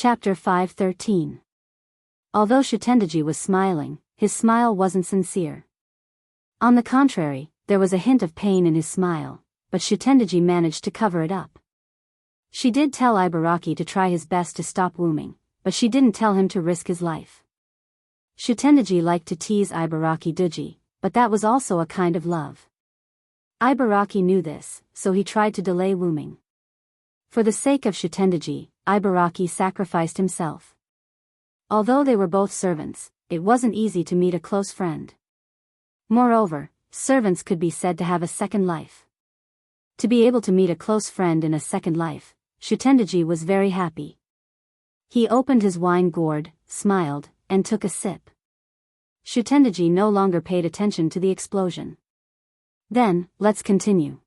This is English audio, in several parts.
Chapter 5:13. Although Shitendaji was smiling, his smile wasn't sincere. On the contrary, there was a hint of pain in his smile, but Shitendaji managed to cover it up. She did tell Ibaraki to try his best to stop wooming, but she didn't tell him to risk his life. Shitendaji liked to tease Ibaraki Duji, but that was also a kind of love. Ibaraki knew this, so he tried to delay wooming. For the sake of Shitendaji, Ibaraki sacrificed himself. Although they were both servants, it wasn't easy to meet a close friend. Moreover, servants could be said to have a second life. To be able to meet a close friend in a second life, Shitendaji was very happy. He opened his wine gourd, smiled, and took a sip. Shitendaji no longer paid attention to the explosion. Then, let's continue.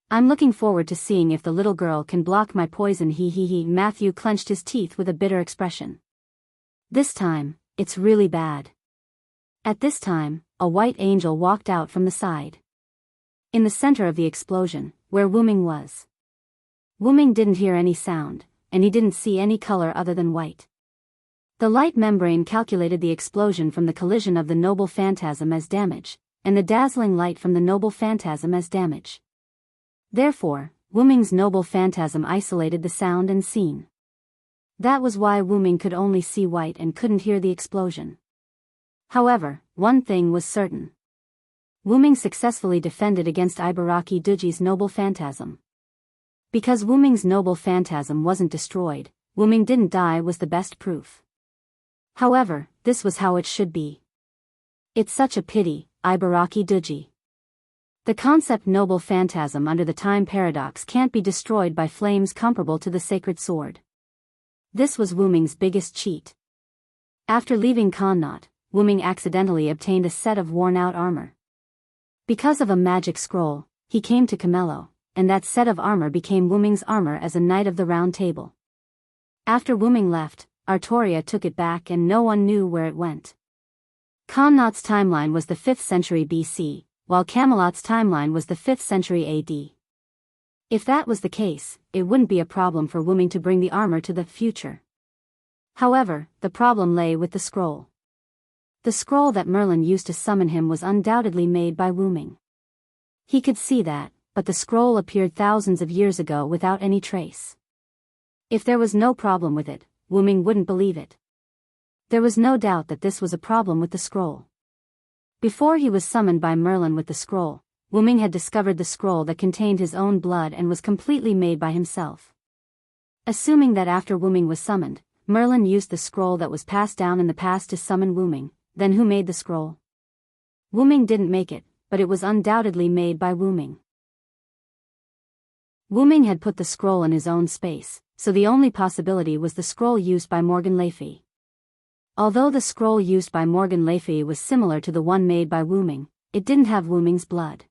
I'm looking forward to seeing if the little girl can block my poison. He. Matthew clenched his teeth with a bitter expression. This time, it's really bad. At this time, a white angel walked out from the side. In the center of the explosion, where Wooming was. Wooming didn't hear any sound, and he didn't see any color other than white. The light membrane calculated the explosion from the collision of the noble phantasm as damage, and the dazzling light from the noble phantasm as damage. Therefore, Wooming's noble phantasm isolated the sound and scene. That was why Wooming could only see white and couldn't hear the explosion. However, one thing was certain. Wooming successfully defended against Ibaraki Duji's noble phantasm. Because Wooming's noble phantasm wasn't destroyed, Wooming didn't die was the best proof. However, this was how it should be. It's such a pity, Ibaraki Duji. The concept noble phantasm under the time paradox can't be destroyed by flames comparable to the sacred sword. This was Wooming's biggest cheat. After leaving Connaught, Wooming accidentally obtained a set of worn-out armor. Because of a magic scroll, he came to Camello, and that set of armor became Wooming's armor as a Knight of the Round Table. After Wooming left, Artoria took it back and no one knew where it went. Connaught's timeline was the 5th century BC, while Camelot's timeline was the 5th century AD. If that was the case, it wouldn't be a problem for Wooming to bring the armor to the future. However, the problem lay with the scroll. The scroll that Merlin used to summon him was undoubtedly made by Wooming. He could see that, but the scroll appeared thousands of years ago without any trace. If there was no problem with it, Wooming wouldn't believe it. There was no doubt that this was a problem with the scroll. Before he was summoned by Merlin with the scroll, Wooming had discovered the scroll that contained his own blood and was completely made by himself. Assuming that after Wooming was summoned, Merlin used the scroll that was passed down in the past to summon Wooming, then who made the scroll? Wooming didn't make it, but it was undoubtedly made by Wooming. Wooming had put the scroll in his own space, so the only possibility was the scroll used by Morgan Le Fay. Although the scroll used by Morgan Le Fay was similar to the one made by Wooming, it didn't have Wooming's blood.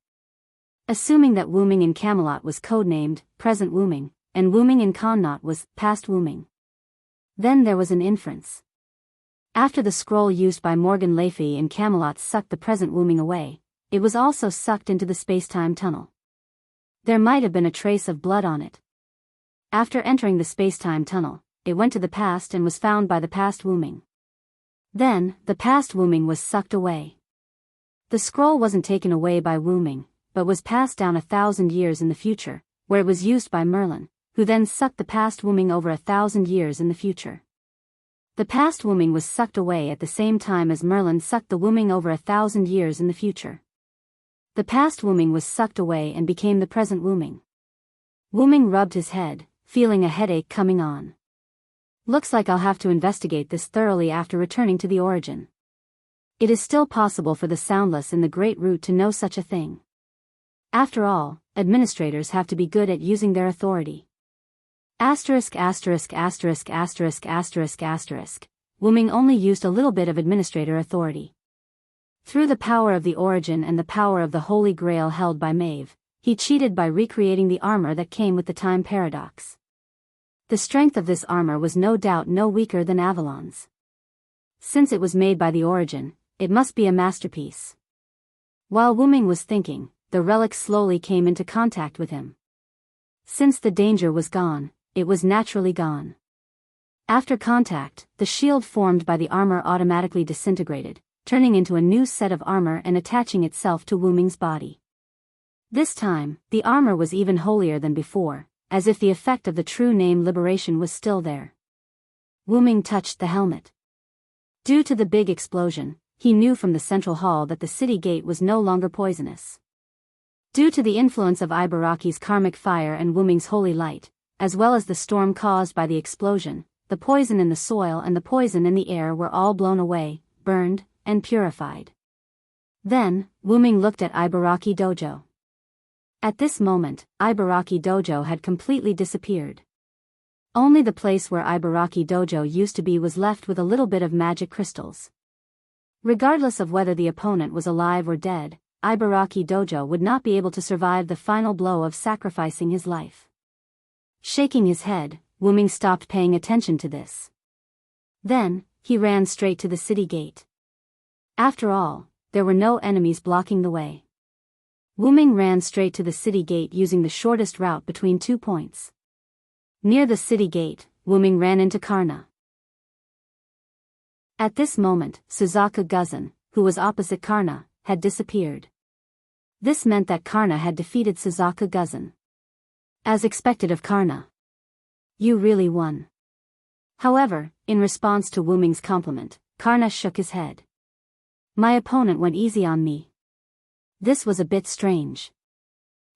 Assuming that Wooming in Camelot was codenamed Present Wooming, and Wooming in Connaught was Past Wooming. Then there was an inference. After the scroll used by Morgan Le Fay in Camelot sucked the present Wooming away, it was also sucked into the space-time tunnel. There might have been a trace of blood on it. After entering the space-time tunnel, it went to the past and was found by the past Wooming. Then, the past Wooming was sucked away. The scroll wasn't taken away by Wooming, but was passed down 1,000 years in the future, where it was used by Merlin, who then sucked the past Wooming over 1,000 years in the future. The past Wooming was sucked away at the same time as Merlin sucked the Wooming over 1,000 years in the future. The past Wooming was sucked away and became the present Wooming. Wooming rubbed his head, feeling a headache coming on. Looks like I'll have to investigate this thoroughly after returning to the origin. It is still possible for the soundless in the Great Root to know such a thing. After all, administrators have to be good at using their authority. Wooming only used a little bit of administrator authority. Through the power of the origin and the power of the Holy Grail held by Maeve, he cheated by recreating the armor that came with the time paradox. The strength of this armor was no doubt no weaker than Avalon's. Since it was made by the origin, it must be a masterpiece. While Wooming was thinking, the relic slowly came into contact with him. Since the danger was gone, it was naturally gone. After contact, the shield formed by the armor automatically disintegrated, turning into a new set of armor and attaching itself to Wu Ming's body. This time, the armor was even holier than before, as if the effect of the true name liberation was still there. Wu Ming touched the helmet. Due to the big explosion, he knew from the central hall that the city gate was no longer poisonous. Due to the influence of Ibaraki's karmic fire and Wu Ming's holy light, as well as the storm caused by the explosion, the poison in the soil and the poison in the air were all blown away, burned, and purified. Then, Wu Ming looked at Ibaraki Dojo. At this moment, Ibaraki Dojo had completely disappeared. Only the place where Ibaraki Dojo used to be was left with a little bit of magic crystals. Regardless of whether the opponent was alive or dead, Ibaraki Dojo would not be able to survive the final blow of sacrificing his life. Shaking his head, Wu Ming stopped paying attention to this. Then, he ran straight to the city gate. After all, there were no enemies blocking the way. Wu Ming ran straight to the city gate using the shortest route between 2 points. Near the city gate, Wu Ming ran into Karna. At this moment, Suzaku Guzan, who was opposite Karna, had disappeared. This meant that Karna had defeated Suzaku Guzan. As expected of Karna. You really won. However, in response to Wu Ming's compliment, Karna shook his head. My opponent went easy on me. This was a bit strange.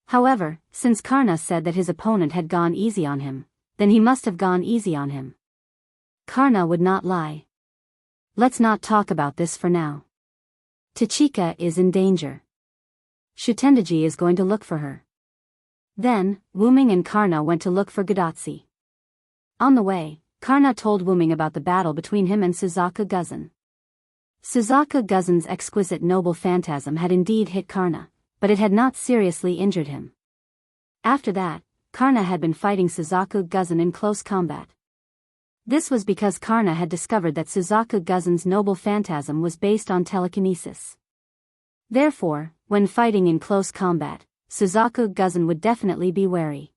However, since Karna said that his opponent had gone easy on him, then he must have gone easy on him. Karna would not lie. Let's not talk about this for now. Tachika is in danger. Shutendaji is going to look for her. Then, Wu Ming and Karna went to look for Gadatsi. On the way, Karna told Wu Ming about the battle between him and Suzaku Guzan. Suzaku Guzan's exquisite noble phantasm had indeed hit Karna, but it had not seriously injured him. After that, Karna had been fighting Suzaku Guzan in close combat. This was because Karna had discovered that Suzaku Guzan's noble phantasm was based on telekinesis. Therefore, when fighting in close combat, Suzaku Guzan would definitely be wary.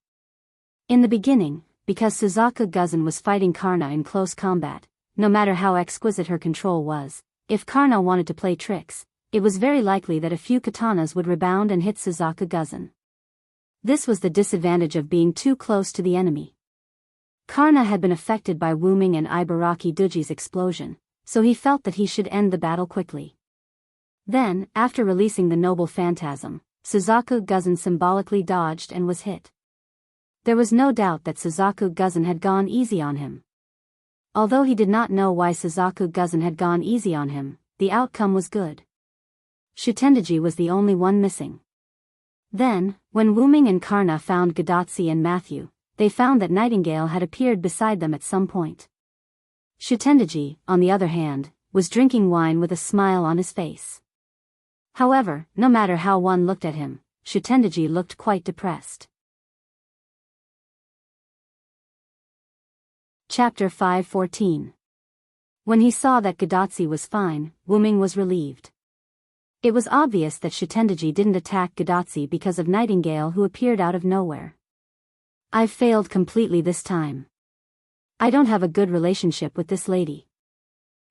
In the beginning, because Suzaku Guzan was fighting Karna in close combat, no matter how exquisite her control was, if Karna wanted to play tricks, it was very likely that a few katanas would rebound and hit Suzaku Guzan. This was the disadvantage of being too close to the enemy. Karna had been affected by Wu Ming and Ibaraki Doji's explosion, so he felt that he should end the battle quickly. Then, after releasing the noble phantasm, Suzaku Guzan symbolically dodged and was hit. There was no doubt that Suzaku Guzan had gone easy on him. Although he did not know why Suzaku Guzan had gone easy on him, the outcome was good. Shutendaji was the only one missing. Then, when Wu Ming and Karna found Gadatsi and Matthew, they found that Nightingale had appeared beside them at some point. Shutendaji, on the other hand, was drinking wine with a smile on his face. However, no matter how one looked at him, Shutendaji looked quite depressed. Chapter 5:14. When he saw that Gadatsi was fine, Wu Ming was relieved. It was obvious that Shutendaji didn't attack Gadatsi because of Nightingale, who appeared out of nowhere. I've failed completely this time. I don't have a good relationship with this lady.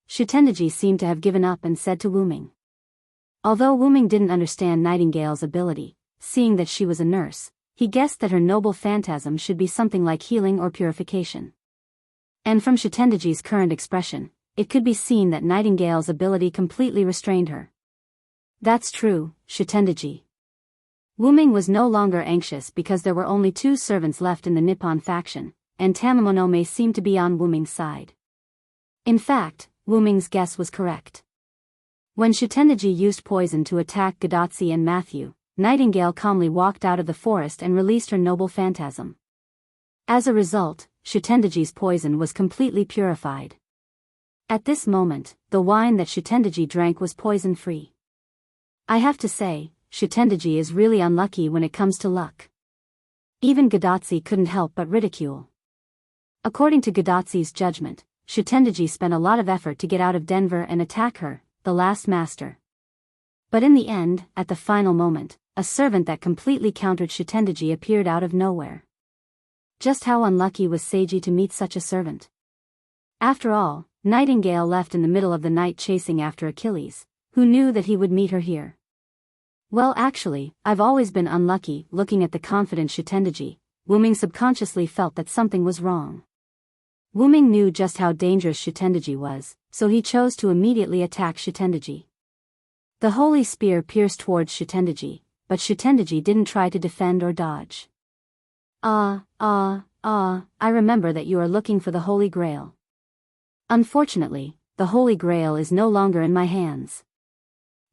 Shutendaji seemed to have given up and said to Wu Ming. Although Wu Ming didn't understand Nightingale's ability, seeing that she was a nurse, he guessed that her noble phantasm should be something like healing or purification. And from Shutendaji's current expression, it could be seen that Nightingale's ability completely restrained her. That's true, Shutendaji. Wu Ming was no longer anxious because there were only 2 servants left in the Nippon faction, and Tamamonome seemed to be on Wu Ming's side. In fact, Wu Ming's guess was correct. When Shutendaji used poison to attack Gadatsi and Matthew, Nightingale calmly walked out of the forest and released her noble phantasm. As a result, Shutendaji's poison was completely purified. At this moment, the wine that Shutendaji drank was poison-free. I have to say, Shutendaji is really unlucky when it comes to luck. Even Gadatsi couldn't help but ridicule. According to Gadatsi's judgment, Shutendaji spent a lot of effort to get out of Denver and attack her, the last master. But in the end, at the final moment, a servant that completely countered Shutendaji appeared out of nowhere. Just how unlucky was Seiji to meet such a servant? After all, Nightingale left in the middle of the night chasing after Achilles, who knew that he would meet her here. Well, actually, I've always been unlucky. Looking at the confident Shitendaji, Wuming subconsciously felt that something was wrong. Wuming knew just how dangerous Shitendaji was, so he chose to immediately attack Shitendaji. The holy spear pierced towards Shitendaji, but Shitendaji didn't try to defend or dodge. I remember that you are looking for the Holy Grail. Unfortunately, the Holy Grail is no longer in my hands.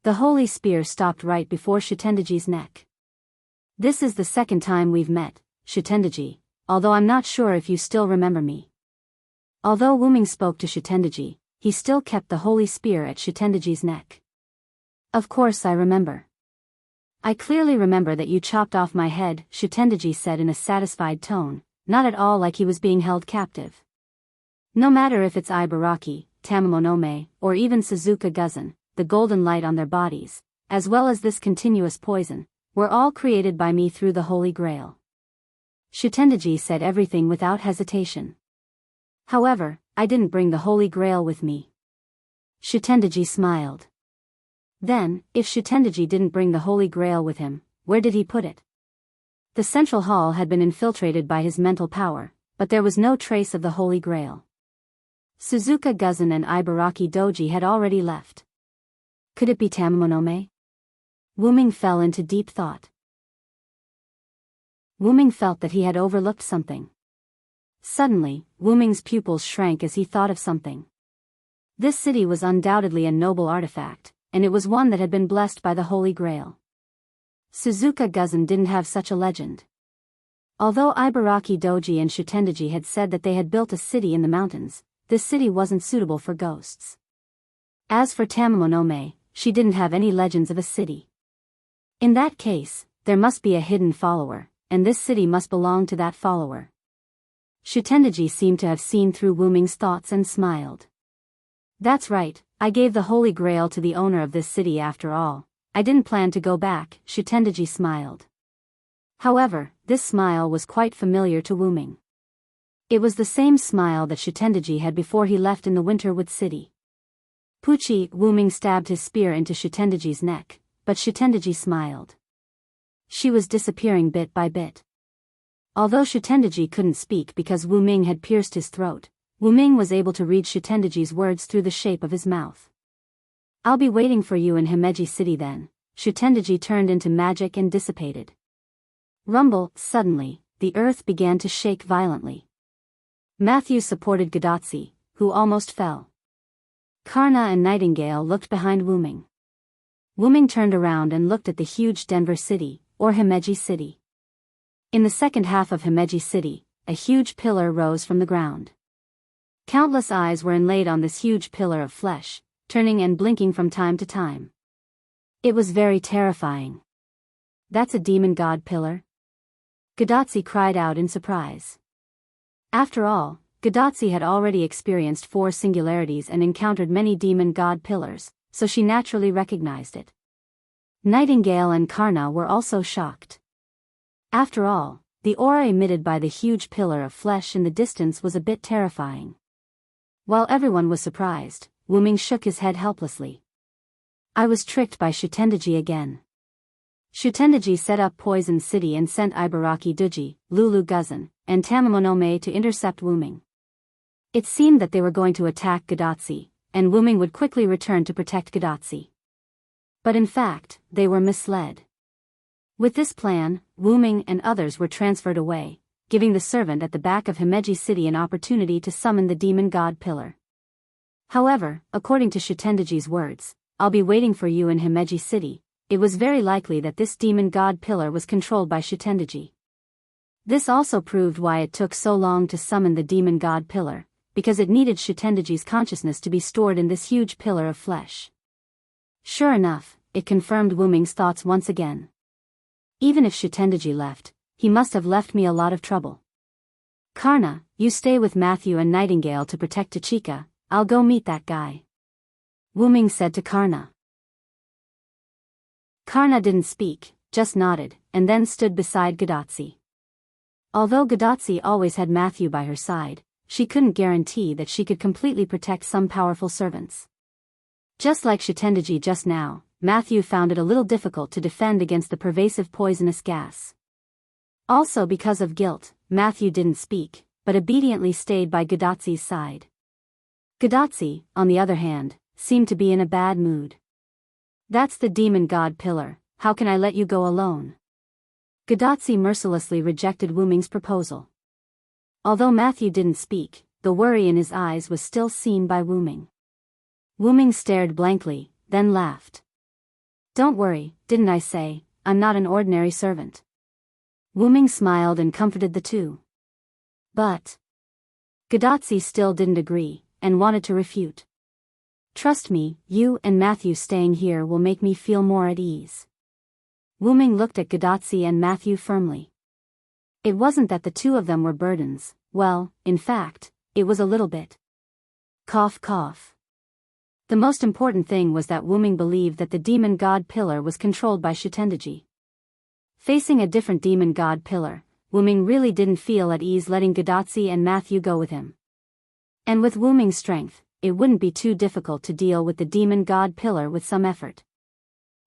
The holy spear stopped right before Shitendaji's neck. This is the second time we've met, Shitendaji, although I'm not sure if you still remember me. Although Wuming spoke to Shitendaji, he still kept the holy spear at Shitendaji's neck. Of course I remember. I clearly remember that you chopped off my head, Shitendaji said in a satisfied tone, not at all like he was being held captive. No matter if it's Ibaraki, Tamamonome, or even Suzuka Guzan, the golden light on their bodies, as well as this continuous poison, were all created by me through the Holy Grail. Shitendaji said everything without hesitation. However, I didn't bring the Holy Grail with me. Shitendaji smiled. Then, if Shitendaji didn't bring the Holy Grail with him, where did he put it? The central hall had been infiltrated by his mental power, but there was no trace of the Holy Grail. Suzuka Guzan and Ibaraki Doji had already left. Could it be Tamamonome? Wuming fell into deep thought. Wuming felt that he had overlooked something. Suddenly, Wuming's pupils shrank as he thought of something. This city was undoubtedly a noble artifact, and it was one that had been blessed by the Holy Grail. Suzuka Guzan didn't have such a legend. Although Ibaraki Doji and Shitendaji had said that they had built a city in the mountains, this city wasn't suitable for ghosts. As for Tamamonome, she didn't have any legends of a city. In that case, there must be a hidden follower, and this city must belong to that follower. Shitendaji seemed to have seen through Wuming's thoughts and smiled. That's right, I gave the Holy Grail to the owner of this city after all. I didn't plan to go back, Shitendaji smiled. However, this smile was quite familiar to Wuming. It was the same smile that Shitendaji had before he left in the Winterwood City. Pucci, Wuming stabbed his spear into Shitendaji's neck, but Shitendaji smiled. She was disappearing bit by bit. Although Shitendaji couldn't speak because Wuming had pierced his throat, Wuming was able to read Shitendaji's words through the shape of his mouth. I'll be waiting for you in Himeji City then. Shitendaji turned into magic and dissipated. Rumble, suddenly, the earth began to shake violently. Matthew supported Gadatsi, who almost fell. Karna and Nightingale looked behind Wuming. Wuming turned around and looked at the huge Denver City, or Himeji City. In the second half of Himeji City, a huge pillar rose from the ground. Countless eyes were inlaid on this huge pillar of flesh, turning and blinking from time to time. It was very terrifying. That's a demon god pillar? Gadatsi cried out in surprise. After all, Gadatsi had already experienced 4 singularities and encountered many demon god pillars, so she naturally recognized it. Nightingale and Karna were also shocked. After all, the aura emitted by the huge pillar of flesh in the distance was a bit terrifying. While everyone was surprised, Wuming shook his head helplessly. I was tricked by Shitendaji again. Shitendaji set up Poison City and sent Ibaraki Doji, Lulu Guzan, and Tamamonome to intercept Wuming. It seemed that they were going to attack Gadatsi, and Wuming would quickly return to protect Gadatsi. But in fact, they were misled. With this plan, Wuming and others were transferred away, giving the servant at the back of Himeji City an opportunity to summon the demon god pillar. However, according to Shitendaji's words, I'll be waiting for you in Himeji City. It was very likely that this demon god pillar was controlled by Shitendaji. This also proved why it took so long to summon the demon god pillar, because it needed Shitendaji's consciousness to be stored in this huge pillar of flesh. Sure enough, it confirmed Wuming's thoughts once again. Even if Shitendaji left, he must have left me a lot of trouble. Karna, you stay with Matthew and Nightingale to protect Tachika. I'll go meet that guy. Wuming said to Karna. Karna didn't speak, just nodded, and then stood beside Gadatsi. Although Gadatsi always had Matthew by her side, she couldn't guarantee that she could completely protect some powerful servants. Just like Shitendaji just now, Matthew found it a little difficult to defend against the pervasive poisonous gas. Also because of guilt, Matthew didn't speak, but obediently stayed by Gadatsi's side. Gadatsi, on the other hand, seemed to be in a bad mood. "That's the demon god pillar, how can I let you go alone?" Gadatsi mercilessly rejected Wu Ming's proposal. Although Matthew didn't speak, the worry in his eyes was still seen by Wu Ming. Wu Ming stared blankly, then laughed. "Don't worry, didn't I say, I'm not an ordinary servant?" Wu Ming smiled and comforted the two. But Gadatsi still didn't agree, and wanted to refute. "Trust me, you and Matthew staying here will make me feel more at ease." Wu Ming looked at Gadatsi and Matthew firmly. It wasn't that the two of them were burdens, well, in fact, it was a little bit. Cough cough. The most important thing was that Wu Ming believed that the demon god pillar was controlled by Shitendaji. Facing a different demon god pillar, Wu Ming really didn't feel at ease letting Gadatsi and Matthew go with him. And with Wu Ming's strength, it wouldn't be too difficult to deal with the demon god pillar with some effort.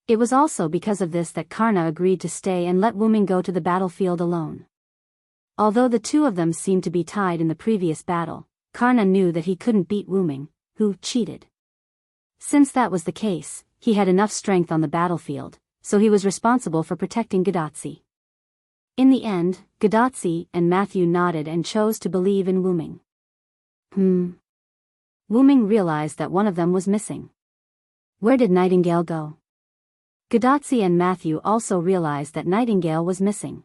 It was also because of this that Karna agreed to stay and let Wu Ming go to the battlefield alone. Although the two of them seemed to be tied in the previous battle, Karna knew that he couldn't beat Wu Ming, who cheated. Since that was the case, he had enough strength on the battlefield, so he was responsible for protecting Gadatsi. In the end, Gadatsi and Matthew nodded and chose to believe in Wu Ming. Wu Ming realized that one of them was missing. Where did Nightingale go? Gadatsi and Matthew also realized that Nightingale was missing.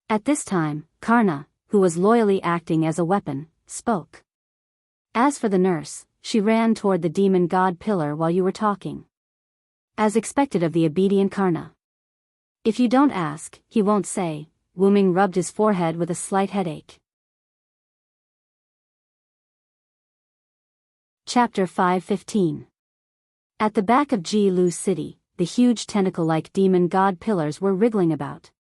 At this time, Karna, who was loyally acting as a weapon, spoke. "As for the nurse, she ran toward the demon god pillar while you were talking." As expected of the obedient Karna. "If you don't ask, he won't say." Wu Ming rubbed his forehead with a slight headache. Chapter 5:15. At the back of Ji-Lu City, the huge tentacle-like demon god pillars were wriggling about.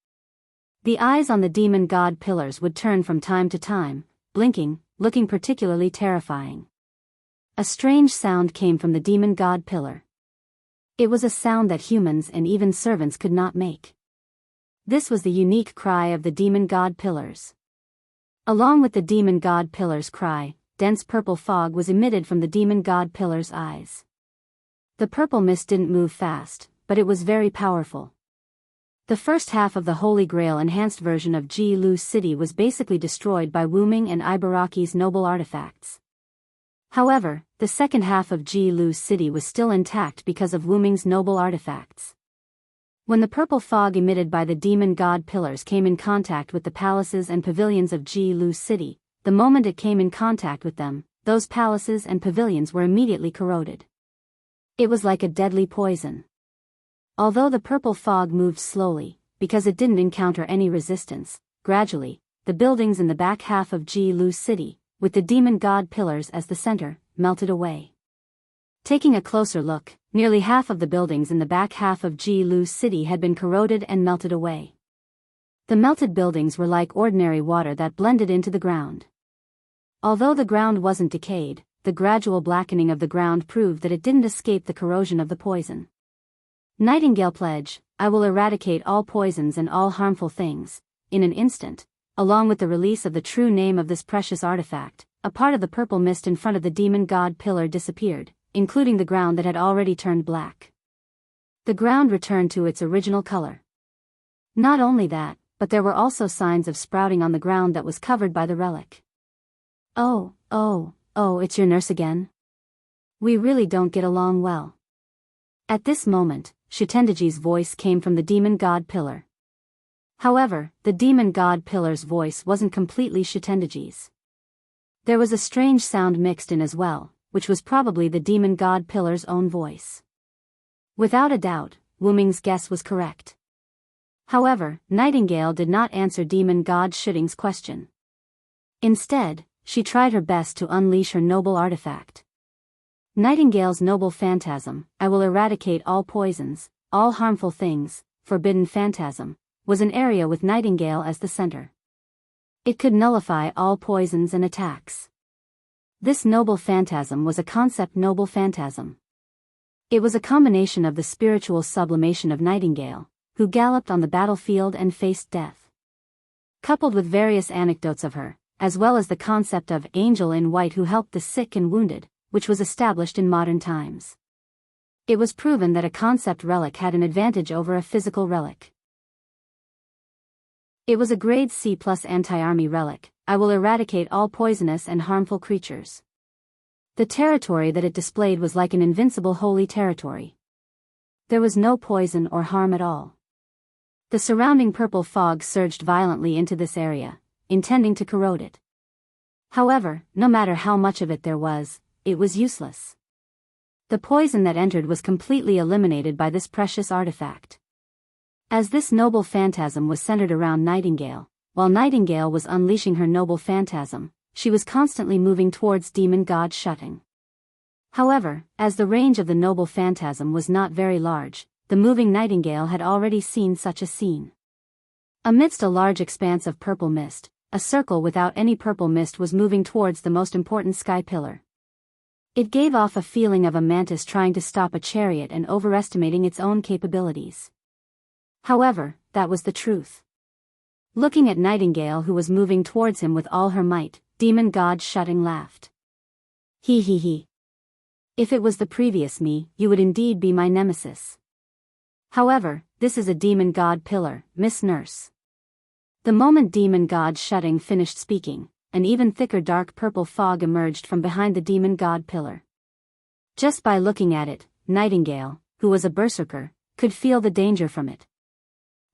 The eyes on the demon god pillars would turn from time to time, blinking, looking particularly terrifying. A strange sound came from the demon god pillar. It was a sound that humans and even servants could not make. This was the unique cry of the demon god pillars. Along with the demon god pillar's cry, dense purple fog was emitted from the demon god pillar's eyes. The purple mist didn't move fast, but it was very powerful. The first half of the Holy Grail enhanced version of Ji-Lu City was basically destroyed by Wu Ming and Ibaraki's noble artifacts. However, the second half of Ji-Lu City was still intact because of Wu Ming's noble artifacts. When the purple fog emitted by the demon god pillars came in contact with the palaces and pavilions of Ji-Lu City, the moment it came in contact with them, those palaces and pavilions were immediately corroded. It was like a deadly poison. Although the purple fog moved slowly, because it didn't encounter any resistance, gradually, the buildings in the back half of Ji-Lu City, with the demon god pillars as the center, melted away. Taking a closer look, nearly half of the buildings in the back half of Ji-Lu City had been corroded and melted away. The melted buildings were like ordinary water that blended into the ground. Although the ground wasn't decayed, the gradual blackening of the ground proved that it didn't escape the corrosion of the poison. Nightingale pledge, I will eradicate all poisons and all harmful things. In an instant, along with the release of the true name of this precious artifact, a part of the purple mist in front of the demon god pillar disappeared, including the ground that had already turned black. The ground returned to its original color. Not only that, but there were also signs of sprouting on the ground that was covered by the relic. Oh, it's your nurse again? We really don't get along well." At this moment, Shitendaji's voice came from the demon god pillar. However, the demon god pillar's voice wasn't completely Shitendaji's. There was a strange sound mixed in as well, which was probably the demon god pillar's own voice. Without a doubt, Wu Ming's guess was correct. However, Nightingale did not answer demon god Shitting's question. Instead, she tried her best to unleash her noble artifact. Nightingale's noble phantasm, I will eradicate all poisons, all harmful things, forbidden phantasm, was an area with Nightingale as the center. It could nullify all poisons and attacks. This noble phantasm was a concept noble phantasm. It was a combination of the spiritual sublimation of Nightingale, who galloped on the battlefield and faced death, coupled with various anecdotes of her, as well as the concept of angel in white who helped the sick and wounded, which was established in modern times. It was proven that a concept relic had an advantage over a physical relic. It was a grade C+ anti-army relic. I will eradicate all poisonous and harmful creatures. The territory that it displayed was like an invincible holy territory. There was no poison or harm at all. The surrounding purple fog surged violently into this area, intending to corrode it. However, no matter how much of it there was, it was useless. The poison that entered was completely eliminated by this precious artifact. As this noble phantasm was centered around Nightingale, while Nightingale was unleashing her noble phantasm, she was constantly moving towards demon god Shutting. However, as the range of the noble phantasm was not very large, the moving Nightingale had already seen such a scene. Amidst a large expanse of purple mist, a circle without any purple mist was moving towards the most important sky pillar. It gave off a feeling of a mantis trying to stop a chariot and overestimating its own capabilities. However, that was the truth. Looking at Nightingale who was moving towards him with all her might, demon god Shutting laughed. He he he. If it was the previous me, you would indeed be my nemesis. However, this is a demon god pillar, Miss Nurse. The moment demon god Shutting finished speaking, an even thicker dark purple fog emerged from behind the demon god pillar. Just by looking at it, Nightingale, who was a berserker, could feel the danger from it.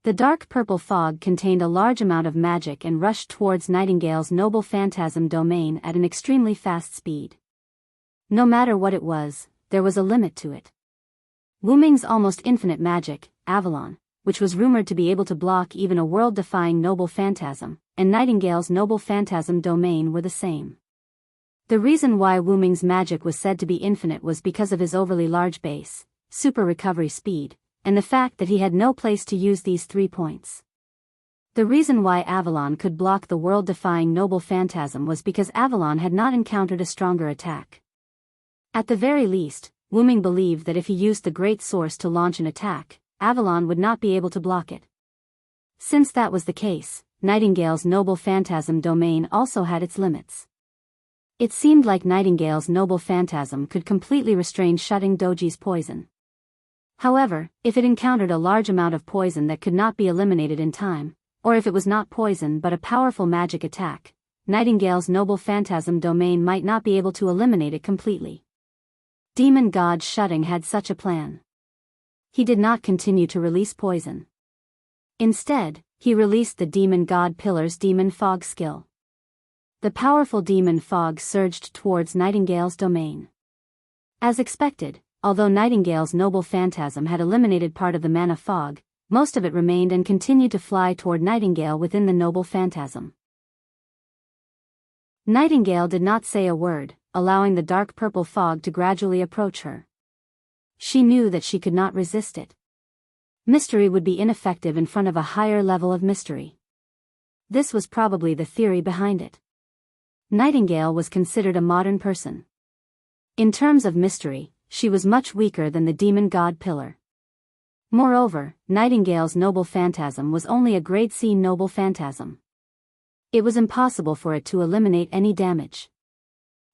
The dark purple fog contained a large amount of magic and rushed towards Nightingale's noble phantasm domain at an extremely fast speed. No matter what it was, there was a limit to it. Wu Ming's almost infinite magic, Avalon, which was rumored to be able to block even a world-defying noble phantasm, and Nightingale's noble phantasm domain were the same. The reason why Wu Ming's magic was said to be infinite was because of his overly large base, super recovery speed, and the fact that he had no place to use these 3 points. The reason why Avalon could block the world-defying noble phantasm was because Avalon had not encountered a stronger attack. At the very least, Wu Ming believed that if he used the Great Source to launch an attack, Avalon would not be able to block it. Since that was the case, Nightingale's noble phantasm domain also had its limits. It seemed like Nightingale's noble phantasm could completely restrain Shutting Doji's poison. However, if it encountered a large amount of poison that could not be eliminated in time, or if it was not poison but a powerful magic attack, Nightingale's noble phantasm domain might not be able to eliminate it completely. Demon god Shutting had such a plan. He did not continue to release poison. Instead, he released the demon god pillar's demon fog skill. The powerful demon fog surged towards Nightingale's domain. As expected, although Nightingale's noble phantasm had eliminated part of the mana fog, most of it remained and continued to fly toward Nightingale within the noble phantasm. Nightingale did not say a word, allowing the dark purple fog to gradually approach her. She knew that she could not resist it. Mystery would be ineffective in front of a higher level of mystery. This was probably the theory behind it. Nightingale was considered a modern person. In terms of mystery, she was much weaker than the demon god pillar. Moreover, Nightingale's noble phantasm was only a grade C noble phantasm. It was impossible for it to eliminate any damage.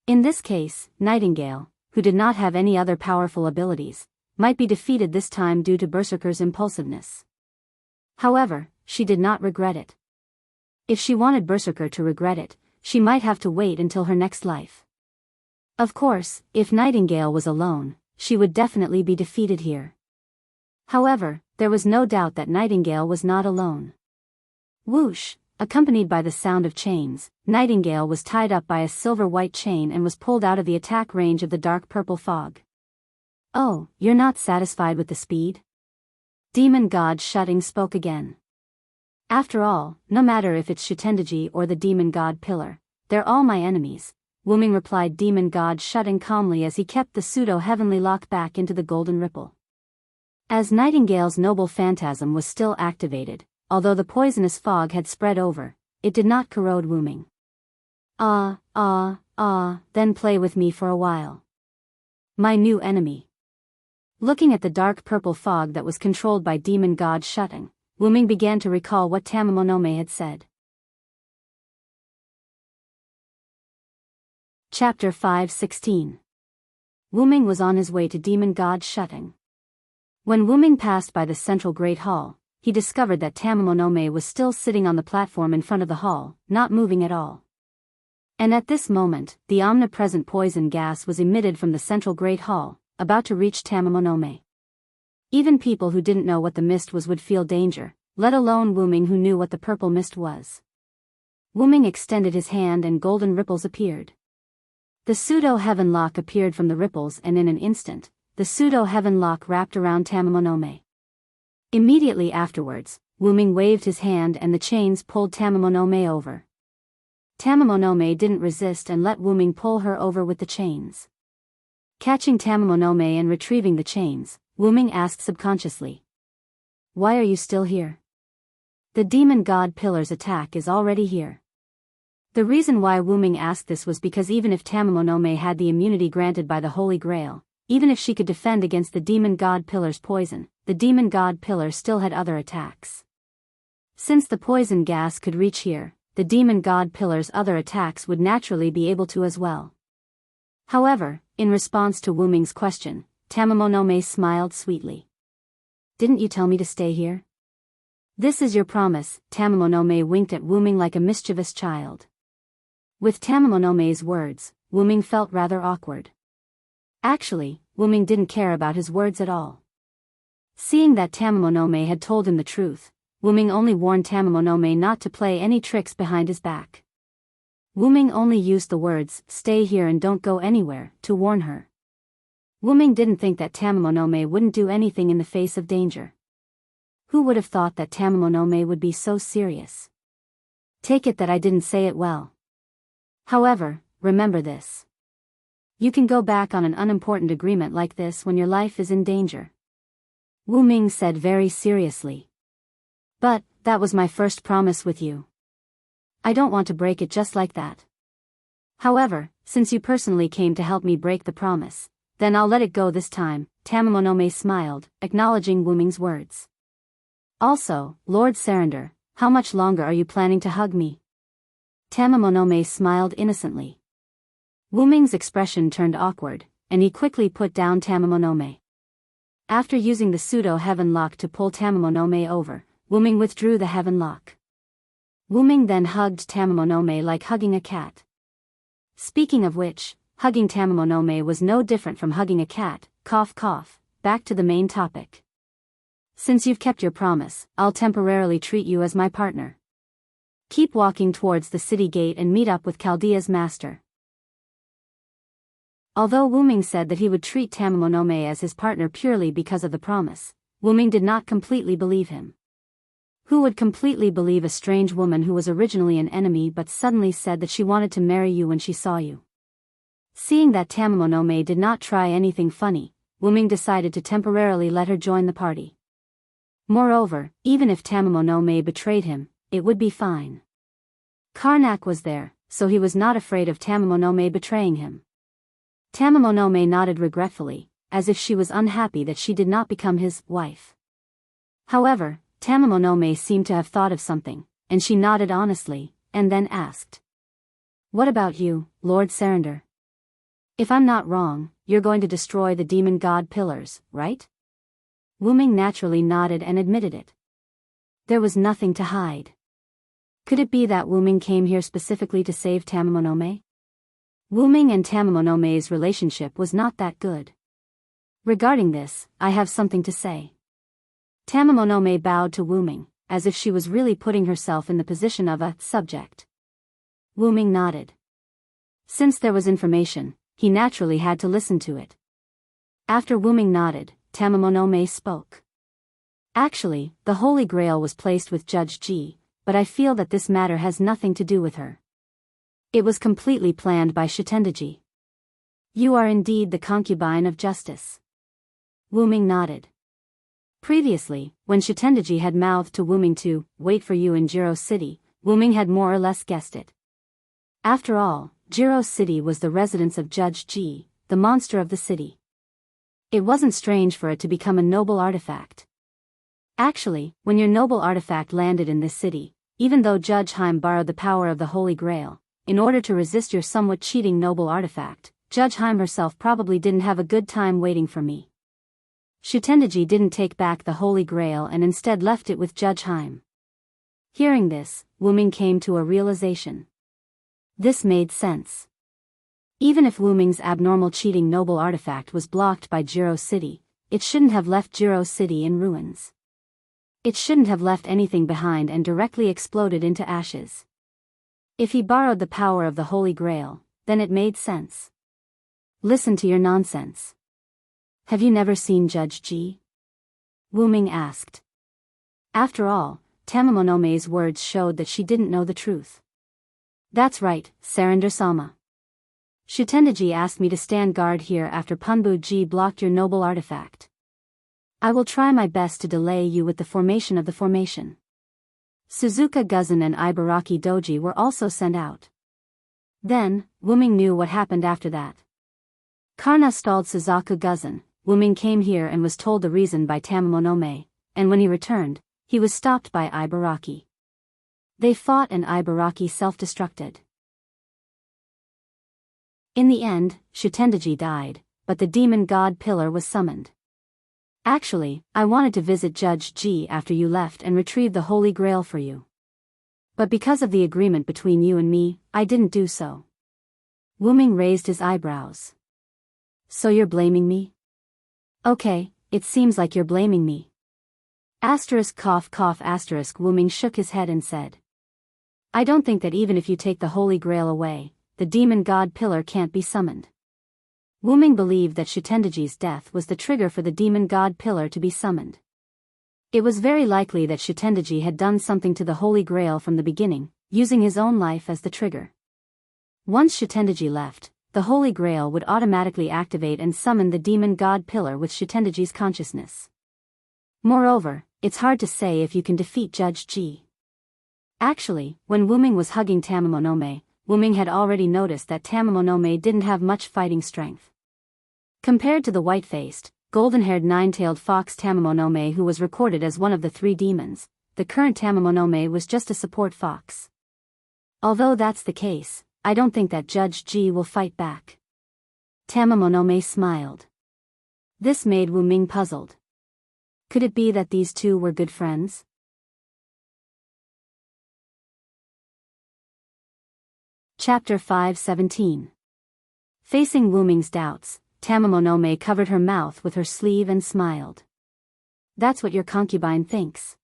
In this case, Nightingale, who did not have any other powerful abilities, might be defeated this time due to Berserker's impulsiveness. However, she did not regret it. If she wanted Berserker to regret it, she might have to wait until her next life. Of course, if Nightingale was alone, she would definitely be defeated here. However, there was no doubt that Nightingale was not alone. Whoosh, accompanied by the sound of chains, Nightingale was tied up by a silver-white chain and was pulled out of the attack range of the dark purple fog. Oh, you're not satisfied with the speed? Demon god Shutting spoke again. After all, no matter if it's Shitendaji or the demon god pillar, they're all my enemies, Wu Ming replied demon god Shutting calmly as he kept the pseudo-heavenly lock back into the golden ripple. As Nightingale's noble phantasm was still activated, although the poisonous fog had spread over, it did not corrode Wu-ming. Then play with me for a while. My new enemy. Looking at the dark purple fog that was controlled by demon god Shutting, Wu-ming began to recall what Tamamonome had said. Chapter 5:16. Wu-ming was on his way to demon god Shutting. When Wu-ming passed by the central Great Hall, he discovered that Tamamonome was still sitting on the platform in front of the hall, not moving at all. And at this moment, the omnipresent poison gas was emitted from the central Great Hall, about to reach Tamamonome. Even people who didn't know what the mist was would feel danger, let alone Wu-ming who knew what the purple mist was. Wu-ming extended his hand and golden ripples appeared. The pseudo-heaven lock appeared from the ripples and in an instant, the pseudo-heaven lock wrapped around Tamamonome. Immediately afterwards, Wu-ming waved his hand and the chains pulled Tamamonome over. Tamamonome didn't resist and let Wu-ming pull her over with the chains. Catching Tamamonome and retrieving the chains, Wu-ming asked subconsciously, "Why are you still here? The demon god pillar's attack is already here." The reason why Wu-ming asked this was because even if Tamamonome had the immunity granted by the Holy Grail, even if she could defend against the demon god pillar's poison, the demon god pillar still had other attacks. Since the poison gas could reach here, the demon god pillar's other attacks would naturally be able to as well. However, in response to Wu-ming's question, Tamamonome smiled sweetly. "Didn't you tell me to stay here?" "This is your promise." Tamamonome winked at Wu-ming like a mischievous child. With Tamamonome's words, Wu-ming felt rather awkward. Actually, Wu-ming didn't care about his words at all. Seeing that Tamamonome had told him the truth, Wu-ming only warned Tamamonome not to play any tricks behind his back. Wu-ming only used the words, "Stay here and don't go anywhere," to warn her. Wu-ming didn't think that Tamamonome wouldn't do anything in the face of danger. Who would have thought that Tamamonome would be so serious? Take it that I didn't say it well. However, remember this. You can go back on an unimportant agreement like this when your life is in danger. Wu-ming said very seriously. But, that was my first promise with you. I don't want to break it just like that. However, since you personally came to help me break the promise, then I'll let it go this time. Tamamonome smiled, acknowledging Wu-ming's words. Also, Lord Sarandar, how much longer are you planning to hug me? Tamamonome smiled innocently. Wu-ming's expression turned awkward, and he quickly put down Tamamonome. After using the pseudo-heaven lock to pull Tamamonome over, Wu-ming withdrew the heaven lock. Wu-ming then hugged Tamamonome like hugging a cat. Speaking of which, hugging Tamamonome was no different from hugging a cat. Cough cough, back to the main topic. Since you've kept your promise, I'll temporarily treat you as my partner. Keep walking towards the city gate and meet up with Chaldea's master. Although Wu-ming said that he would treat Tamamonome as his partner purely because of the promise, Wu-ming did not completely believe him. Who would completely believe a strange woman who was originally an enemy but suddenly said that she wanted to marry you when she saw you? Seeing that Tamamonome did not try anything funny, Wu-ming decided to temporarily let her join the party. Moreover, even if Tamamonome betrayed him, it would be fine. Karnak was there, so he was not afraid of Tamamonome betraying him. Tamamonome nodded regretfully, as if she was unhappy that she did not become his wife. However, Tamamonome seemed to have thought of something, and she nodded honestly, and then asked. "What about you, Lord Sarandar? If I'm not wrong, you're going to destroy the demon god pillars, right?" Wu-ming naturally nodded and admitted it. There was nothing to hide. Could it be that Wu-ming came here specifically to save Tamamonome? Wu-ming and Tamamonome's relationship was not that good. Regarding this, I have something to say. Tamamonome bowed to Wu-ming, as if she was really putting herself in the position of a subject. Wu-ming nodded. Since there was information, he naturally had to listen to it. After Wu-ming nodded, Tamamonome spoke. Actually, the Holy Grail was placed with Judge Ji, but I feel that this matter has nothing to do with her. It was completely planned by Shitendaji. You are indeed the concubine of justice. Wu-ming nodded. Previously, when Shitendaji had mouthed to Wu-ming to wait for you in Jiro City, Wu-Ming had more or less guessed it. After all, Jiro City was the residence of Judge Ji, the monster of the city. It wasn't strange for it to become a noble artifact. Actually, when your noble artifact landed in this city, even though Judge Heim borrowed the power of the Holy Grail, in order to resist your somewhat cheating noble artifact, Judge Heim herself probably didn't have a good time waiting for me. Shitendaji didn't take back the Holy Grail and instead left it with Judge Heim. Hearing this, Wu-Ming came to a realization. This made sense. Even if Wu-Ming's abnormal cheating noble artifact was blocked by Jiro City, it shouldn't have left Jiro City in ruins. It shouldn't have left anything behind and directly exploded into ashes. If he borrowed the power of the Holy Grail, then it made sense. Listen to your nonsense. Have you never seen Judge Ji? Wu-Ming asked. After all, Tamamonome's words showed that she didn't know the truth. That's right, Surrender-sama. Shitendaji asked me to stand guard here after Punbu-ji blocked your noble artifact. I will try my best to delay you with the formation of the formation. Suzuka Guzan and Ibaraki Doji were also sent out. Then, Wu-Ming knew what happened after that. Karna stalled Suzaku Guzan. Wu-Ming came here and was told the reason by Tamamonome, and when he returned, he was stopped by Ibaraki. They fought and Ibaraki self-destructed. In the end, Shitendaji died, but the demon god pillar was summoned. Actually, I wanted to visit Judge Ji after you left and retrieve the Holy Grail for you. But because of the agreement between you and me, I didn't do so. Wu-Ming raised his eyebrows. So you're blaming me? Okay, it seems like you're blaming me. Asterisk cough cough asterisk Wu-Ming shook his head and said. I don't think that even if you take the Holy Grail away, the demon god pillar can't be summoned. Wu-Ming believed that Shitendaji's death was the trigger for the demon god pillar to be summoned. It was very likely that Shitendaji had done something to the Holy Grail from the beginning, using his own life as the trigger. Once Shitendaji left, the Holy Grail would automatically activate and summon the demon god pillar with Shitendaji's consciousness. Moreover, it's hard to say if you can defeat Judge Ji. Actually, when Wu-Ming was hugging Tamamonome, Wu-Ming had already noticed that Tamamonome didn't have much fighting strength. Compared to the white-faced, golden-haired nine-tailed fox Tamamonome who was recorded as one of the three demons, the current Tamamonome was just a support fox. Although that's the case, I don't think that Judge Ji will fight back. Tamamonome smiled. This made Wu-Ming puzzled. Could it be that these two were good friends? Chapter 5:17. Facing Wu-Ming's doubts, Tamamonome covered her mouth with her sleeve and smiled. That's what your concubine thinks.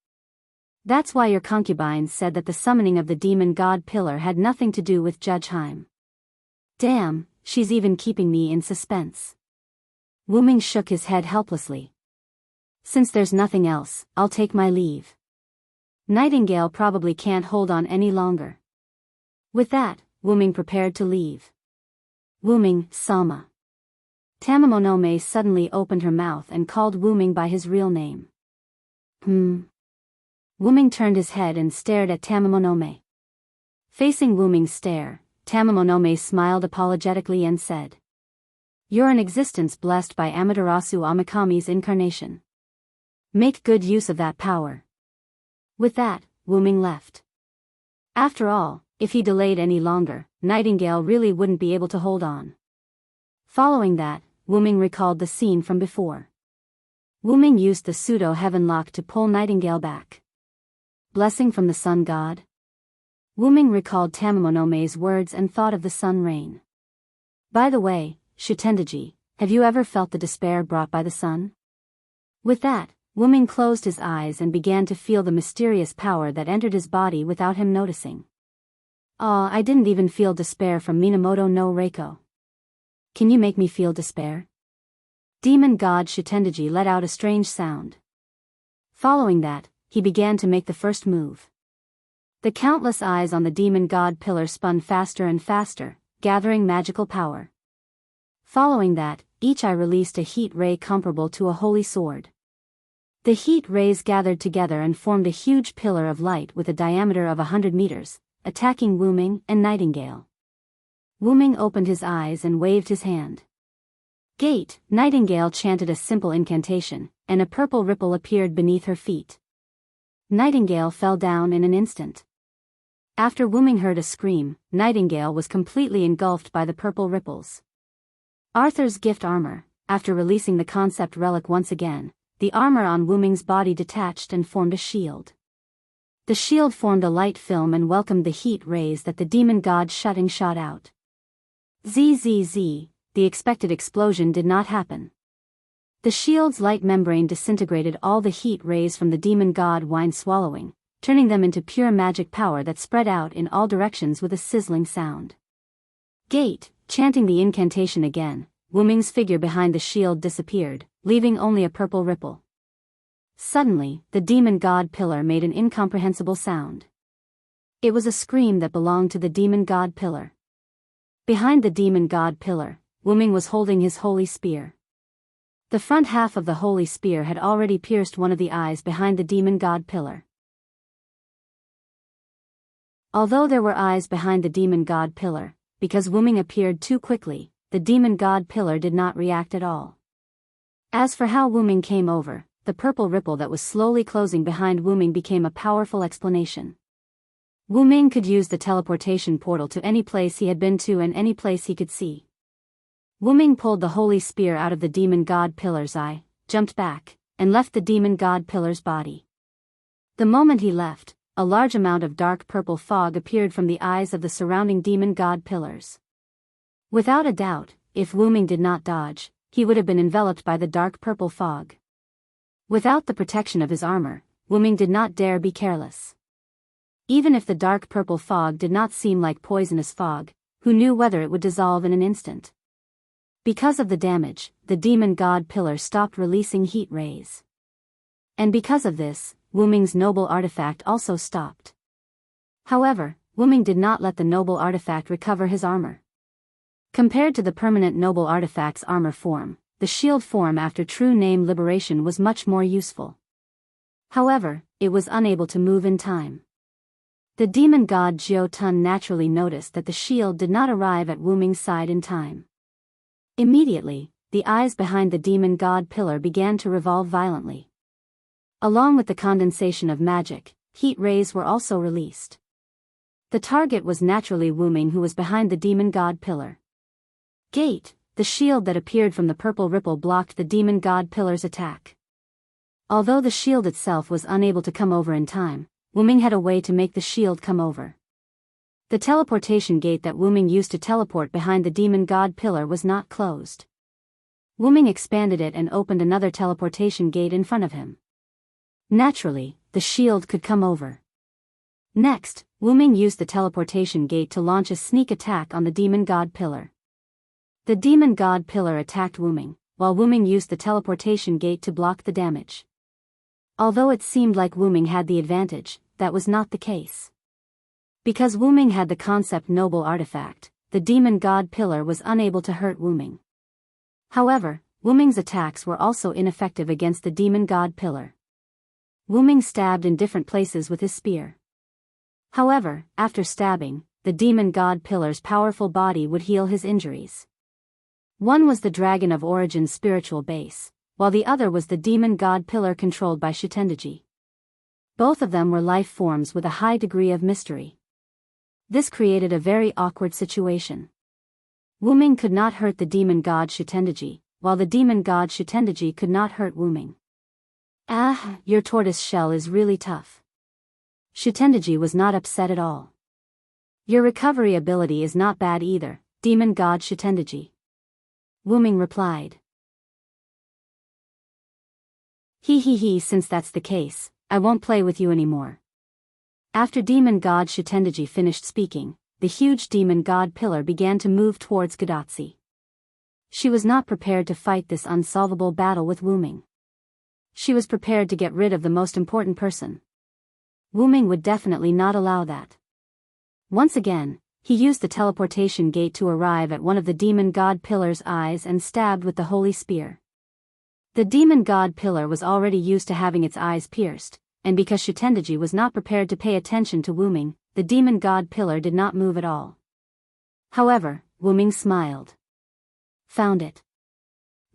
That's why your concubine said that the summoning of the demon god pillar had nothing to do with Judge Heim. Damn, she's even keeping me in suspense. Wu-Ming shook his head helplessly. Since there's nothing else, I'll take my leave. Nightingale probably can't hold on any longer. With that, Wu-Ming prepared to leave. Wu-Ming, Sama. Tamamonome suddenly opened her mouth and called Wu-Ming by his real name. Wu-Ming turned his head and stared at Tamamonome. Facing Wu-Ming's stare, Tamamonome smiled apologetically and said. You're an existence blessed by Amaterasu Amikami's incarnation. Make good use of that power. With that, Wu-Ming left. After all, if he delayed any longer, Nightingale really wouldn't be able to hold on. Following that, Wu-Ming recalled the scene from before. Wu-Ming used the pseudo-heaven lock to pull Nightingale back. Blessing from the sun god? Wu-Ming recalled Tamamonome's words and thought of the sun rain. By the way, Shitendaji, have you ever felt the despair brought by the sun? With that, Wu-Ming closed his eyes and began to feel the mysterious power that entered his body without him noticing. I didn't even feel despair from Minamoto no Reiko. Can you make me feel despair? Demon god Shitendaji let out a strange sound. Following that, he began to make the first move. The countless eyes on the demon god pillar spun faster and faster, gathering magical power. Following that, each eye released a heat ray comparable to a holy sword. The heat rays gathered together and formed a huge pillar of light with a diameter of 100 meters, attacking Wu Ming and Nightingale. Wu Ming opened his eyes and waved his hand. Gate, Nightingale chanted a simple incantation, and a purple ripple appeared beneath her feet. Nightingale fell down in an instant. After Wu Ming heard a scream, Nightingale was completely engulfed by the purple ripples. Arthur's gift armor. After releasing the concept relic once again, the armor on Wu Ming's body detached and formed a shield. The shield formed a light film and welcomed the heat rays that the demon god shot out. Zzz, the expected explosion did not happen. The shield's light membrane disintegrated all the heat rays from the demon god wine swallowing, turning them into pure magic power that spread out in all directions with a sizzling sound. Gate, chanting the incantation again, Wu Ming's figure behind the shield disappeared, leaving only a purple ripple. Suddenly, the demon god pillar made an incomprehensible sound. It was a scream that belonged to the demon god pillar. Behind the demon god pillar, Wu Ming was holding his holy spear. The front half of the holy spear had already pierced one of the eyes behind the demon god pillar. Although there were eyes behind the demon god pillar, because Wu Ming appeared too quickly, the demon god pillar did not react at all. As for how Wu Ming came over, the purple ripple that was slowly closing behind Wu Ming became a powerful explanation. Wu Ming could use the teleportation portal to any place he had been to and any place he could see. Wu Ming pulled the holy spear out of the demon god pillar's eye, jumped back, and left the demon god pillar's body. The moment he left, a large amount of dark purple fog appeared from the eyes of the surrounding demon god pillars. Without a doubt, if Wu Ming did not dodge, he would have been enveloped by the dark purple fog. Without the protection of his armor, Wu Ming did not dare be careless. Even if the dark purple fog did not seem like poisonous fog, who knew whether it would dissolve in an instant? Because of the damage, the demon god pillar stopped releasing heat rays. And because of this, Wu Ming's noble artifact also stopped. However, Wu Ming did not let the noble artifact recover his armor. Compared to the permanent noble artifact's armor form, the shield form after true name liberation was much more useful. However, it was unable to move in time. The demon god Jiao Tun naturally noticed that the shield did not arrive at Wu Ming's side in time. Immediately, the eyes behind the demon god pillar began to revolve violently. Along with the condensation of magic, heat rays were also released. The target was naturally Wu Ming, who was behind the demon god pillar. Gate, the shield that appeared from the purple ripple blocked the demon god pillar's attack. Although the shield itself was unable to come over in time, Wu Ming had a way to make the shield come over. The teleportation gate that Wu Ming used to teleport behind the demon god pillar was not closed. Wu Ming expanded it and opened another teleportation gate in front of him. Naturally, the shield could come over. Next, Wu Ming used the teleportation gate to launch a sneak attack on the demon god pillar. The demon god pillar attacked Wu Ming, while Wu Ming used the teleportation gate to block the damage. Although it seemed like Wu Ming had the advantage, that was not the case. Because Wu Ming had the concept noble artifact, the demon god pillar was unable to hurt Wu Ming. However, Wu Ming's attacks were also ineffective against the demon god pillar. Wu Ming stabbed in different places with his spear. However, after stabbing, the demon god pillar's powerful body would heal his injuries. One was the dragon of Origin's spiritual base, while the other was the demon god pillar controlled by Shitendaji. Both of them were life forms with a high degree of mystery. This created a very awkward situation. Wu Ming could not hurt the demon god Shitendaji, while the demon god Shitendaji could not hurt Wu Ming. Ah, your tortoise shell is really tough. Shitendaji was not upset at all. Your recovery ability is not bad either, demon god Shitendaji. Wu Ming replied. He, since that's the case, I won't play with you anymore. After demon god Shitendaji finished speaking, the huge demon god pillar began to move towards Gadatsi. She was not prepared to fight this unsolvable battle with Wu Ming. She was prepared to get rid of the most important person. Wu Ming would definitely not allow that. Once again, he used the teleportation gate to arrive at one of the demon god pillar's eyes and stabbed with the holy spear. The demon god pillar was already used to having its eyes pierced, and because Shitendaji was not prepared to pay attention to Wuming, the demon god pillar did not move at all. However, Wuming smiled. Found it.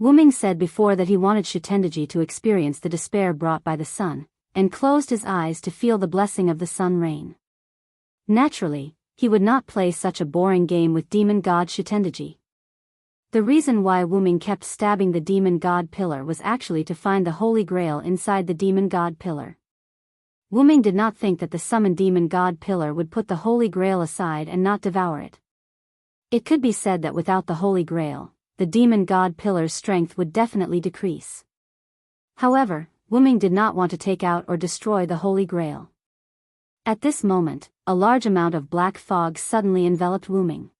Wuming said before that he wanted Shitendaji to experience the despair brought by the sun, and closed his eyes to feel the blessing of the sun rain. Naturally, he would not play such a boring game with demon god Shitendaji. The reason why Wuming kept stabbing the demon god pillar was actually to find the holy grail inside the demon god pillar. Wuming did not think that the summoned demon god pillar would put the holy grail aside and not devour it. It could be said that without the holy grail, the demon god pillar's strength would definitely decrease. However, Wuming did not want to take out or destroy the holy grail. At this moment, a large amount of black fog suddenly enveloped Wuming.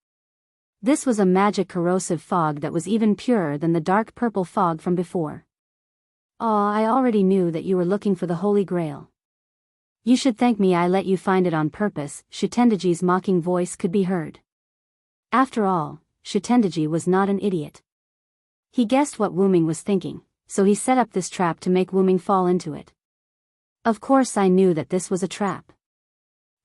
This was a magic corrosive fog that was even purer than the dark purple fog from before. I already knew that you were looking for the holy grail. You should thank me, I let you find it on purpose. Shitendaji's mocking voice could be heard. After all, Shitendaji was not an idiot. He guessed what Wuming was thinking, so he set up this trap to make Wuming fall into it. Of course I knew that this was a trap.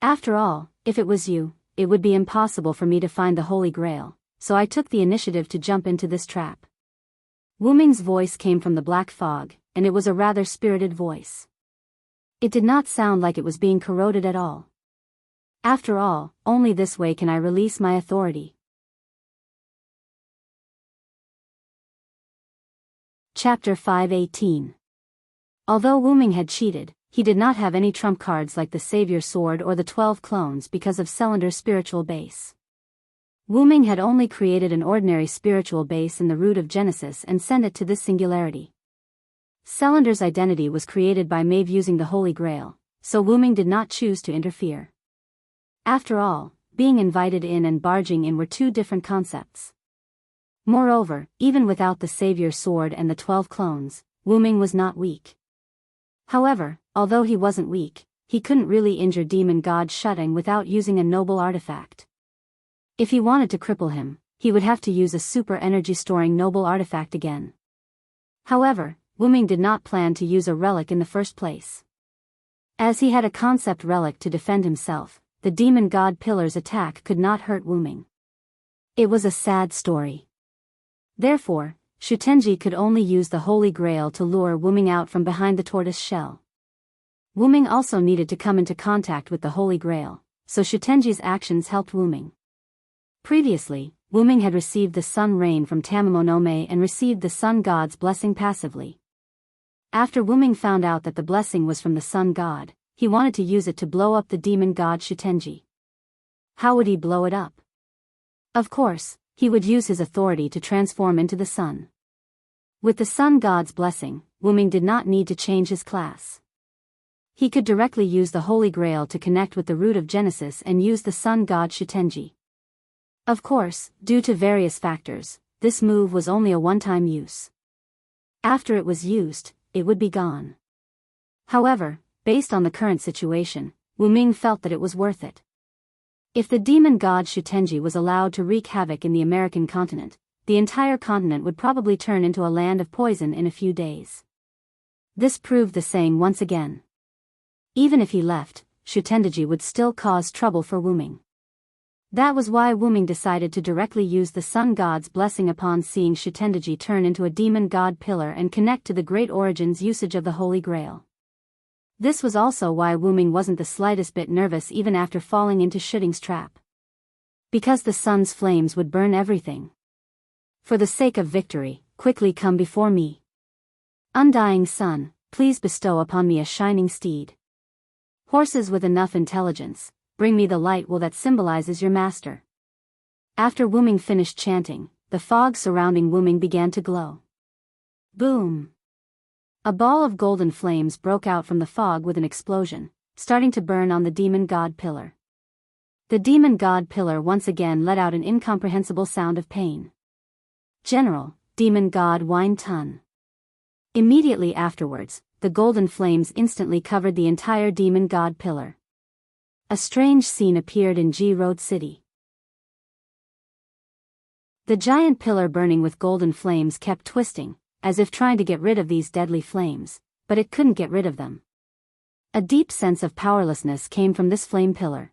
After all, if it was you, it would be impossible for me to find the holy grail, so I took the initiative to jump into this trap. Wuming's voice came from the black fog, and it was a rather spirited voice. It did not sound like it was being corroded at all. After all, only this way can I release my authority. Chapter 5:18. Although Wuming had cheated, he did not have any trump cards like the Savior Sword or the 12 clones because of Celander's spiritual base. Wuming had only created an ordinary spiritual base in the root of Genesis and sent it to this singularity. Celander's identity was created by Maeve using the Holy Grail, so Wuming did not choose to interfere. After all, being invited in and barging in were two different concepts. Moreover, even without the Savior Sword and the 12 clones, Wuming was not weak. However, although he wasn't weak, he couldn't really injure demon god Shutting without using a noble artifact. If he wanted to cripple him, he would have to use a super energy storing noble artifact again. However, Wuming did not plan to use a relic in the first place. As he had a concept relic to defend himself, the demon god pillar's attack could not hurt Wuming. It was a sad story. Therefore, Shitendaji could only use the Holy Grail to lure Wuming out from behind the tortoise shell. Wuming also needed to come into contact with the Holy Grail, so Shitendaji's actions helped Wuming. Previously, Wuming had received the sun rain from Tamamonome and received the sun god's blessing passively. After Wuming found out that the blessing was from the sun god, he wanted to use it to blow up the demon god Shitendaji. How would he blow it up? Of course, he would use his authority to transform into the sun. With the sun god's blessing, Wuming did not need to change his class. He could directly use the Holy Grail to connect with the root of Genesis and use the sun god Shitendaji. Of course, due to various factors, this move was only a one-time use. After it was used, it would be gone. However, based on the current situation, Wuming felt that it was worth it. If the demon god Shitendaji was allowed to wreak havoc in the American continent, the entire continent would probably turn into a land of poison in a few days. This proved the saying once again. Even if he left, Shitendaji would still cause trouble for Wuming. That was why Wuming decided to directly use the sun god's blessing upon seeing Shitendaji turn into a demon god pillar and connect to the Great Origin's usage of the Holy Grail. This was also why Wuming wasn't the slightest bit nervous even after falling into Shutting's trap. Because the sun's flames would burn everything. For the sake of victory, quickly come before me. Undying sun, please bestow upon me a shining steed. Horses with enough intelligence, bring me the light will that symbolizes your master. After Wuming finished chanting, the fog surrounding Wuming began to glow. Boom! A ball of golden flames broke out from the fog with an explosion, starting to burn on the demon god pillar. The demon god pillar once again let out an incomprehensible sound of pain. General, demon god Wine Tun. Immediately afterwards, the golden flames instantly covered the entire demon god pillar. A strange scene appeared in G Road City. The giant pillar burning with golden flames kept twisting, as if trying to get rid of these deadly flames, but it couldn't get rid of them. A deep sense of powerlessness came from this flame pillar.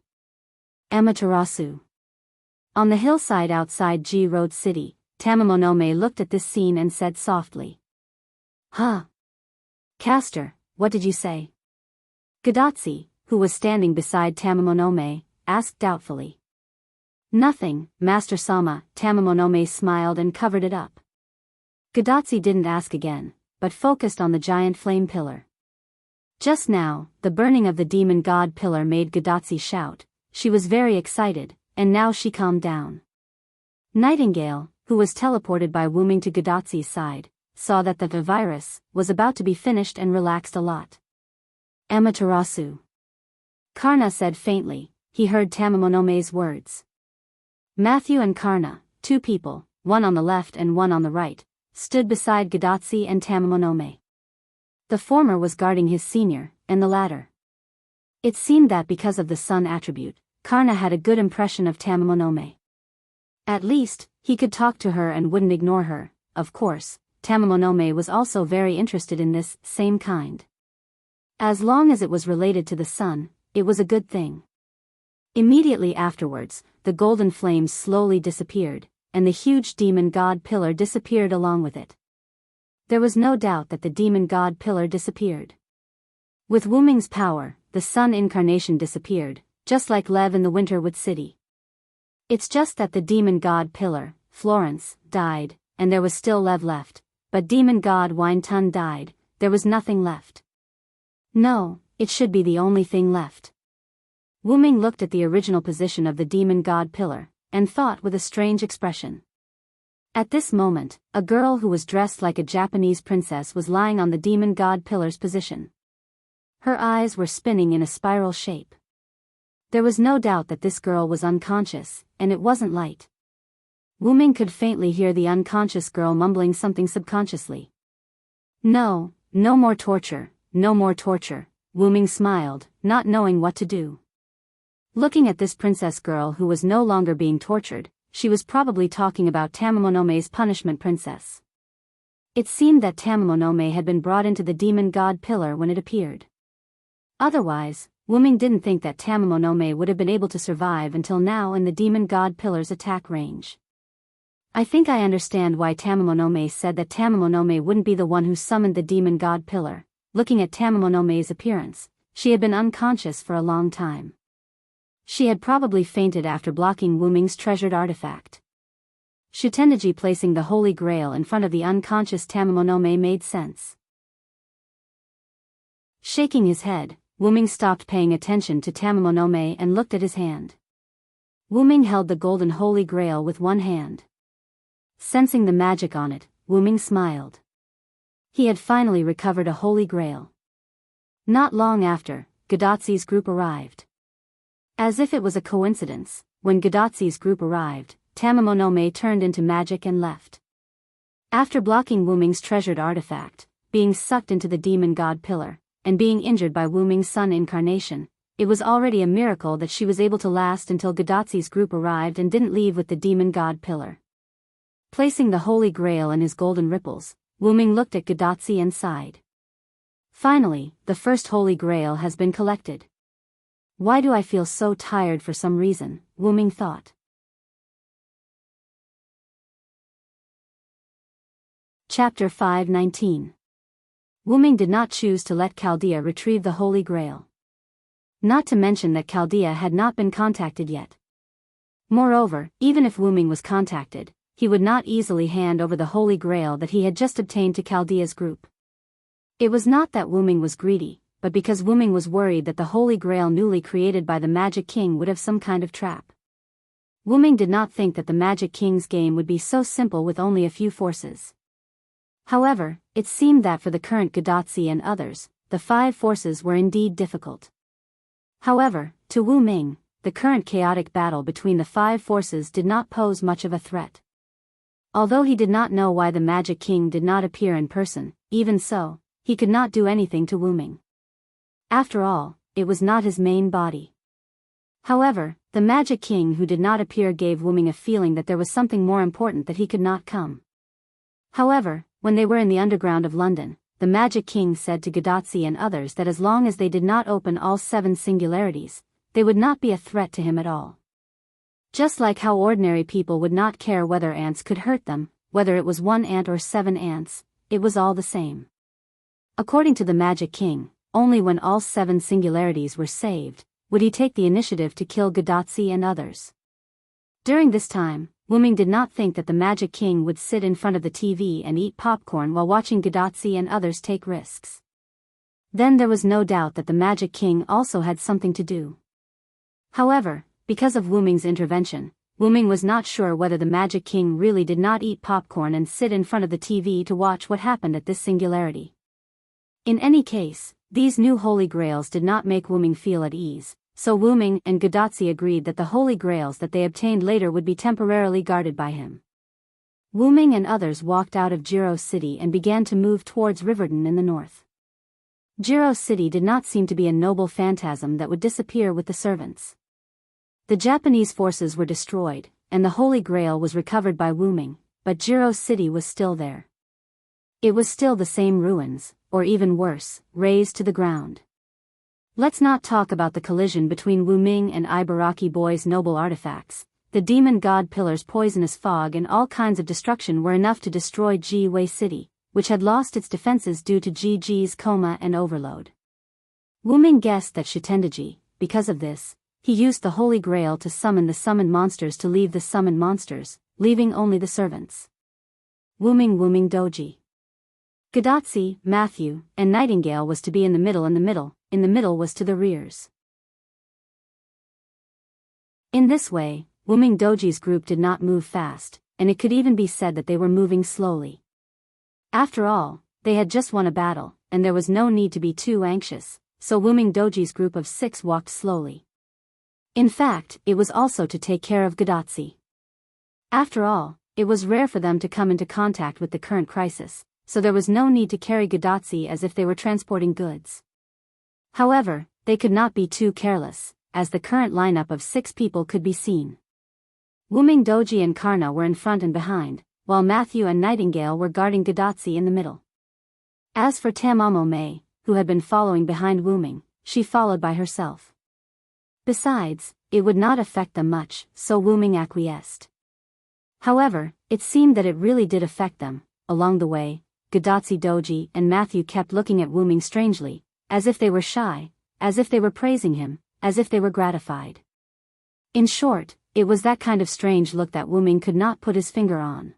Amaterasu. On the hillside outside G Road City, Tamamonome looked at this scene and said softly. Huh? Caster, what did you say? Gadatsi, who was standing beside Tamamonome, asked doubtfully. Nothing, Master Sama. Tamamonome smiled and covered it up. Gadatsi didn't ask again, but focused on the giant flame pillar. Just now, the burning of the demon god pillar made Gadatsi shout. She was very excited, and now she calmed down. Nightingale, who was teleported by Wuming to Gadatsi's side, saw that the virus was about to be finished and relaxed a lot. Amaterasu. Karna said faintly. He heard Tamamonome's words. Matthew and Karna, two people, one on the left and one on the right, stood beside Gadatsi and Tamamonome. The former was guarding his senior, and the latter. It seemed that because of the sun attribute, Karna had a good impression of Tamamonome. At least, he could talk to her and wouldn't ignore her. Of course, Tamamonome was also very interested in this same kind. As long as it was related to the sun, it was a good thing. Immediately afterwards, the golden flames slowly disappeared, and the huge demon god pillar disappeared along with it. There was no doubt that the demon god pillar disappeared. With Wuming's power, the sun incarnation disappeared, just like Lev in the Winterwood City. It's just that the demon god pillar, Florence, died, and there was still Lev left, but demon god Winetun died, there was nothing left. No, it should be the only thing left. Wuming looked at the original position of the demon god pillar, and thought with a strange expression. At this moment, a girl who was dressed like a Japanese princess was lying on the demon god pillar's position. Her eyes were spinning in a spiral shape. There was no doubt that this girl was unconscious, and it wasn't light. Wuming could faintly hear the unconscious girl mumbling something subconsciously. No, no more torture, no more torture, Wuming smiled, not knowing what to do. Looking at this princess girl who was no longer being tortured, she was probably talking about Tamamonome's punishment princess. It seemed that Tamamonome had been brought into the demon god pillar when it appeared. Otherwise, Wuming didn't think that Tamamonome would have been able to survive until now in the demon god pillar's attack range. I think I understand why Tamamonome said that Tamamonome wouldn't be the one who summoned the demon god pillar. Looking at Tamamonome's appearance, she had been unconscious for a long time. She had probably fainted after blocking Wuming's treasured artifact. Shutendaji placing the Holy Grail in front of the unconscious Tamamonome made sense. Shaking his head, Wuming stopped paying attention to Tamamonome and looked at his hand. Wuming held the golden Holy Grail with one hand. Sensing the magic on it, Wuming smiled. He had finally recovered a Holy Grail. Not long after, Gadatsi's group arrived. As if it was a coincidence, when Gadatsi's group arrived, Tamamonome turned into magic and left. After blocking Wuming's treasured artifact, being sucked into the demon god pillar, and being injured by Wuming's sun incarnation, it was already a miracle that she was able to last until Gadatsi's group arrived and didn't leave with the demon god pillar. Placing the Holy Grail in his golden ripples, Wuming looked at Gadatsi and sighed. Finally, the first Holy Grail has been collected. Why do I feel so tired for some reason, Wuming thought. Chapter 519. Wuming did not choose to let Chaldea retrieve the Holy Grail. Not to mention that Chaldea had not been contacted yet. Moreover, even if Wuming was contacted, he would not easily hand over the Holy Grail that he had just obtained to Chaldea's group. It was not that Wuming was greedy, but because Wuming was worried that the Holy Grail newly created by the Magic King would have some kind of trap. Wuming did not think that the Magic King's game would be so simple with only a few forces. However, it seemed that for the current Gadatsi and others, the 5 forces were indeed difficult. However, to Wuming, the current chaotic battle between the 5 forces did not pose much of a threat. Although he did not know why the Magic King did not appear in person, even so, he could not do anything to Wuming. After all, it was not his main body. However, the Magic King who did not appear gave Wuming a feeling that there was something more important that he could not come. However, when they were in the underground of London, the Magic King said to Gadotsi and others that as long as they did not open all 7 singularities, they would not be a threat to him at all. Just like how ordinary people would not care whether ants could hurt them, whether it was 1 ant or 7 ants, it was all the same. According to the Magic King, only when all 7 singularities were saved, would he take the initiative to kill Gadotsi and others. During this time, Wuming did not think that the Magic King would sit in front of the TV and eat popcorn while watching Gadotsi and others take risks. Then there was no doubt that the Magic King also had something to do. However, because of Wuming's intervention, Wuming was not sure whether the Magic King really did not eat popcorn and sit in front of the TV to watch what happened at this singularity. In any case, these new Holy Grails did not make Wuming feel at ease, so Wuming and Gadotsi agreed that the Holy Grails that they obtained later would be temporarily guarded by him. Wuming and others walked out of Jiro City and began to move towards Riverdon in the north. Jiro City did not seem to be a noble phantasm that would disappear with the servants. The Japanese forces were destroyed, and the Holy Grail was recovered by Wuming, but Jiro City was still there. It was still the same ruins, or even worse, razed to the ground. Let's not talk about the collision between Wuming and Ibaraki Boy's noble artifacts. The demon god pillars, poisonous fog and all kinds of destruction were enough to destroy Ji-Wei City, which had lost its defenses due to Ji-Ji's coma and overload. Wuming guessed that Shitendaji, because of this, he used the Holy Grail to summon the summoned monsters to leave the summoned monsters, leaving only the servants. Wuming Doji. Gadotsi, Matthew, and Nightingale was to be in the middle was to the rears. In this way, Wuming Doji's group did not move fast, and it could even be said that they were moving slowly. After all, they had just won a battle, and there was no need to be too anxious, so Wuming Doji's group of 6 walked slowly. In fact, it was also to take care of Gadotsi. After all, it was rare for them to come into contact with the current crisis, so there was no need to carry Gadotsi as if they were transporting goods. However, they could not be too careless, as the current lineup of 6 people could be seen. Wuming Doji and Karna were in front and behind, while Matthew and Nightingale were guarding Gadotsi in the middle. As for Tamamo Mei, who had been following behind Wuming, she followed by herself. Besides, it would not affect them much, so Wuming acquiesced. However, it seemed that it really did affect them. Along the way, Gadotsi Doji and Matthew kept looking at Wuming strangely, as if they were shy, as if they were praising him, as if they were gratified. In short, it was that kind of strange look that Wuming could not put his finger on.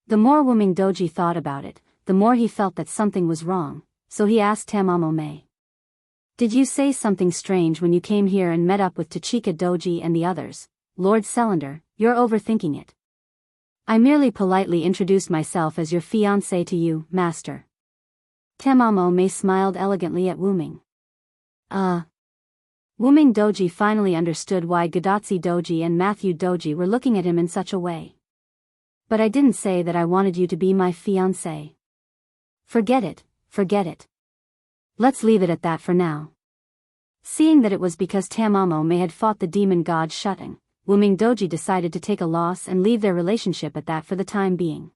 The more Wuming Doji thought about it, the more he felt that something was wrong, so he asked Tamamo Mei. Did you say something strange when you came here and met up with Tachika Doji and the others? Lord Celander, you're overthinking it. I merely politely introduced myself as your fiancé to you, master. Tamamo Mei smiled elegantly at Wuming. Wuming Doji finally understood why Gadotsi Doji and Matthew Doji were looking at him in such a way. But I didn't say that I wanted you to be my fiancé. Forget it. Let's leave it at that for now. Seeing that it was because Tamamo Mei had fought the demon god Shutting, Wuming Doji decided to take a loss and leave their relationship at that for the time being.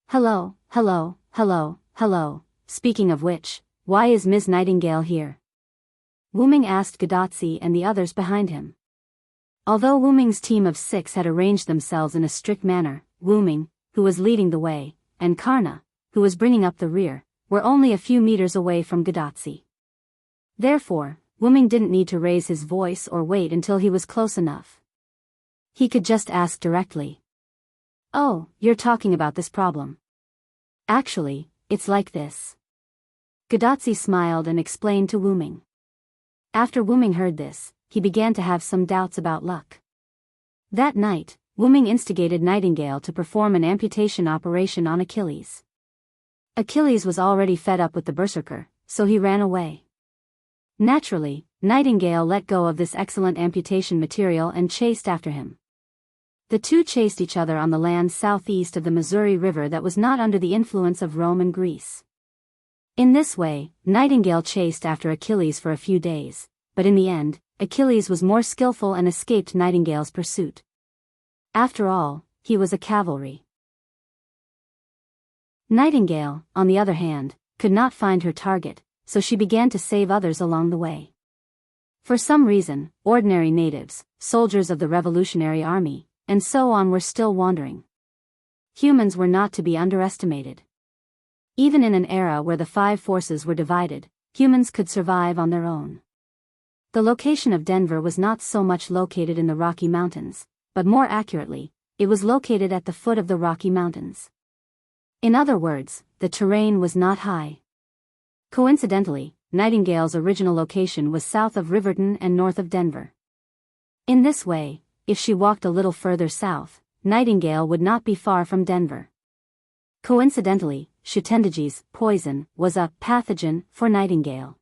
Hello. Speaking of which, why is Ms. Nightingale here? Wuming asked Gadotsi and the others behind him. Although Wuming's team of 6 had arranged themselves in a strict manner, Wuming, who was leading the way, and Karna, who was bringing up the rear, were only a few meters away from Gadotsi. Therefore, Wuming didn't need to raise his voice or wait until he was close enough. He could just ask directly. Oh, you're talking about this problem. Actually, it's like this. Gadotsi smiled and explained to Wuming. After Wuming heard this, he began to have some doubts about luck. That night, Wuming instigated Nightingale to perform an amputation operation on Achilles. Achilles was already fed up with the berserker, so he ran away. Naturally, Nightingale let go of this excellent amputation material and chased after him. The two chased each other on the land southeast of the Missouri River that was not under the influence of Rome and Greece. In this way, Nightingale chased after Achilles for a few days, but in the end, Achilles was more skillful and escaped Nightingale's pursuit. After all, he was a cavalry. Nightingale, on the other hand, could not find her target, so she began to save others along the way. For some reason, ordinary natives, soldiers of the Revolutionary Army, and so on were still wandering. Humans were not to be underestimated. Even in an era where the five forces were divided, humans could survive on their own. The location of Denver was not so much located in the Rocky Mountains, but more accurately, it was located at the foot of the Rocky Mountains. In other words, the terrain was not high. Coincidentally, Nightingale's original location was south of Riverton and north of Denver. In this way, if she walked a little further south, Nightingale would not be far from Denver. Coincidentally, Shitendaji's poison was a pathogen for Nightingale.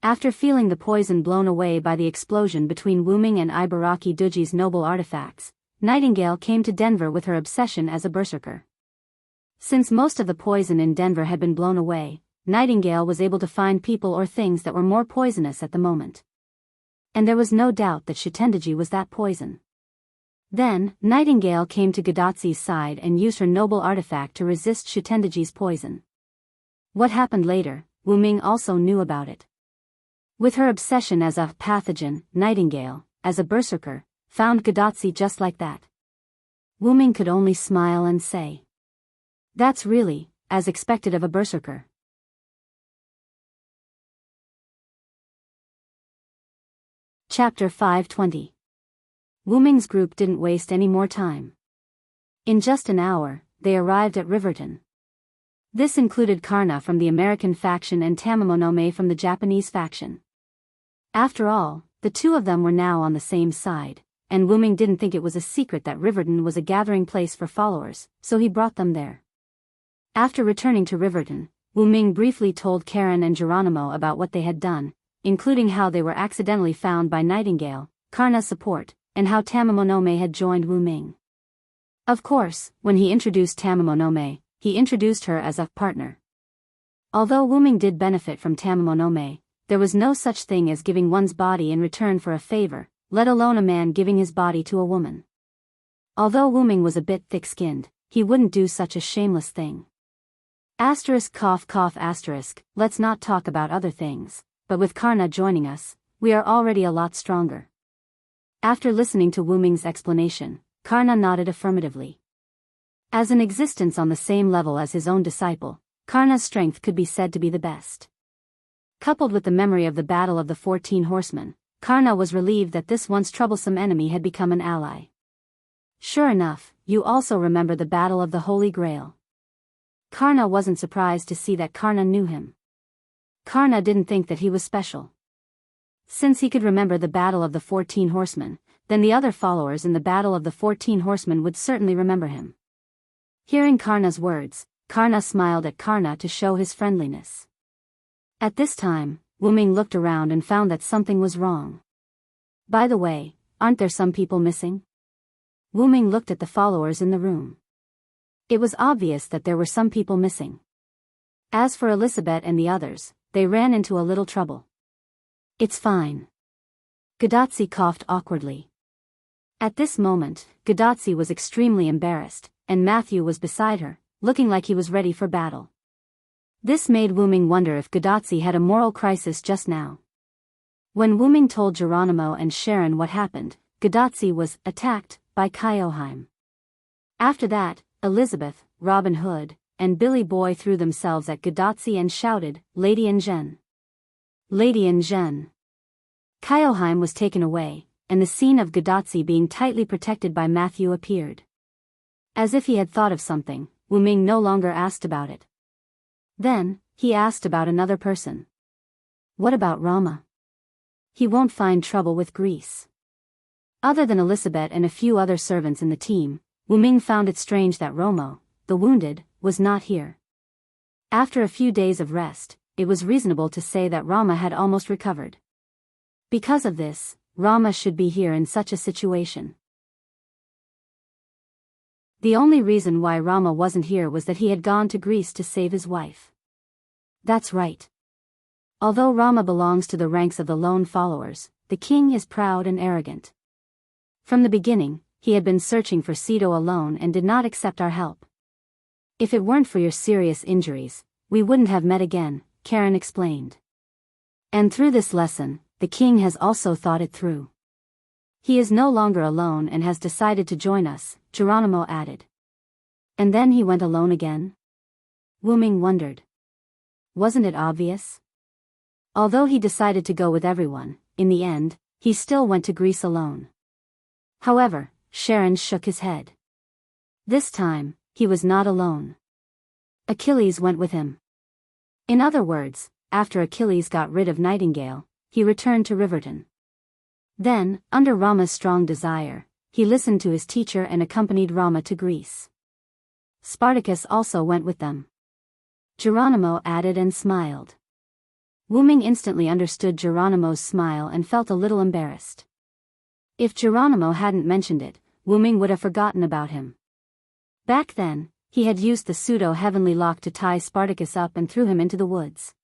After feeling the poison blown away by the explosion between Wuming and Ibaraki Duji's noble artifacts, Nightingale came to Denver with her obsession as a berserker. Since most of the poison in Denver had been blown away, Nightingale was able to find people or things that were more poisonous at the moment. And there was no doubt that Shitendaji was that poison. Then, Nightingale came to Gadatzi's side and used her noble artifact to resist Shitendaji's poison. What happened later, Wuming also knew about it. With her obsession as a pathogen, Nightingale, as a berserker, found Gadatzi just like that. Wuming could only smile and say, "That's really, as expected of a berserker." Chapter 520. Wuming's group didn't waste any more time. In just an hour, they arrived at Riverton. This included Karna from the American faction and Tamamonome from the Japanese faction. After all, the two of them were now on the same side, and Wuming didn't think it was a secret that Riverton was a gathering place for followers, so he brought them there. After returning to Riverton, Wuming briefly told Karen and Geronimo about what they had done, including how they were accidentally found by Nightingale, Karna's support, and how Tamamonome had joined Wuming. Of course, when he introduced Tamamonome, he introduced her as a partner. Although Wuming did benefit from Tamamonome, there was no such thing as giving one's body in return for a favor, let alone a man giving his body to a woman. Although Wuming was a bit thick-skinned, he wouldn't do such a shameless thing. Asterisk cough cough asterisk, let's not talk about other things, but with Karna joining us, we are already a lot stronger. After listening to Wuming's explanation, Karna nodded affirmatively. As an existence on the same level as his own disciple, Karna's strength could be said to be the best. Coupled with the memory of the Battle of the 14 Horsemen, Karna was relieved that this once troublesome enemy had become an ally. Sure enough, you also remember the Battle of the Holy Grail. Karna wasn't surprised to see that Karna knew him. Karna didn't think that he was special. Since he could remember the Battle of the 14 Horsemen, then the other followers in the Battle of the 14 Horsemen would certainly remember him. Hearing Karna's words, Karna smiled at Karna to show his friendliness. At this time, Wuming looked around and found that something was wrong. By the way, aren't there some people missing? Wuming looked at the followers in the room. It was obvious that there were some people missing. As for Elizabeth and the others, they ran into a little trouble. It's fine. Gadatzi coughed awkwardly. At this moment, Gadatzi was extremely embarrassed, and Matthew was beside her, looking like he was ready for battle. This made Wuming wonder if Gadatzi had a moral crisis just now. When Wuming told Geronimo and Sharon what happened, Gadatzi was attacked by Kyoheim. After that, Elizabeth, Robin Hood, and Billy Boy threw themselves at Gadatzi and shouted, "Lady Ingen! Lady Ingen!" Kyoheim was taken away, and the scene of Gadatzi being tightly protected by Matthew appeared. As if he had thought of something, Wuming no longer asked about it. Then, he asked about another person. What about Rama? He won't find trouble with Greece. Other than Elizabeth and a few other servants in the team, Wuming found it strange that Romo, the wounded, was not here. After a few days of rest, it was reasonable to say that Rama had almost recovered. Because of this, Rama should be here in such a situation. The only reason why Rama wasn't here was that he had gone to Greece to save his wife. That's right. Although Rama belongs to the ranks of the lone followers, the king is proud and arrogant. From the beginning, he had been searching for Ceto alone and did not accept our help. If it weren't for your serious injuries, we wouldn't have met again, Karen explained. And through this lesson, the king has also thought it through. He is no longer alone and has decided to join us, Geronimo added. And then he went alone again? Wu Ming wondered. Wasn't it obvious? Although he decided to go with everyone, in the end, he still went to Greece alone. However, Sharon shook his head. This time, he was not alone. Achilles went with him. In other words, after Achilles got rid of Nightingale, he returned to Riverton. Then, under Rama's strong desire, he listened to his teacher and accompanied Rama to Greece. Spartacus also went with them. Geronimo added and smiled. Wu Ming instantly understood Geronimo's smile and felt a little embarrassed. If Geronimo hadn't mentioned it, Wu Ming would have forgotten about him. Back then, he had used the pseudo-heavenly lock to tie Spartacus up and threw him into the woods.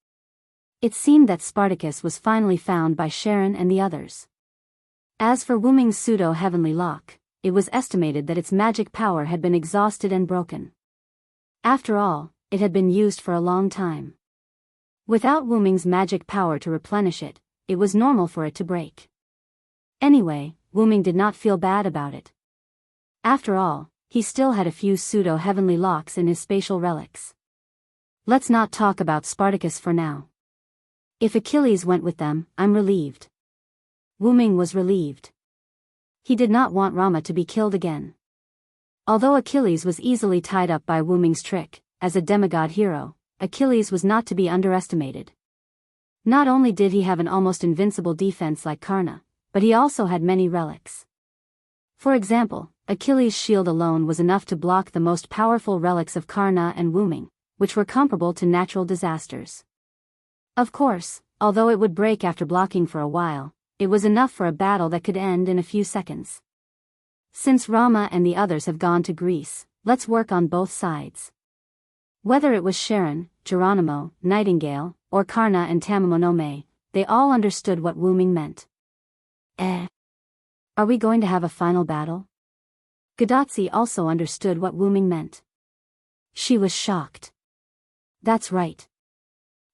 It seemed that Spartacus was finally found by Sharon and the others. As for Wu Ming's pseudo-heavenly lock, it was estimated that its magic power had been exhausted and broken. After all, it had been used for a long time. Without Wu Ming's magic power to replenish it, it was normal for it to break. Anyway, Wu Ming did not feel bad about it. After all, he still had a few pseudo-heavenly locks in his spatial relics. Let's not talk about Spartacus for now. If Achilles went with them, I'm relieved. Wu Ming was relieved. He did not want Rama to be killed again. Although Achilles was easily tied up by Wu Ming's trick, as a demigod hero, Achilles was not to be underestimated. Not only did he have an almost invincible defense like Karna, but he also had many relics. For example, Achilles' shield alone was enough to block the most powerful relics of Karna and Wu Ming, which were comparable to natural disasters. Of course, although it would break after blocking for a while, it was enough for a battle that could end in a few seconds. Since Rama and the others have gone to Greece, let's work on both sides. Whether it was Sharon, Geronimo, Nightingale, or Karna and Tamamonome, they all understood what Wu Ming meant. Are we going to have a final battle? Gadotsi also understood what Wu Ming meant. She was shocked. That's right.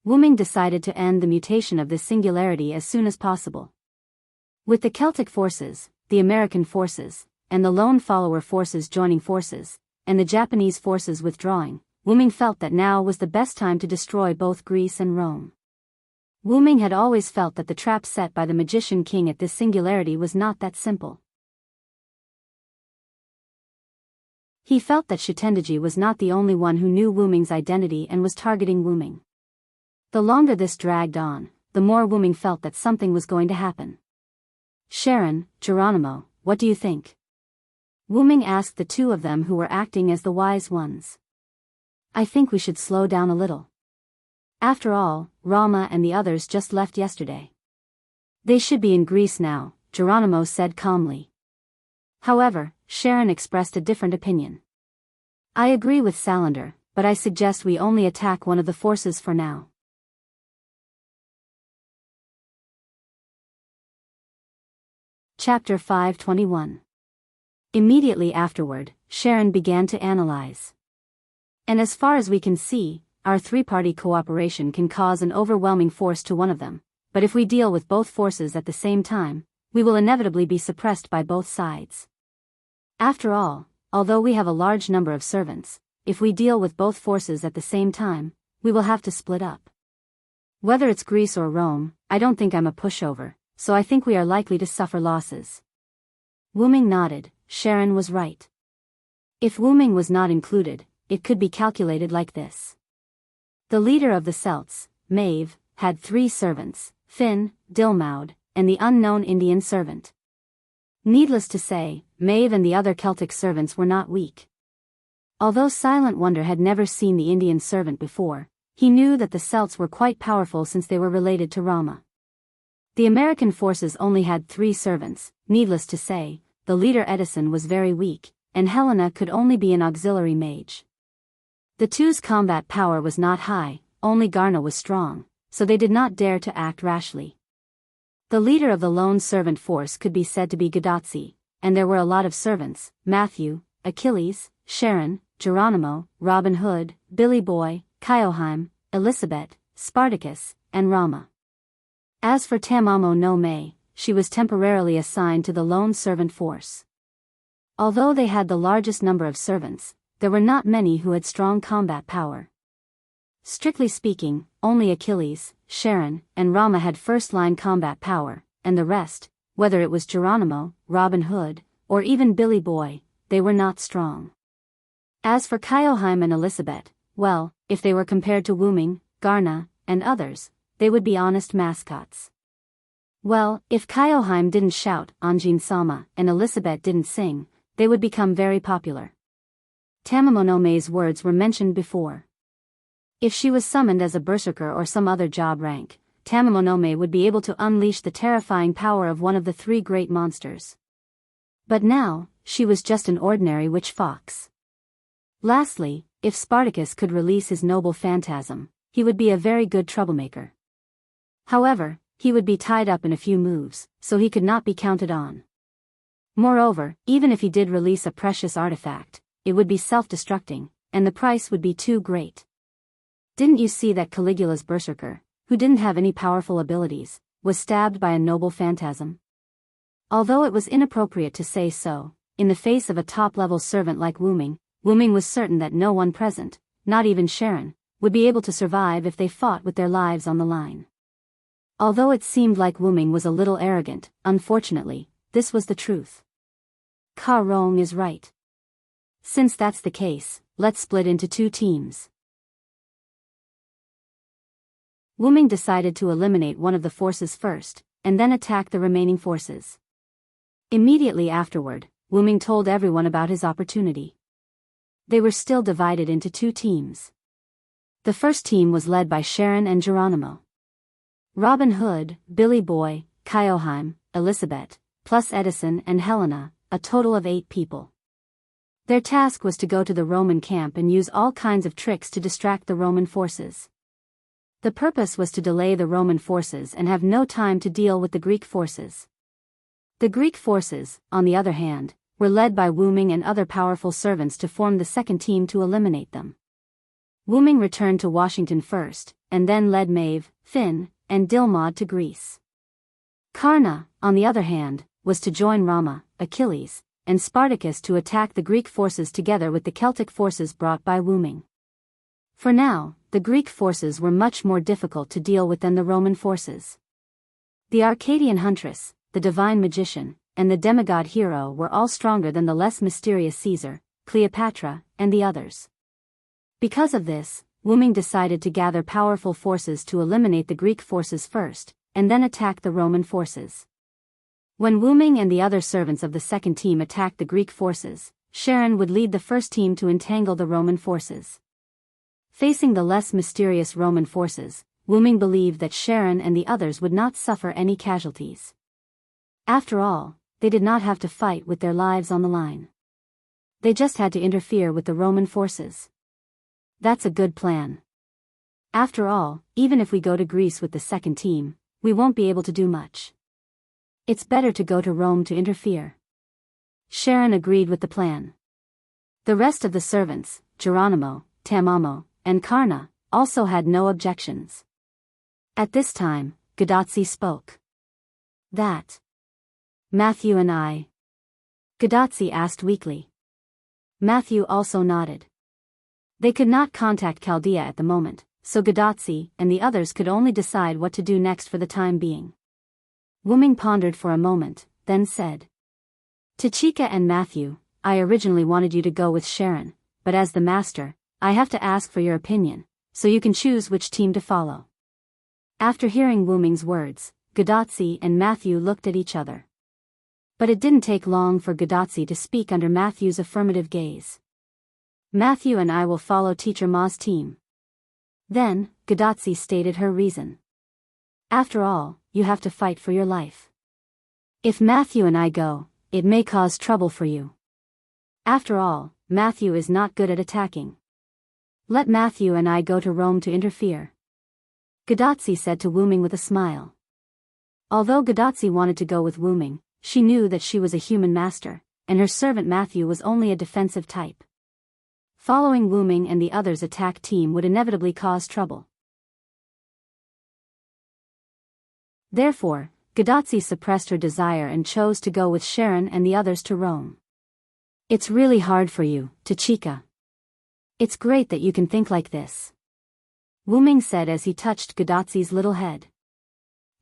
Wu Ming decided to end the mutation of this singularity as soon as possible. With the Celtic forces, the American forces, and the lone follower forces joining forces, and the Japanese forces withdrawing, Wu Ming felt that now was the best time to destroy both Greece and Rome. Wu Ming had always felt that the trap set by the Magician King at this singularity was not that simple. He felt that Shitendaji was not the only one who knew Wu Ming's identity and was targeting Wu Ming. The longer this dragged on, the more Wu Ming felt that something was going to happen. Sharon, Geronimo, what do you think? Wu Ming asked the two of them who were acting as the wise ones. I think we should slow down a little. After all, Rama and the others just left yesterday. They should be in Greece now, Geronimo said calmly. However, Sharon expressed a different opinion. I agree with Salander, but I suggest we only attack one of the forces for now. Chapter 521. Immediately afterward, Sharon began to analyze. And as far as we can see, our three-party cooperation can cause an overwhelming force to one of them, but if we deal with both forces at the same time, we will inevitably be suppressed by both sides. After all, although we have a large number of servants, if we deal with both forces at the same time, we will have to split up. Whether it's Greece or Rome, I don't think I'm a pushover, so I think we are likely to suffer losses. Wu Ming nodded. Sharon was right. If Wu Ming was not included, it could be calculated like this. The leader of the Celts, Maeve, had 3 servants, Finn, Dilmaud, and the unknown Indian servant. Needless to say, Maeve and the other Celtic servants were not weak. Although Silent Wonder had never seen the Indian servant before, he knew that the Celts were quite powerful since they were related to Rama. The American forces only had 3 servants. Needless to say, the leader Edison was very weak, and Helena could only be an auxiliary mage. The two's combat power was not high, only Garna was strong, so they did not dare to act rashly. The leader of the lone servant force could be said to be Gadotsi, and there were a lot of servants: Matthew, Achilles, Sharon, Geronimo, Robin Hood, Billy Boy, Kyoheim, Elizabeth, Spartacus, and Rama. As for Tamamo no Mae, she was temporarily assigned to the lone servant force. Although they had the largest number of servants, there were not many who had strong combat power. Strictly speaking, only Achilles, Sharon, and Rama had first-line combat power, and the rest, whether it was Geronimo, Robin Hood, or even Billy Boy, they were not strong. As for Kyoheim and Elizabeth, well, if they were compared to Wuming, Garna, and others, they would be honest mascots. Well, if Kyoheim didn't shout Anjin Sama and Elizabeth didn't sing, they would become very popular. Tamamo no Mae's words were mentioned before. If she was summoned as a berserker or some other job rank, Tamamo no Mae would be able to unleash the terrifying power of one of the three great monsters. But now, she was just an ordinary witch fox. Lastly, if Spartacus could release his noble phantasm, he would be a very good troublemaker. However, he would be tied up in a few moves, so he could not be counted on. Moreover, even if he did release a precious artifact, it would be self-destructing, and the price would be too great. Didn't you see that Caligula's berserker, who didn't have any powerful abilities, was stabbed by a noble phantasm? Although it was inappropriate to say so, in the face of a top-level servant like Wuming was certain that no one present, not even Sharon, would be able to survive if they fought with their lives on the line. Although it seemed like Wuming was a little arrogant, unfortunately, this was the truth. Ka Rong is right. Since that's the case, let's split into two teams. Wuming decided to eliminate one of the forces first, and then attack the remaining forces. Immediately afterward, Wuming told everyone about his opportunity. They were still divided into two teams. The first team was led by Sharon and Geronimo. Robin Hood, Billy Boy, Kyoheim, Elizabeth, plus Edison and Helena, a total of 8 people. Their task was to go to the Roman camp and use all kinds of tricks to distract the Roman forces. The purpose was to delay the Roman forces and have no time to deal with the Greek forces. The Greek forces, on the other hand, were led by Wuming and other powerful servants to form the second team to eliminate them. Wuming returned to Washington first, and then led Maeve, Finn, and Dilmad to Greece. Karna, on the other hand, was to join Rama, Achilles, and Spartacus to attack the Greek forces together with the Celtic forces brought by Wuming. For now, the Greek forces were much more difficult to deal with than the Roman forces. The Arcadian huntress, the divine magician, and the demigod hero were all stronger than the less mysterious Caesar, Cleopatra, and the others. Because of this, Wuming decided to gather powerful forces to eliminate the Greek forces first, and then attack the Roman forces. When Wuming and the other servants of the second team attacked the Greek forces, Sharon would lead the first team to entangle the Roman forces. Facing the less mysterious Roman forces, Wuming believed that Sharon and the others would not suffer any casualties. After all, they did not have to fight with their lives on the line. They just had to interfere with the Roman forces. That's a good plan. After all, even if we go to Greece with the second team, we won't be able to do much. It's better to go to Rome to interfere. Sharon agreed with the plan. The rest of the servants, Geronimo, Tamamo, and Karna, also had no objections. At this time, Gadotsi spoke. That Matthew and I? Gadotsi asked weakly. Matthew also nodded. They could not contact Chaldea at the moment, so Gadotsi and the others could only decide what to do next for the time being. Wuming pondered for a moment, then said. Tachika and Matthew, I originally wanted you to go with Sharon, but as the master, I have to ask for your opinion, so you can choose which team to follow. After hearing Wuming's words, Gadotsi and Matthew looked at each other. But it didn't take long for Gadotsi to speak under Matthew's affirmative gaze. Matthew and I will follow Teacher Ma's team. Then, Gadotsi stated her reason. After all, you have to fight for your life. If Matthew and I go, it may cause trouble for you. After all, Matthew is not good at attacking. Let Matthew and I go to Rome to interfere. Gadotsi said to Wuming with a smile. Although Gadotsi wanted to go with Wuming, she knew that she was a human master, and her servant Matthew was only a defensive type. Following Wu Ming and the others' attack team would inevitably cause trouble. Therefore, Gadotsi suppressed her desire and chose to go with Sharon and the others to Rome. It's really hard for you, Tachika. It's great that you can think like this, Wu Ming said as he touched Gadotsi's little head.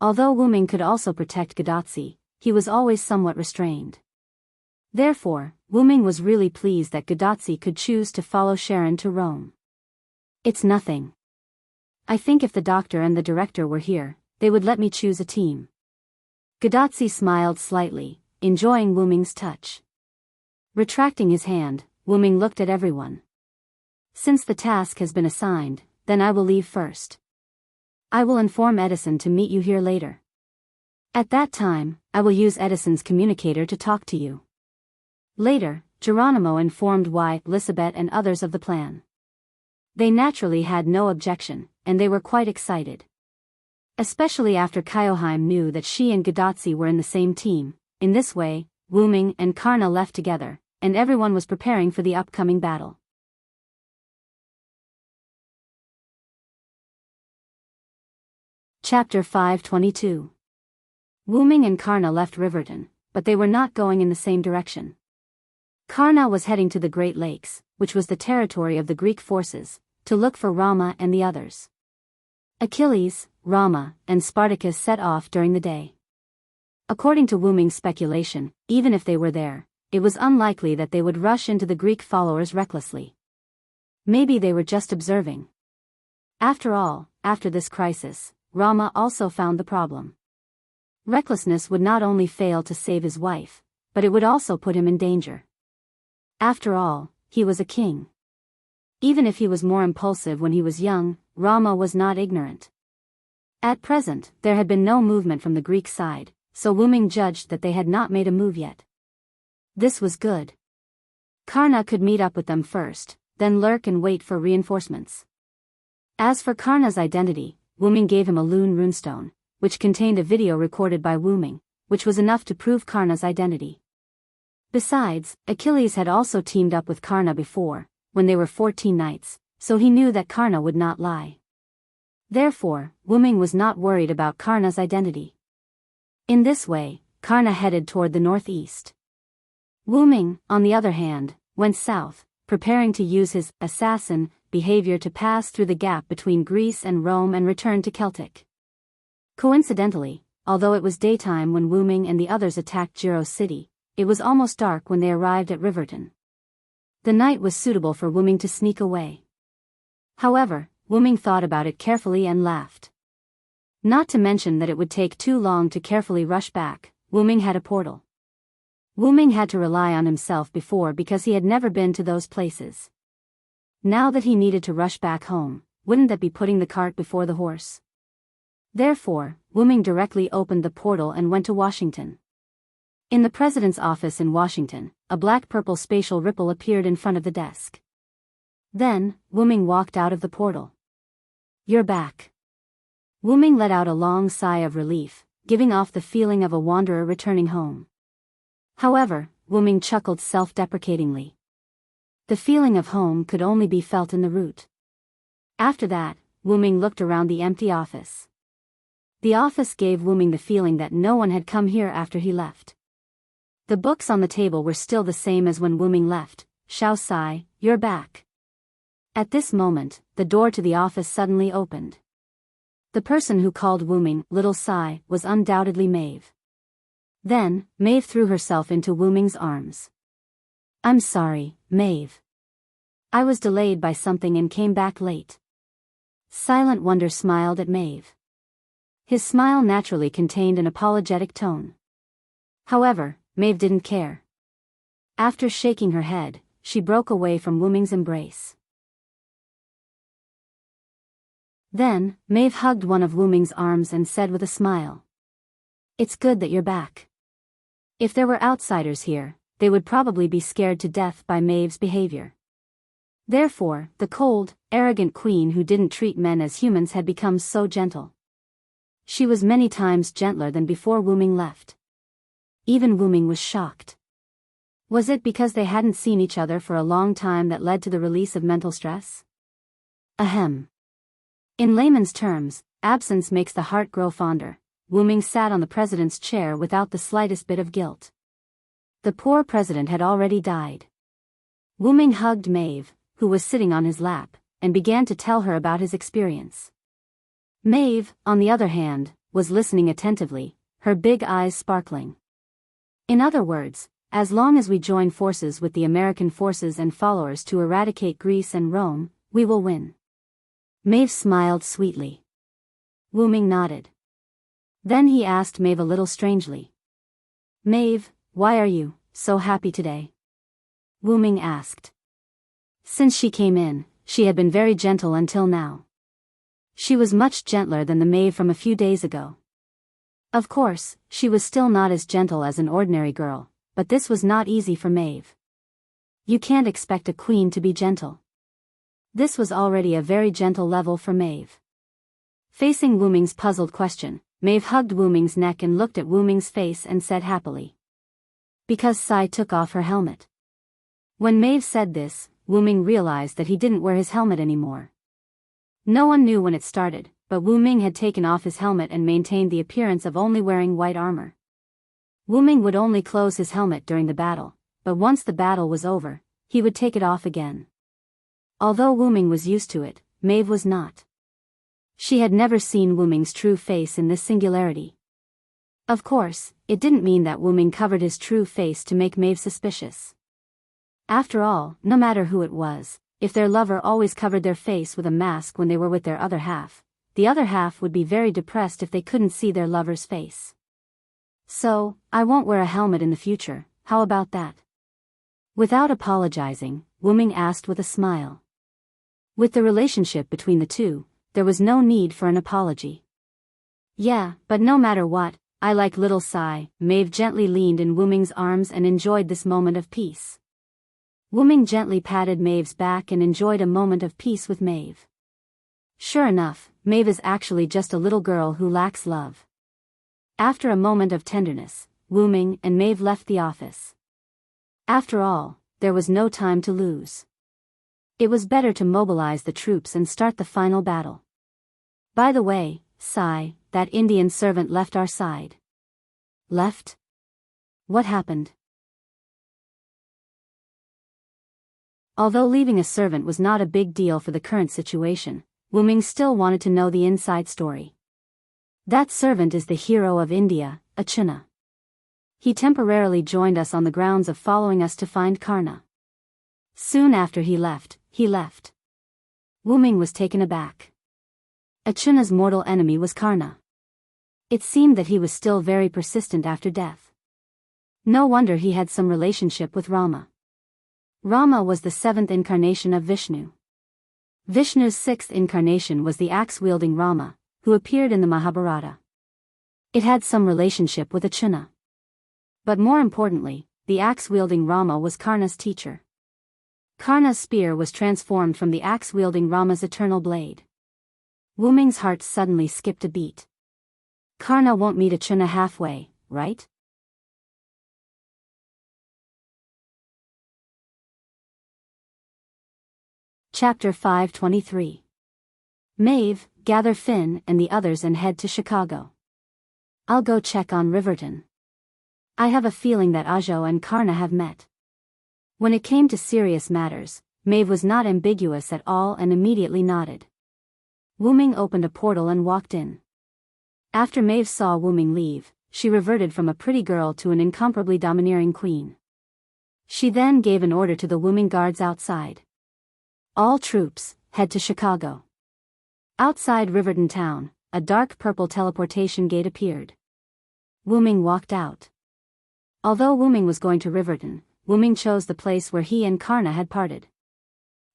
Although Wu Ming could also protect Gadotsi, he was always somewhat restrained. Therefore, Wu Ming was really pleased that Gadotsi could choose to follow Sharon to Rome. It's nothing. I think if the doctor and the director were here, they would let me choose a team. Gadotsi smiled slightly, enjoying Wu Ming's touch. Retracting his hand, Wu Ming looked at everyone. Since the task has been assigned, then I will leave first. I will inform Edison to meet you here later. At that time, I will use Edison's communicator to talk to you. Later, Geronimo informed Elizabeth and others of the plan. They naturally had no objection, and they were quite excited. Especially after Kyoheim knew that she and Gadotsi were in the same team. In this way, Wu Ming and Karna left together, and everyone was preparing for the upcoming battle. Chapter 522. Wu Ming and Karna left Riverton, but they were not going in the same direction. Karna was heading to the Great Lakes, which was the territory of the Greek forces, to look for Rama and the others. Achilles, Rama, and Spartacus set off during the day. According to Wu Ming's speculation, even if they were there, it was unlikely that they would rush into the Greek followers recklessly. Maybe they were just observing. After all, after this crisis, Rama also found the problem. Recklessness would not only fail to save his wife, but it would also put him in danger. After all, he was a king. Even if he was more impulsive when he was young, Rama was not ignorant. At present, there had been no movement from the Greek side, so Wu Ming judged that they had not made a move yet. This was good. Karna could meet up with them first, then lurk and wait for reinforcements. As for Karna's identity, Wu Ming gave him a runestone, which contained a video recorded by Wu Ming, which was enough to prove Karna's identity. Besides, Achilles had also teamed up with Karna before, when they were 14 knights, so he knew that Karna would not lie. Therefore, Wu Ming was not worried about Karna's identity. In this way, Karna headed toward the northeast. Wu Ming, on the other hand, went south, preparing to use his assassin behavior to pass through the gap between Greece and Rome and return to Celtic. Coincidentally, although it was daytime when Wu Ming and the others attacked Jiro's city, it was almost dark when they arrived at Riverton. The night was suitable for Wu Ming to sneak away. However, Wu Ming thought about it carefully and laughed. Not to mention that it would take too long to carefully rush back. Wu Ming had a portal. Wu Ming had to rely on himself before because he had never been to those places. Now that he needed to rush back home, wouldn't that be putting the cart before the horse? Therefore, Wu Ming directly opened the portal and went to Washington. In the president's office in Washington, a black-purple spatial ripple appeared in front of the desk. Then, Wu Ming walked out of the portal. You're back. Wu Ming let out a long sigh of relief, giving off the feeling of a wanderer returning home. However, Wu Ming chuckled self-deprecatingly. The feeling of home could only be felt in the root. After that, Wu Ming looked around the empty office. The office gave Wu Ming the feeling that no one had come here after he left. The books on the table were still the same as when Wu Ming left. Xiao Sai, you're back. At this moment, the door to the office suddenly opened. The person who called Wu Ming Little Sai was undoubtedly Maeve. Then, Maeve threw herself into Wu Ming's arms. I'm sorry, Maeve. I was delayed by something and came back late. Silent Wonder smiled at Maeve. His smile naturally contained an apologetic tone. However, Maeve didn't care. After shaking her head, she broke away from Wu Ming's embrace. Then, Maeve hugged one of Wu Ming's arms and said with a smile. It's good that you're back. If there were outsiders here, they would probably be scared to death by Maeve's behavior. Therefore, the cold, arrogant queen who didn't treat men as humans had become so gentle. She was many times gentler than before Wu Ming left. Even Wu Ming was shocked. Was it because they hadn't seen each other for a long time that led to the release of mental stress? Ahem. In layman's terms, absence makes the heart grow fonder. Wu Ming sat on the president's chair without the slightest bit of guilt. The poor president had already died. Wu Ming hugged Maeve, who was sitting on his lap, and began to tell her about his experience. Maeve, on the other hand, was listening attentively, her big eyes sparkling. In other words, as long as we join forces with the American forces and followers to eradicate Greece and Rome, we will win. Maeve smiled sweetly. Wu Ming nodded. Then he asked Maeve a little strangely. Maeve, why are you so happy today? Wu Ming asked. Since she came in, she had been very gentle until now. She was much gentler than the Maeve from a few days ago. Of course, she was still not as gentle as an ordinary girl, but this was not easy for Maeve. You can't expect a queen to be gentle. This was already a very gentle level for Maeve. Facing Wu Ming's puzzled question, Maeve hugged Wu Ming's neck and looked at Wu Ming's face and said happily. Because Sai took off her helmet. When Maeve said this, Wu Ming realized that he didn't wear his helmet anymore. No one knew when it started, but Wu Ming had taken off his helmet and maintained the appearance of only wearing white armor. Wu Ming would only close his helmet during the battle, but once the battle was over, he would take it off again. Although Wu Ming was used to it, Maeve was not. She had never seen Wu Ming's true face in this singularity. Of course, it didn't mean that Wu Ming covered his true face to make Maeve suspicious. After all, no matter who it was, if their lover always covered their face with a mask when they were with their other half, the other half would be very depressed if they couldn't see their lover's face. So, I won't wear a helmet in the future, how about that? Without apologizing, Wu Ming asked with a smile. With the relationship between the two, there was no need for an apology. Yeah, but no matter what, I like little Sai. Maeve gently leaned in Wu Ming's arms and enjoyed this moment of peace. Wu Ming gently patted Maeve's back and enjoyed a moment of peace with Maeve. Sure enough, Maeve is actually just a little girl who lacks love. After a moment of tenderness, Wu Ming and Maeve left the office. After all, there was no time to lose. It was better to mobilize the troops and start the final battle. By the way, Sai, that Indian servant left our side. Left? What happened? Although leaving a servant was not a big deal for the current situation, Wu Ming still wanted to know the inside story. That servant is the hero of India, Achuna. He temporarily joined us on the grounds of following us to find Karna. Soon after he left. Wu Ming was taken aback. Achuna's mortal enemy was Karna. It seemed that he was still very persistent after death. No wonder he had some relationship with Rama. Rama was the seventh incarnation of Vishnu. Vishnu's sixth incarnation was the axe-wielding Rama, who appeared in the Mahabharata. It had some relationship with Achuna. But more importantly, the axe-wielding Rama was Karna's teacher. Karna's spear was transformed from the axe-wielding Rama's eternal blade. Wu Ming's heart suddenly skipped a beat. Karna won't meet Achuna halfway, right? Chapter 523. Maeve, gather Finn and the others and head to Chicago. I'll go check on Riverton. I have a feeling that Ajo and Karna have met. When it came to serious matters, Maeve was not ambiguous at all and immediately nodded. Wu Ming opened a portal and walked in. After Maeve saw Wu Ming leave, she reverted from a pretty girl to an incomparably domineering queen. She then gave an order to the Wu Ming guards outside. All troops, head to Chicago. Outside Riverton town, a dark purple teleportation gate appeared. Wu Ming walked out. Although Wu Ming was going to Riverton, Wu Ming chose the place where he and Karna had parted.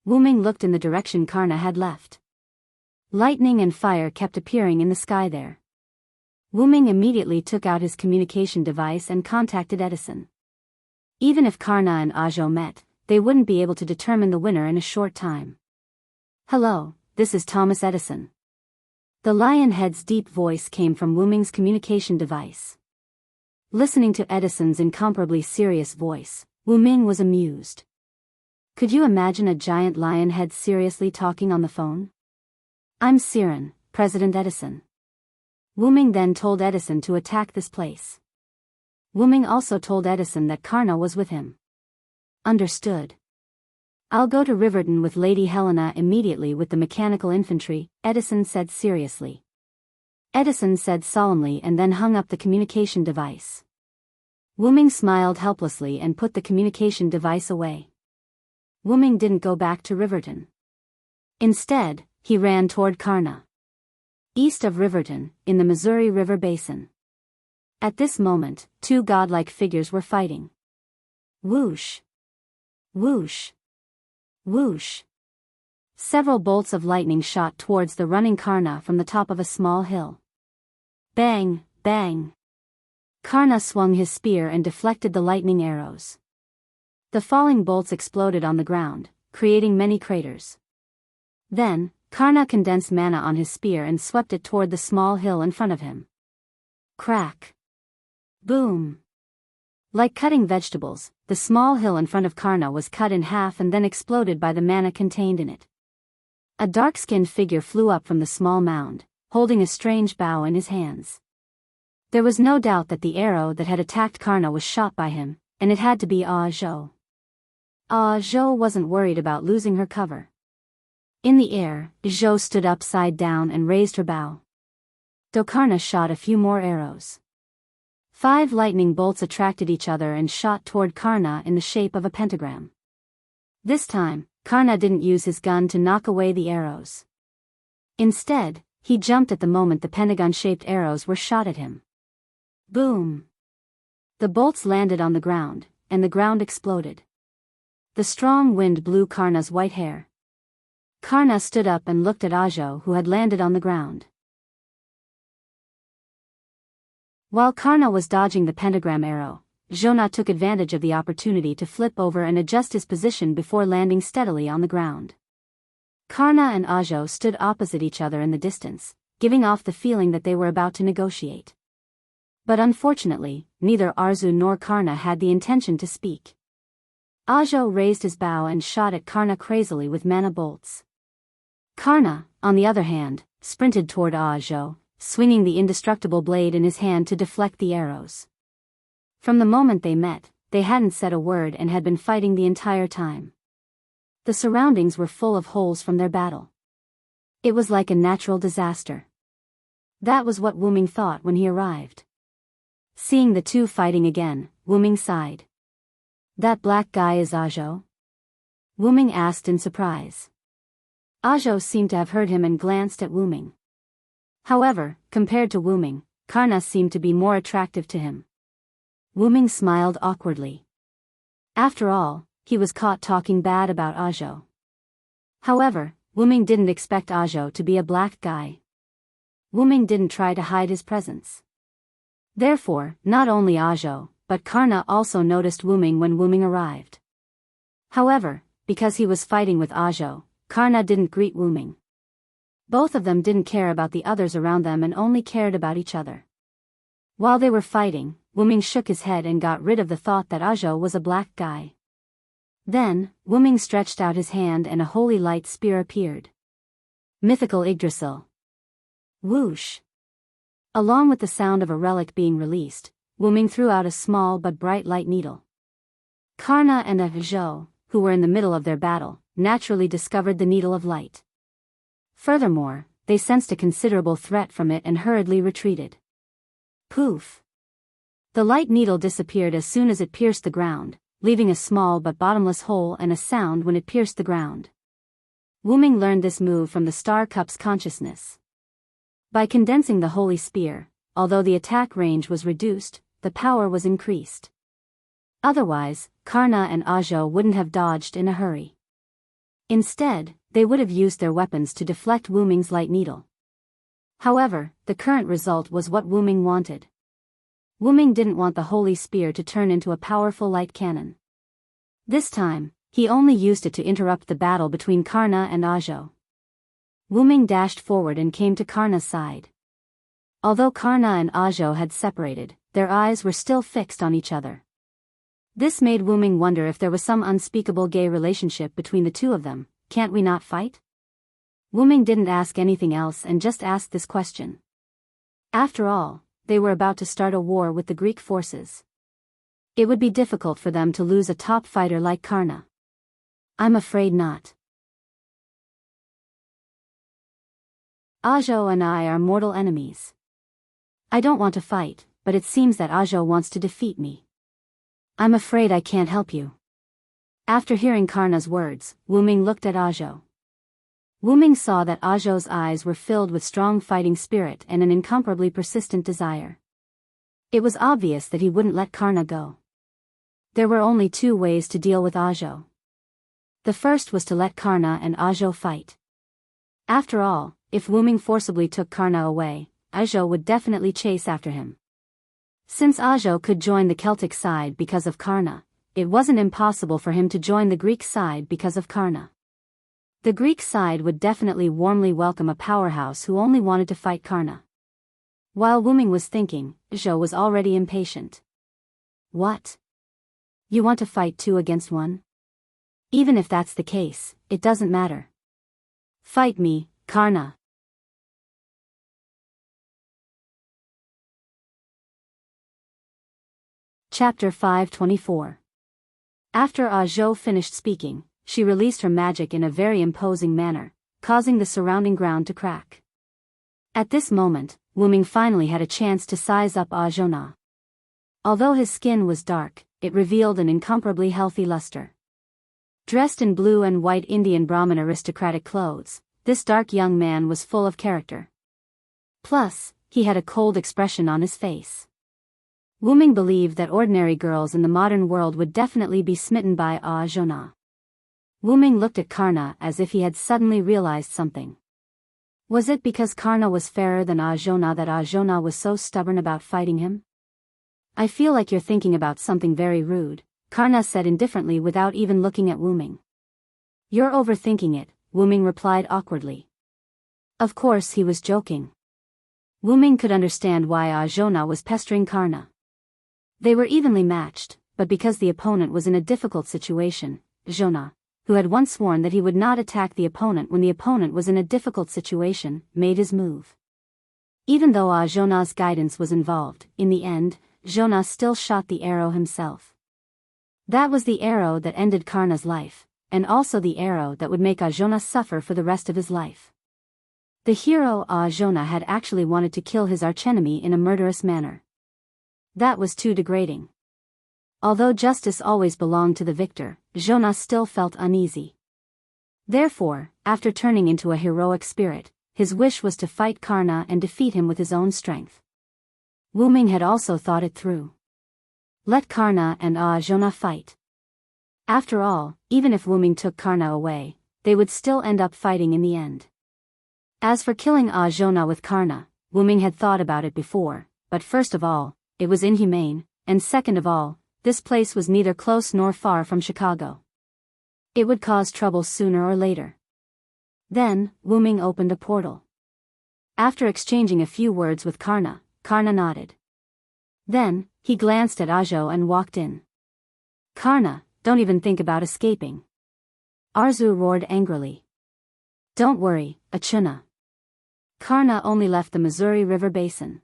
Wu Ming looked in the direction Karna had left. Lightning and fire kept appearing in the sky there. Wu Ming immediately took out his communication device and contacted Edison. Even if Karna and Ajo met, they wouldn't be able to determine the winner in a short time. Hello, this is Thomas Edison. The Lionhead's deep voice came from Wu Ming's communication device. Listening to Edison's incomparably serious voice, Wu Ming was amused. Could you imagine a giant lion head seriously talking on the phone? I'm Siren, President Edison. Wu Ming then told Edison to attack this place. Wu Ming also told Edison that Karna was with him. Understood. I'll go to Riverton with Lady Helena immediately with the mechanical infantry, Edison said seriously. Edison said solemnly and then hung up the communication device. Wu Ming smiled helplessly and put the communication device away. Wu Ming didn't go back to Riverton. Instead, he ran toward Karna. East of Riverton, in the Missouri River Basin. At this moment, two godlike figures were fighting. Whoosh! Whoosh! Whoosh! Several bolts of lightning shot towards the running Karna from the top of a small hill. Bang! Bang! Karna swung his spear and deflected the lightning arrows. The falling bolts exploded on the ground, creating many craters. Then, Karna condensed mana on his spear and swept it toward the small hill in front of him. Crack! Boom! Like cutting vegetables, the small hill in front of Karna was cut in half and then exploded by the mana contained in it. A dark-skinned figure flew up from the small mound, holding a strange bow in his hands. There was no doubt that the arrow that had attacked Karna was shot by him, and it had to be Ah Zhou. Ah Zhou wasn't worried about losing her cover. In the air, Zhou stood upside down and raised her bow. Karna shot a few more arrows. 5 lightning bolts attracted each other and shot toward Karna in the shape of a pentagram. This time, Karna didn't use his gun to knock away the arrows. Instead, he jumped at the moment the pentagon-shaped arrows were shot at him. Boom! The bolts landed on the ground, and the ground exploded. The strong wind blew Karna's white hair. Karna stood up and looked at Ah Zhou, who had landed on the ground. While Karna was dodging the pentagram arrow, Zhou took advantage of the opportunity to flip over and adjust his position before landing steadily on the ground. Karna and Ah Zhou stood opposite each other in the distance, giving off the feeling that they were about to negotiate. But unfortunately, neither Arzu nor Karna had the intention to speak. Ah Zhou raised his bow and shot at Karna crazily with mana bolts. Karna, on the other hand, sprinted toward Ah Zhou, swinging the indestructible blade in his hand to deflect the arrows. From the moment they met, they hadn't said a word and had been fighting the entire time. The surroundings were full of holes from their battle. It was like a natural disaster. That was what Wu Ming thought when he arrived. Seeing the two fighting again, Wu Ming sighed. That black guy is Ah Zhou? Wu Ming asked in surprise. Ah Zhou seemed to have heard him and glanced at Wu Ming. However, compared to Wu Ming, Karna seemed to be more attractive to him. Wu Ming smiled awkwardly. After all, he was caught talking bad about Ah Zhou. However, Wu Ming didn't expect Ah Zhou to be a black guy. Wu Ming didn't try to hide his presence. Therefore, not only Ah Zhou, but Karna also noticed Wu Ming when Wu Ming arrived. However, because he was fighting with Ah Zhou, Karna didn't greet Wu Ming. Both of them didn't care about the others around them and only cared about each other. While they were fighting, Wu Ming shook his head and got rid of the thought that Ah Zhou was a black guy. Then, Wu Ming stretched out his hand and a holy light spear appeared. Mythical Yggdrasil. Whoosh! Along with the sound of a relic being released, Wu Ming threw out a small but bright light needle. Karna and Ah Zhou, who were in the middle of their battle, naturally discovered the needle of light. Furthermore, they sensed a considerable threat from it and hurriedly retreated. Poof! The light needle disappeared as soon as it pierced the ground, leaving a small but bottomless hole and a sound when it pierced the ground. Wu Ming learned this move from the Star Cup's consciousness. By condensing the holy spear, although the attack range was reduced, the power was increased. Otherwise, Karna and Ah Zhou wouldn't have dodged in a hurry. Instead, they would have used their weapons to deflect Wu Ming's light needle. However, the current result was what Wu Ming wanted. Wu Ming didn't want the holy spear to turn into a powerful light cannon. This time, he only used it to interrupt the battle between Karna and Ah Zhou. Wu Ming dashed forward and came to Karna's side. Although Karna and Ah Zhou had separated, their eyes were still fixed on each other. This made Wu Ming wonder if there was some unspeakable gay relationship between the two of them. Can't we not fight? Wu Ming didn't ask anything else and just asked this question. After all, they were about to start a war with the Greek forces. It would be difficult for them to lose a top fighter like Karna. I'm afraid not. Ajo and I are mortal enemies. I don't want to fight, but it seems that Ajo wants to defeat me. I'm afraid I can't help you. After hearing Karna's words, Wu Ming looked at Ajo. Wu Ming saw that Ajo's eyes were filled with strong fighting spirit and an incomparably persistent desire. It was obvious that he wouldn't let Karna go. There were only two ways to deal with Ajo. The first was to let Karna and Ajo fight. After all, if Wu Ming forcibly took Karna away, Ajo would definitely chase after him. Since Ajo could join the Celtic side because of Karna, it wasn't impossible for him to join the Greek side because of Karna. The Greek side would definitely warmly welcome a powerhouse who only wanted to fight Karna. While Wu Ming was thinking, Ajo was already impatient. What? You want to fight 2 against 1? Even if that's the case, it doesn't matter. Fight me, Karna. Chapter 524. After Ajo finished speaking, she released her magic in a very imposing manner, causing the surrounding ground to crack. At this moment, Wu Ming finally had a chance to size up Ajona. Although his skin was dark, it revealed an incomparably healthy luster. Dressed in blue and white Indian Brahmin aristocratic clothes, this dark young man was full of character. Plus, he had a cold expression on his face. Wu Ming believed that ordinary girls in the modern world would definitely be smitten by Ajona. Wu Ming looked at Karna as if he had suddenly realized something. Was it because Karna was fairer than Ajona that Ajona was so stubborn about fighting him? I feel like you're thinking about something very rude, Karna said indifferently without even looking at Wu Ming. You're overthinking it, Wu Ming replied awkwardly. Of course he was joking. Wu Ming could understand why Ajona was pestering Karna. They were evenly matched, but because the opponent was in a difficult situation, Ajona, who had once sworn that he would not attack the opponent when the opponent was in a difficult situation, made his move. Even though Ajona's guidance was involved, in the end, Ajona still shot the arrow himself. That was the arrow that ended Karna's life, and also the arrow that would make Ajona suffer for the rest of his life. The hero Ajona had actually wanted to kill his archenemy in a murderous manner. That was too degrading. Although justice always belonged to the victor, Ajona still felt uneasy. Therefore, after turning into a heroic spirit, his wish was to fight Karna and defeat him with his own strength. Wu Ming had also thought it through. Let Karna and Ajona fight. After all, even if Wu Ming took Karna away, they would still end up fighting in the end. As for killing Ajona with Karna, Wu Ming had thought about it before, but first of all, it was inhumane, and second of all, this place was neither close nor far from Chicago. It would cause trouble sooner or later. Then, Wu Ming opened a portal. After exchanging a few words with Karna, Karna nodded. Then, he glanced at Ajo and walked in. Karna, don't even think about escaping. Arzu roared angrily. Don't worry, Achuna. Karna only left the Missouri River Basin.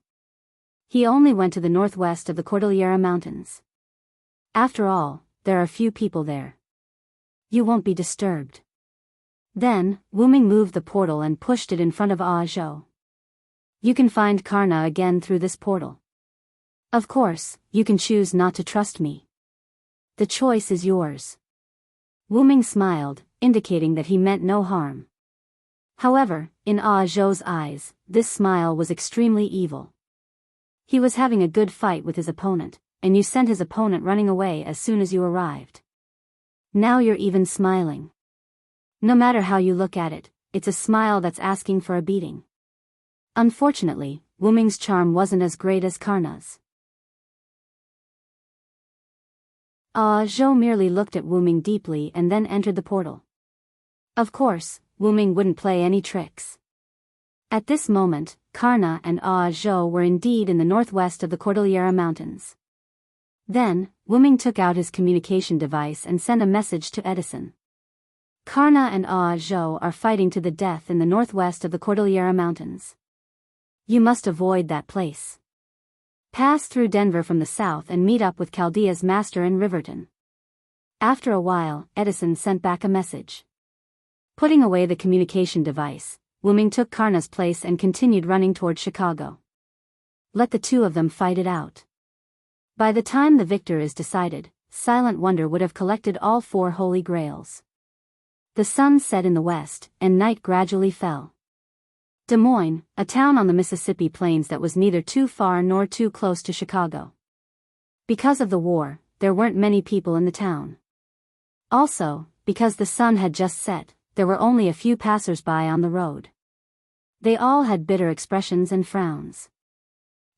He only went to the northwest of the Cordillera Mountains. After all, there are few people there. You won't be disturbed. Then, Wu Ming moved the portal and pushed it in front of Ajo. You can find Karna again through this portal. Of course, you can choose not to trust me. The choice is yours. Wu Ming smiled, indicating that he meant no harm. However, in Ajo's eyes, this smile was extremely evil. He was having a good fight with his opponent, and you sent his opponent running away as soon as you arrived. Now you're even smiling. No matter how you look at it, it's a smile that's asking for a beating. Unfortunately, Wu Ming's charm wasn't as great as Karna's. Zhou merely looked at Wu Ming deeply and then entered the portal. Of course, Wu Ming wouldn't play any tricks. At this moment, Karna and Zhou were indeed in the northwest of the Cordillera Mountains. Then, Wuming took out his communication device and sent a message to Edison. Karna and Zhou are fighting to the death in the northwest of the Cordillera Mountains. You must avoid that place. Pass through Denver from the south and meet up with Chaldea's master in Riverton. After a while, Edison sent back a message. Putting away the communication device, Wuming took Karna's place and continued running toward Chicago. Let the two of them fight it out. By the time the victor is decided, Silent Wonder would have collected all 4 holy grails. The sun set in the west, and night gradually fell. Des Moines, a town on the Mississippi plains that was neither too far nor too close to Chicago. Because of the war, there weren't many people in the town. Also, because the sun had just set, there were only a few passers-by on the road. They all had bitter expressions and frowns.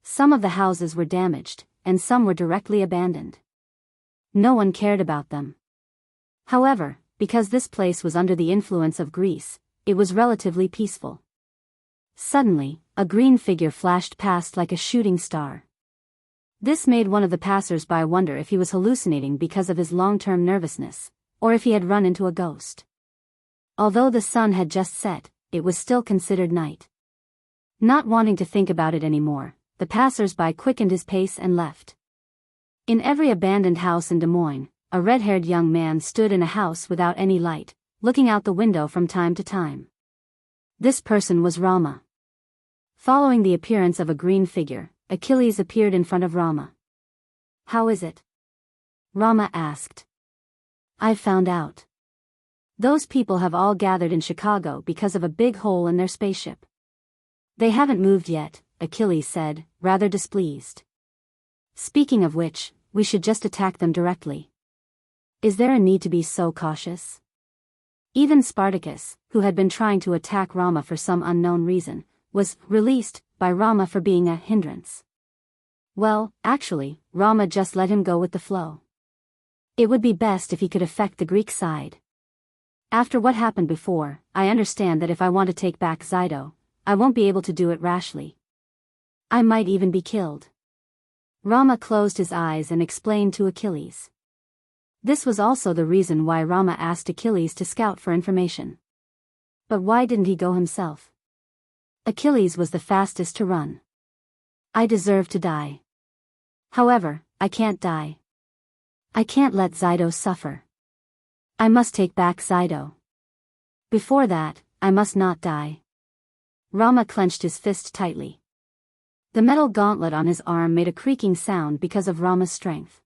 Some of the houses were damaged, and some were directly abandoned. No one cared about them. However, because this place was under the influence of Greece, it was relatively peaceful. Suddenly, a green figure flashed past like a shooting star. This made one of the passers-by wonder if he was hallucinating because of his long-term nervousness, or if he had run into a ghost. Although the sun had just set, it was still considered night. Not wanting to think about it anymore, the passers-by quickened his pace and left. In every abandoned house in Des Moines, a red-haired young man stood in a house without any light, looking out the window from time to time. This person was Rama. Following the appearance of a green figure, Achilles appeared in front of Rama. "How is it?" Rama asked. "I found out. Those people have all gathered in Chicago because of a big hole in their spaceship. They haven't moved yet," Achilles said, rather displeased. "Speaking of which, we should just attack them directly. Is there a need to be so cautious?" Even Spartacus, who had been trying to attack Rama for some unknown reason, was released by Rama for being a hindrance. Well, actually, Rama just let him go with the flow. It would be best if he could affect the Greek side. After what happened before, I understand that if I want to take back Xido, I won't be able to do it rashly. I might even be killed. Rama closed his eyes and explained to Achilles. This was also the reason why Rama asked Achilles to scout for information. But why didn't he go himself? Achilles was the fastest to run. "I deserve to die. However, I can't die. I can't let Xido suffer. I must take back Xido. Before that, I must not die." Rama clenched his fist tightly. The metal gauntlet on his arm made a creaking sound because of Rama's strength.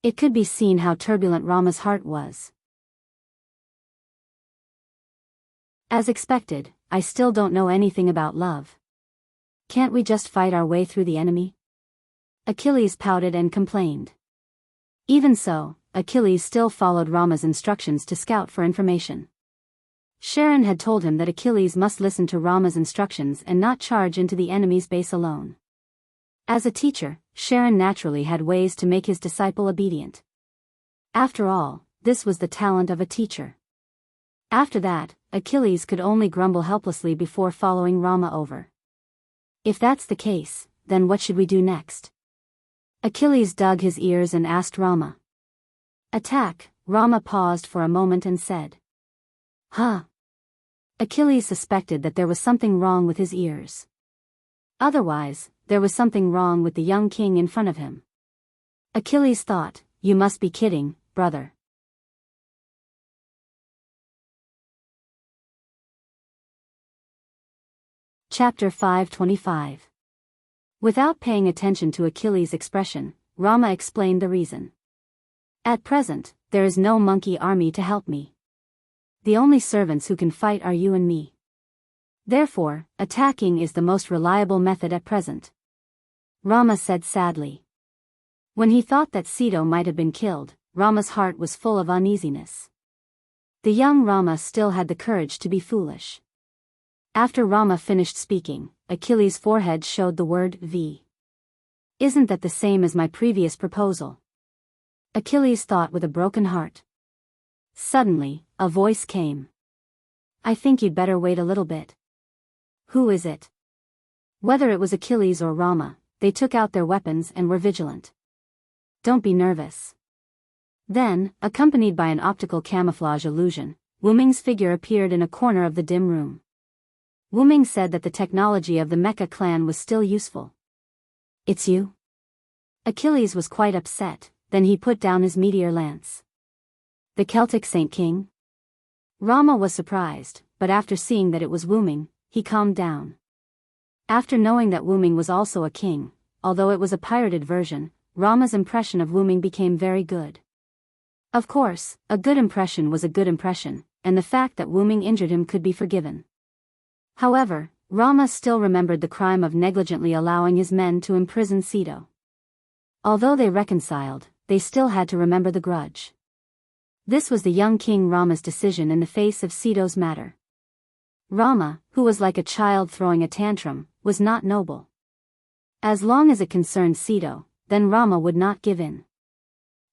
It could be seen how turbulent Rama's heart was. "As expected, I still don't know anything about love. Can't we just fight our way through the enemy?" Achilles pouted and complained. Even so, Achilles still followed Rama's instructions to scout for information. Sharon had told him that Achilles must listen to Rama's instructions and not charge into the enemy's base alone. As a teacher, Sharon naturally had ways to make his disciple obedient. After all, this was the talent of a teacher. After that, Achilles could only grumble helplessly before following Rama over. "If that's the case, then what should we do next?" Achilles dug his ears and asked Rama. "Attack," Rama paused for a moment and said. "Huh?" Achilles suspected that there was something wrong with his ears. Otherwise, there was something wrong with the young king in front of him. Achilles thought, "You must be kidding, brother." Chapter 525. Without paying attention to Achilles' expression, Rama explained the reason. "At present, there is no monkey army to help me. The only servants who can fight are you and me. Therefore, attacking is the most reliable method at present," Rama said sadly. When he thought that Sito might have been killed, Rama's heart was full of uneasiness. The young Rama still had the courage to be foolish. After Rama finished speaking, Achilles' forehead showed the word V. "Isn't that the same as my previous proposal?" Achilles thought with a broken heart. Suddenly, a voice came. "I think you'd better wait a little bit." "Who is it?" Whether it was Achilles or Rama, they took out their weapons and were vigilant. Don't be nervous. Then, accompanied by an optical camouflage illusion, Wu Ming's figure appeared in a corner of the dim room. Wu Ming said that the technology of the Mecha clan was still useful. It's you? Achilles was quite upset, then he put down his meteor lance. The Celtic Saint King? Rama was surprised, but after seeing that it was Wu Ming, he calmed down. After knowing that Wu Ming was also a king, although it was a pirated version, Rama's impression of Wu Ming became very good. Of course, a good impression was a good impression, and the fact that Wu Ming injured him could be forgiven. However, Rama still remembered the crime of negligently allowing his men to imprison Sito. Although they reconciled, they still had to remember the grudge. This was the young king Rama's decision in the face of Sito's matter. Rama, who was like a child throwing a tantrum, was not noble. As long as it concerned Sito, then Rama would not give in.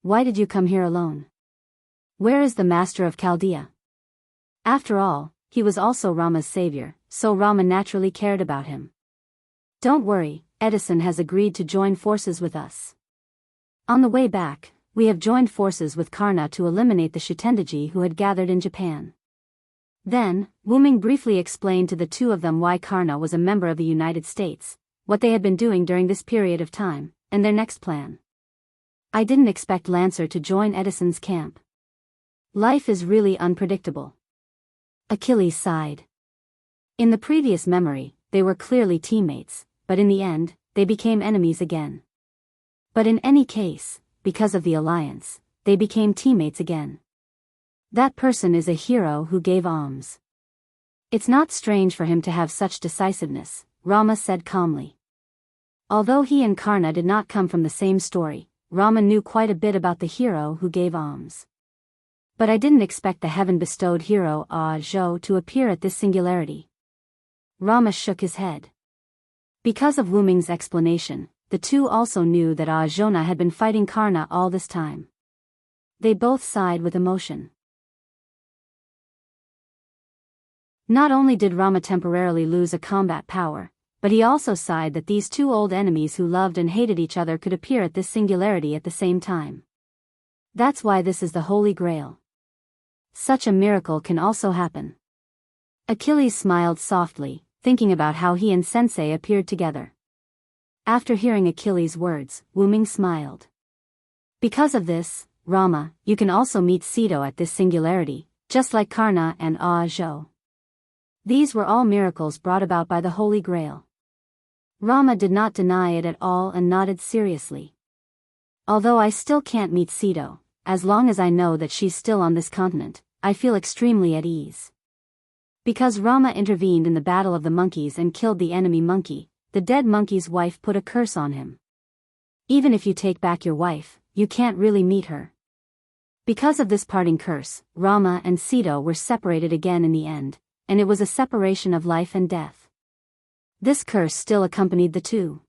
Why did you come here alone? Where is the master of Chaldea? After all, he was also Rama's savior, so Rama naturally cared about him. Don't worry, Edison has agreed to join forces with us. On the way back, we have joined forces with Karna to eliminate the Shitendaji who had gathered in Japan. Then, Wu Ming briefly explained to the two of them why Karna was a member of the United States, what they had been doing during this period of time, and their next plan. I didn't expect Lancer to join Edison's camp. Life is really unpredictable. Achilles sighed. In the previous memory, they were clearly teammates, but in the end, they became enemies again. But in any case, because of the alliance, they became teammates again. That person is a hero who gave alms. It's not strange for him to have such decisiveness, Rama said calmly. Although he and Karna did not come from the same story, Rama knew quite a bit about the hero who gave alms. But I didn't expect the heaven-bestowed hero Zhou to appear at this singularity. Rama shook his head. Because of Wu Ming's explanation, the two also knew that Zhou had been fighting Karna all this time. They both sighed with emotion. Not only did Rama temporarily lose a combat power, but he also sighed that these two old enemies who loved and hated each other could appear at this singularity at the same time. That's why this is the Holy Grail. Such a miracle can also happen. Achilles smiled softly, thinking about how he and Sensei appeared together. After hearing Achilles' words, Wu Ming smiled. Because of this, Rama, you can also meet Sito at this singularity, just like Karna and Zhou. These were all miracles brought about by the Holy Grail. Rama did not deny it at all and nodded seriously. Although I still can't meet Sito, as long as I know that she's still on this continent, I feel extremely at ease. Because Rama intervened in the battle of the monkeys and killed the enemy monkey, the dead monkey's wife put a curse on him. Even if you take back your wife, you can't really meet her. Because of this parting curse, Rama and Sito were separated again in the end, and it was a separation of life and death. This curse still accompanied the two.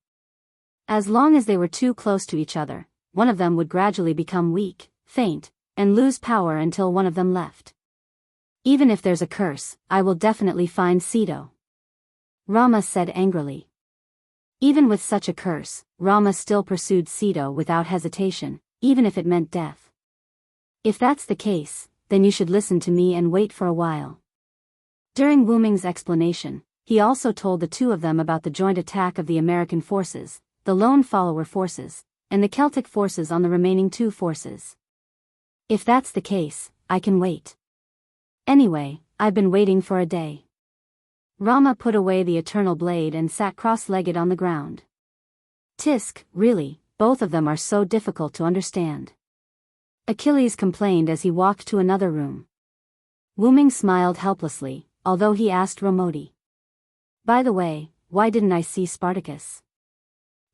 As long as they were too close to each other, one of them would gradually become weak, faint, and lose power until one of them left. Even if there's a curse, I will definitely find Sito. Rama said angrily. Even with such a curse, Rama still pursued Sito without hesitation, even if it meant death. If that's the case, then you should listen to me and wait for a while. During Wu Ming's explanation, he also told the two of them about the joint attack of the American forces, the lone follower forces, and the Celtic forces on the remaining two forces. If that's the case, I can wait. Anyway, I've been waiting for a day. Rama put away the eternal blade and sat cross-legged on the ground. Tisk, really, both of them are so difficult to understand. Achilles complained as he walked to another room. Wu Ming smiled helplessly, although he asked Romodi. By the way, why didn't I see Spartacus?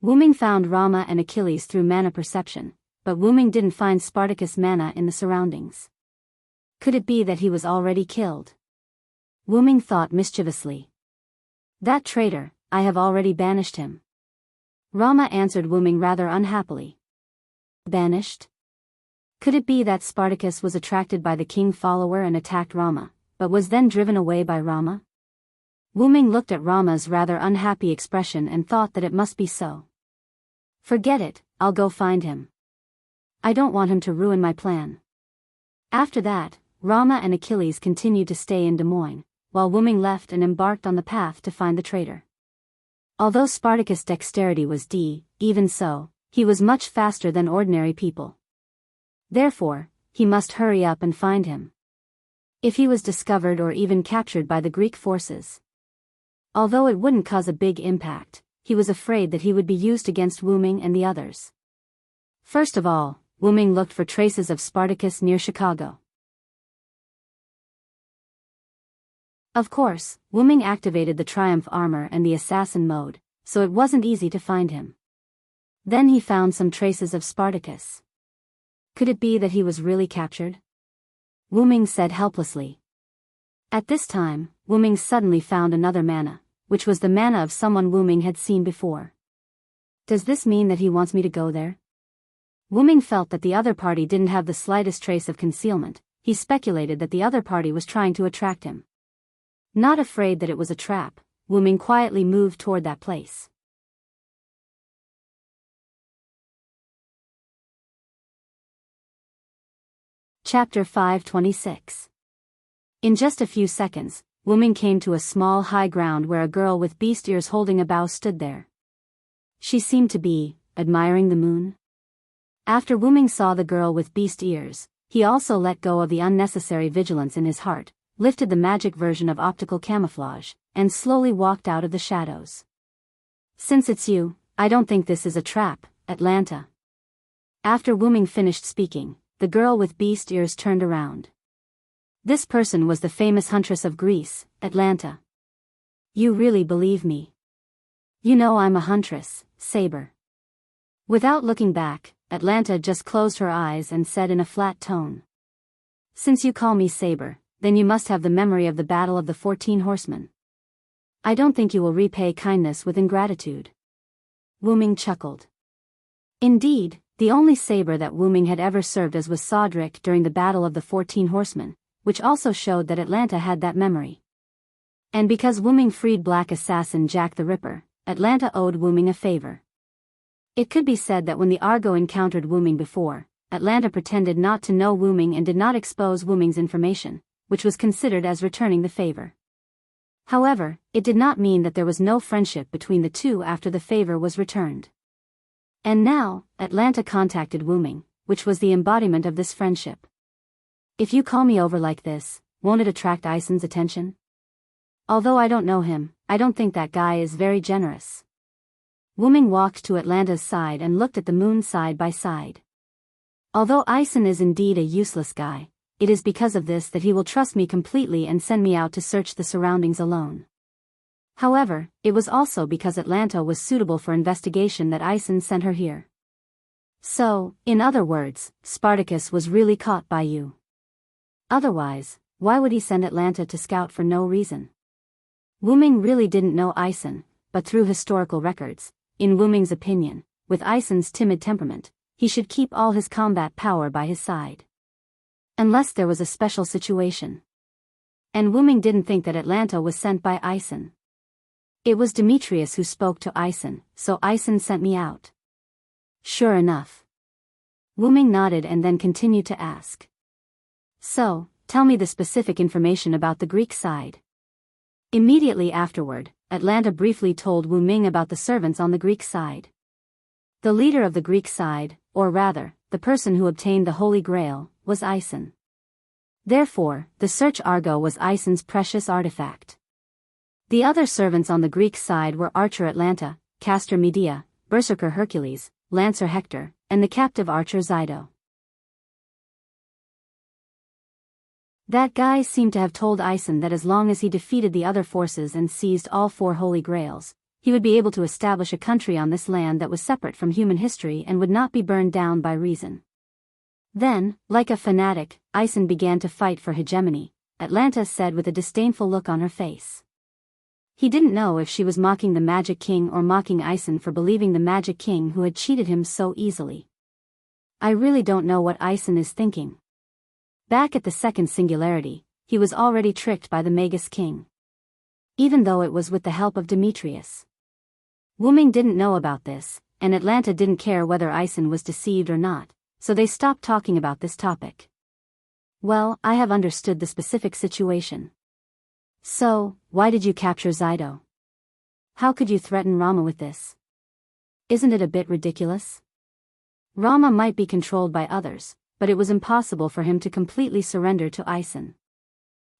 Wu Ming found Rama and Achilles through mana perception, but Wu Ming didn't find Spartacus' mana in the surroundings. Could it be that he was already killed? Wu Ming thought mischievously. That traitor, I have already banished him. Rama answered Wu Ming rather unhappily. Banished? Could it be that Spartacus was attracted by the king follower and attacked Rama, but was then driven away by Rama? Wu Ming looked at Rama's rather unhappy expression and thought that it must be so. Forget it, I'll go find him. I don't want him to ruin my plan. After that, Rama and Achilles continued to stay in Des Moines, while Wu Ming left and embarked on the path to find the traitor. Although Spartacus' dexterity was even so, he was much faster than ordinary people. Therefore, he must hurry up and find him. If he was discovered or even captured by the Greek forces. Although it wouldn't cause a big impact, he was afraid that he would be used against Wu Ming and the others. First of all, Wu Ming looked for traces of Spartacus near Chicago. Of course, Wu Ming activated the Triumph armor and the assassin mode, so it wasn't easy to find him. Then he found some traces of Spartacus. Could it be that he was really captured? Wu Ming said helplessly. At this time, Wu Ming suddenly found another mana, which was the mana of someone Wu Ming had seen before. Does this mean that he wants me to go there? Wu Ming felt that the other party didn't have the slightest trace of concealment. He speculated that the other party was trying to attract him. Not afraid that it was a trap, Wu Ming quietly moved toward that place. Chapter 526. In just a few seconds, Wu Ming came to a small high ground where a girl with beast ears holding a bow stood there. She seemed to be admiring the moon. After Wu Ming saw the girl with beast ears, he also let go of the unnecessary vigilance in his heart, lifted the magic version of optical camouflage, and slowly walked out of the shadows. Since it's you, I don't think this is a trap, Atlanta. After Wu Ming finished speaking, the girl with beast ears turned around. This person was the famous huntress of Greece, Atlanta. You really believe me? You know I'm a huntress, Saber. Without looking back, Atlanta just closed her eyes and said in a flat tone. Since you call me Saber, then you must have the memory of the Battle of the 14 Horsemen. I don't think you will repay kindness with ingratitude. Wu Ming chuckled. Indeed, the only saber that Wu Ming had ever served as was Sodric during the Battle of the 14 Horsemen, which also showed that Atlanta had that memory. And because Wu Ming freed Black Assassin Jack the Ripper, Atlanta owed Wu Ming a favor. It could be said that when the Argo encountered Wu Ming before, Atlanta pretended not to know Wu Ming and did not expose Wu Ming's information, which was considered as returning the favor. However, it did not mean that there was no friendship between the two after the favor was returned. And now, Atlanta contacted Wu Ming, which was the embodiment of this friendship. If you call me over like this, won't it attract Ison's attention? Although I don't know him, I don't think that guy is very generous. Wu Ming walked to Atlanta's side and looked at the moon side by side. Although Ison is indeed a useless guy, it is because of this that he will trust me completely and send me out to search the surroundings alone. However, it was also because Atlanta was suitable for investigation that Ison sent her here. So, in other words, Spartacus was really caught by you. Otherwise, why would he send Atlanta to scout for no reason? Wu Ming really didn't know Ison, but through historical records, in Wu Ming's opinion, with Ison's timid temperament, he should keep all his combat power by his side. Unless there was a special situation. And Wu Ming didn't think that Atlanta was sent by Ison. It was Demetrius who spoke to Ison, so Ison sent me out. Sure enough. Wu Ming nodded and then continued to ask. So, tell me the specific information about the Greek side. Immediately afterward, Atlanta briefly told Wu Ming about the servants on the Greek side. The leader of the Greek side, or rather, the person who obtained the Holy Grail, was Ison. Therefore, the search Argo was Ison's precious artifact. The other servants on the Greek side were Archer Atlanta, Caster Medea, Berserker Hercules, Lancer Hector, and the captive archer Xido. That guy seemed to have told Ison that as long as he defeated the other forces and seized all 4 Holy Grails, he would be able to establish a country on this land that was separate from human history and would not be burned down by reason. Then, like a fanatic, Ison began to fight for hegemony, Atlanta said with a disdainful look on her face. He didn't know if she was mocking the Magic King or mocking Ison for believing the Magic King who had cheated him so easily. I really don't know what Ison is thinking. Back at the second singularity, he was already tricked by the Magus King. Even though it was with the help of Demetrius. Wu Ming didn't know about this, and Atlanta didn't care whether Ison was deceived or not, so they stopped talking about this topic. Well, I have understood the specific situation. So, why did you capture Xido? How could you threaten Rama with this? Isn't it a bit ridiculous? Rama might be controlled by others, but it was impossible for him to completely surrender to Ison.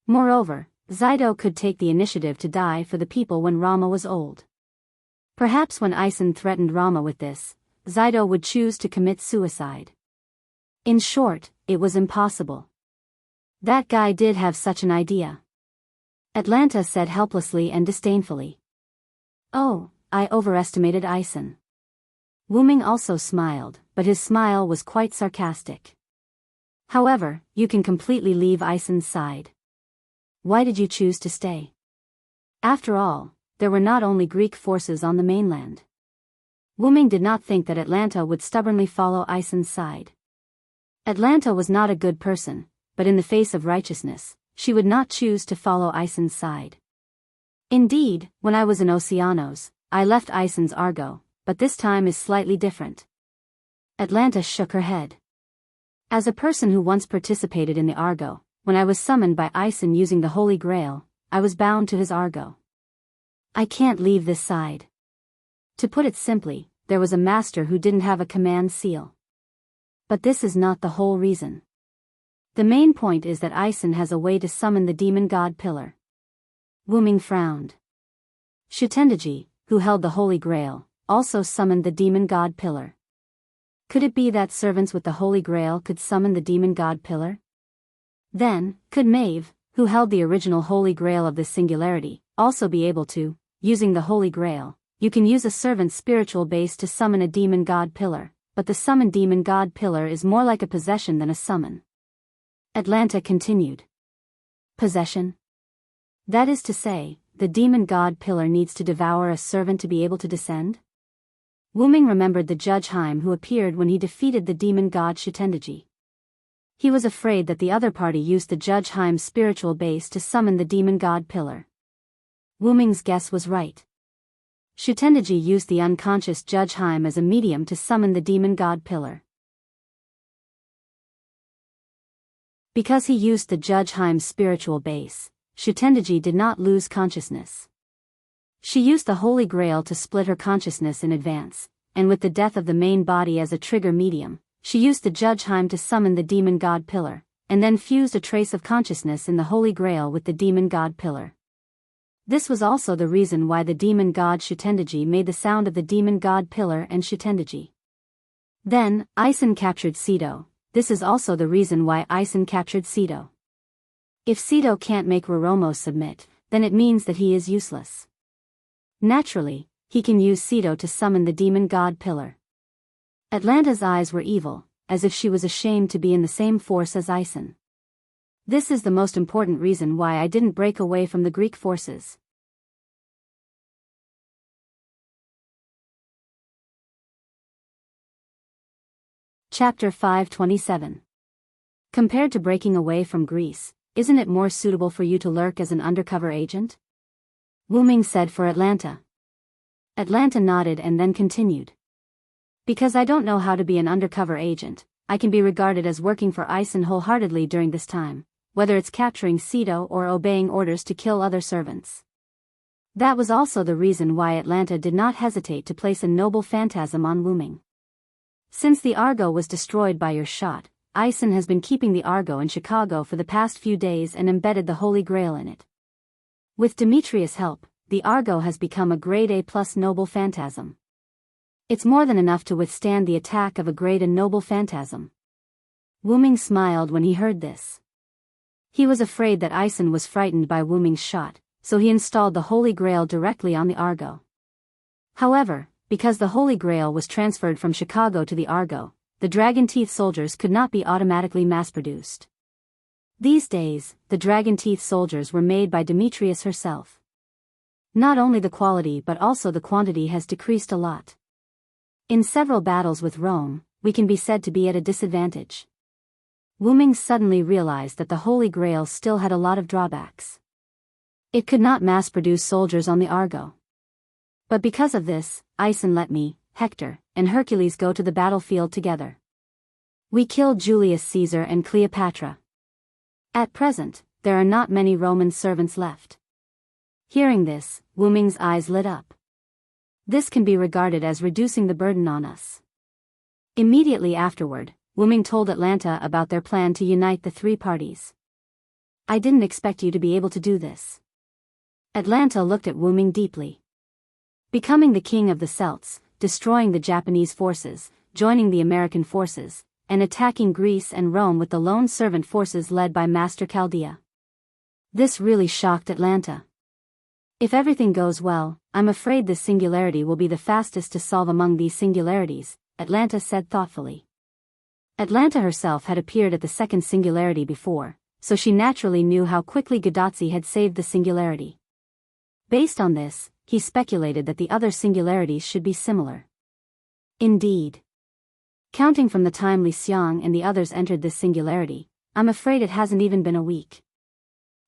Moreover, Xido could take the initiative to die for the people when Rama was old. Perhaps when Ison threatened Rama with this, Xido would choose to commit suicide. In short, it was impossible. That guy did have such an idea. Atlanta said helplessly and disdainfully. Oh, I overestimated Ison. Wuming also smiled, but his smile was quite sarcastic. However, you can completely leave Ison's side. Why did you choose to stay? After all, there were not only Greek forces on the mainland. Wuming did not think that Atlanta would stubbornly follow Ison's side. Atlanta was not a good person, but in the face of righteousness, she would not choose to follow Ison's side. Indeed, when I was in Oceanos, I left Ison's Argo, but this time is slightly different. Atlanta shook her head. As a person who once participated in the Argo, when I was summoned by Ison using the Holy Grail, I was bound to his Argo. I can't leave this side. To put it simply, there was a master who didn't have a command seal. But this is not the whole reason. The main point is that Ison has a way to summon the demon god pillar. Wuming frowned. Shitendaji, who held the Holy Grail, also summoned the demon god pillar. Could it be that servants with the Holy Grail could summon the demon god pillar? Then, could Maeve, who held the original Holy Grail of this singularity, also be able to, using the Holy Grail, you can use a servant's spiritual base to summon a demon god pillar, but the summoned demon god pillar is more like a possession than a summon. Atlanta continued. Possession? That is to say, the demon god pillar needs to devour a servant to be able to descend? Wuming remembered the Judge Haim who appeared when he defeated the demon god Shitendaji. He was afraid that the other party used the Judge Haim's spiritual base to summon the demon god pillar. Wuming's guess was right. Shitendaji used the unconscious Judge Haim as a medium to summon the demon god pillar. Because he used the Judge Haim's spiritual base, Shitendaji did not lose consciousness. She used the Holy Grail to split her consciousness in advance, and with the death of the main body as a trigger medium, she used the Judge Haim to summon the demon god pillar, and then fused a trace of consciousness in the Holy Grail with the demon god pillar. This was also the reason why the demon god Shitendaji made the sound of the demon god pillar and Shitendaji. Then, Ison captured Cedo. This is also the reason why Ison captured Cedo. If Cedo can't make Roromo submit, then it means that he is useless. Naturally, he can use Cedo to summon the demon god pillar. Atlanta's eyes were evil, as if she was ashamed to be in the same force as Ison. This is the most important reason why I didn't break away from the Greek forces. Chapter 527. Compared to breaking away from Greece, isn't it more suitable for you to lurk as an undercover agent? Wuming said for Atlanta. Atlanta nodded and then continued. Because I don't know how to be an undercover agent, I can be regarded as working for Ison wholeheartedly during this time, whether it's capturing Cedo or obeying orders to kill other servants. That was also the reason why Atlanta did not hesitate to place a noble phantasm on Wuming. Since the Argo was destroyed by your shot, Ison has been keeping the Argo in Chicago for the past few days and embedded the Holy Grail in it. With Demetrius' help, the Argo has become a grade A+ noble phantasm. It's more than enough to withstand the attack of a great and noble phantasm. Wuming smiled when he heard this. He was afraid that Ison was frightened by Wuming's shot, so he installed the Holy Grail directly on the Argo. However, because the Holy Grail was transferred from Chicago to the Argo, the Dragon Teeth soldiers could not be automatically mass-produced. These days, the Dragon Teeth soldiers were made by Demetrius herself. Not only the quality but also the quantity has decreased a lot. In several battles with Rome, we can be said to be at a disadvantage. Wuming suddenly realized that the Holy Grail still had a lot of drawbacks. It could not mass-produce soldiers on the Argo. But because of this, Ison let me, Hector, and Hercules go to the battlefield together. We killed Julius Caesar and Cleopatra. At present, there are not many Roman servants left. Hearing this, Wu Ming's eyes lit up. This can be regarded as reducing the burden on us. Immediately afterward, Wu Ming told Atlanta about their plan to unite the three parties. I didn't expect you to be able to do this. Atlanta looked at Wu Ming deeply. Becoming the king of the Celts, destroying the Japanese forces, joining the American forces, and attacking Greece and Rome with the lone servant forces led by Master Chaldea. This really shocked Atlanta. If everything goes well, I'm afraid this singularity will be the fastest to solve among these singularities, Atlanta said thoughtfully. Atlanta herself had appeared at the second singularity before, so she naturally knew how quickly Gadotsi had saved the singularity. Based on this, he speculated that the other singularities should be similar. Indeed. Counting from the time Li Xiang and the others entered this singularity, I'm afraid it hasn't even been a week.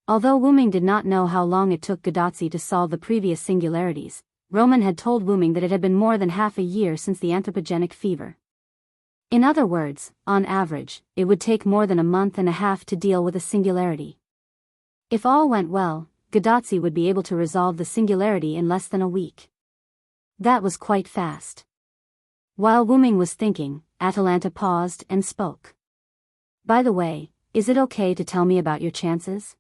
Although Wu Ming did not know how long it took Gadotsi to solve the previous singularities, Roman had told Wu Ming that it had been more than half a year since the anthropogenic fever. In other words, on average, it would take more than a month and a half to deal with a singularity. If all went well, Gadotsi would be able to resolve the singularity in less than a week. That was quite fast. While Wu Ming was thinking, Atalanta paused and spoke. By the way, is it okay to tell me about your chances?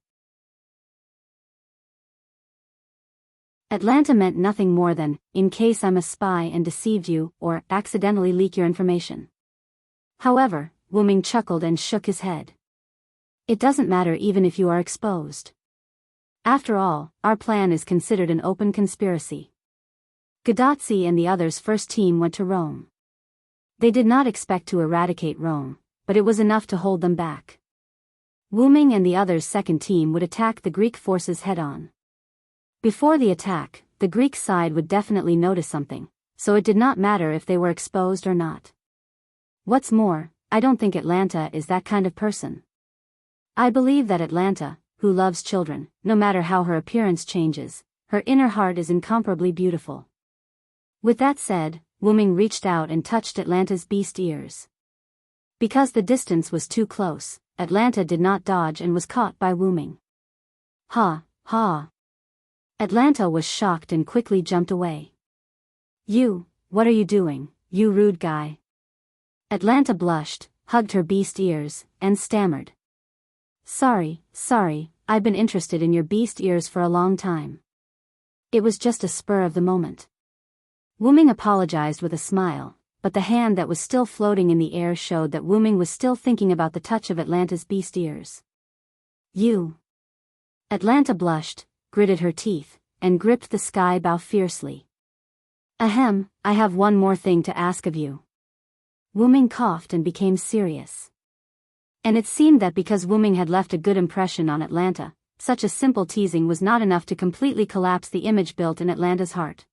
Atlanta meant nothing more than, in case I'm a spy and deceived you, or accidentally leak your information. However, Wu Ming chuckled and shook his head. It doesn't matter even if you are exposed. After all, our plan is considered an open conspiracy. Gadotsi and the others' first team went to Rome. They did not expect to eradicate Rome, but it was enough to hold them back. Wu Ming and the others' second team would attack the Greek forces head-on. Before the attack, the Greek side would definitely notice something, so it did not matter if they were exposed or not. What's more, I don't think Atlanta is that kind of person. I believe that Atlanta, who loves children, no matter how her appearance changes, her inner heart is incomparably beautiful. With that said, Wu Ming reached out and touched Atlanta's beast ears. Because the distance was too close, Atlanta did not dodge and was caught by Wu Ming. Ha, ha. Atlanta was shocked and quickly jumped away. What are you doing, you rude guy? Atlanta blushed, hugged her beast ears, and stammered. Sorry, I've been interested in your beast ears for a long time. It was just a spur of the moment. Wu Ming apologized with a smile, but the hand that was still floating in the air showed that Wu Ming was still thinking about the touch of Atlanta's beast ears. Atlanta blushed, gritted her teeth, and gripped the sky bough fiercely. Ahem, I have one more thing to ask of you. Wu Ming coughed and became serious. And it seemed that because Wu Ming had left a good impression on Atlanta, such a simple teasing was not enough to completely collapse the image built in Atlanta's heart.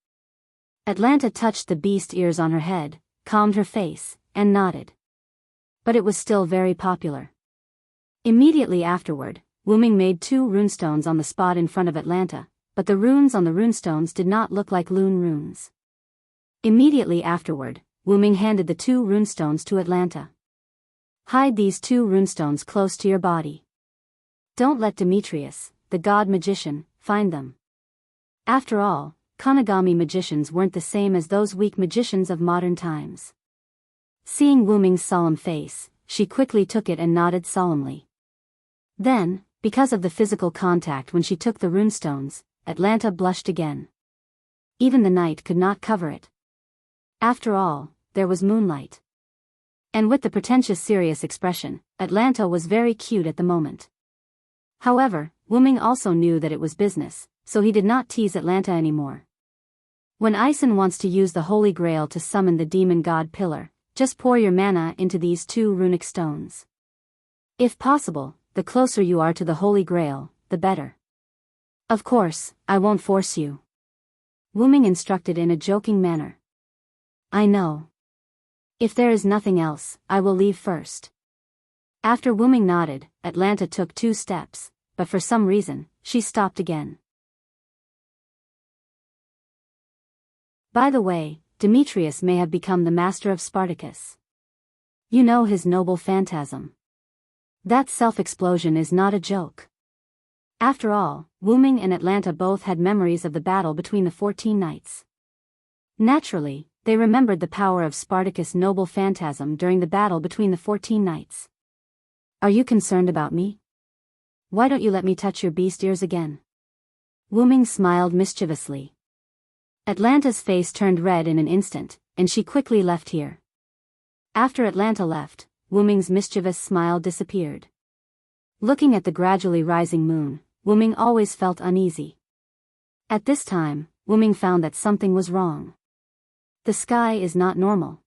Atlanta touched the beast ears on her head, calmed her face, and nodded. But it was still very popular. Immediately afterward, Wu Ming made 2 runestones on the spot in front of Atlanta, but the runes on the runestones did not look like Lune runes. Immediately afterward, Wu Ming handed the 2 runestones to Atlanta. Hide these 2 runestones close to your body. Don't let Demetrius, the god magician, find them. After all, Konagami magicians weren't the same as those weak magicians of modern times. Seeing Wu Ming's solemn face, she quickly took it and nodded solemnly. Then, because of the physical contact when she took the runestones, Atlanta blushed again. Even the night could not cover it. After all, there was moonlight. And with the pretentious serious expression, Atlanta was very cute at the moment. However, Wu Ming also knew that it was business, so he did not tease Atlanta anymore. When Ison wants to use the Holy Grail to summon the demon god Pillar, just pour your mana into these 2 runic stones. If possible, the closer you are to the Holy Grail, the better. Of course, I won't force you. Wu Ming instructed in a joking manner. I know. If there is nothing else, I will leave first. After Wu Ming nodded, Atlanta took 2 steps, but for some reason, she stopped again. By the way, Demetrius may have become the master of Spartacus. You know his noble phantasm. That self-explosion is not a joke. After all, Wu-Ming and Atlanta both had memories of the battle between the 14 knights. Naturally, they remembered the power of Spartacus' noble phantasm during the battle between the 14 knights. Are you concerned about me? Why don't you let me touch your beast ears again? Wu-Ming smiled mischievously. Atlanta's face turned red in an instant, and she quickly left here. After Atlanta left, Wu-Ming's mischievous smile disappeared. Looking at the gradually rising moon, Wu-Ming always felt uneasy. At this time, Wu-Ming found that something was wrong. The sky is not normal.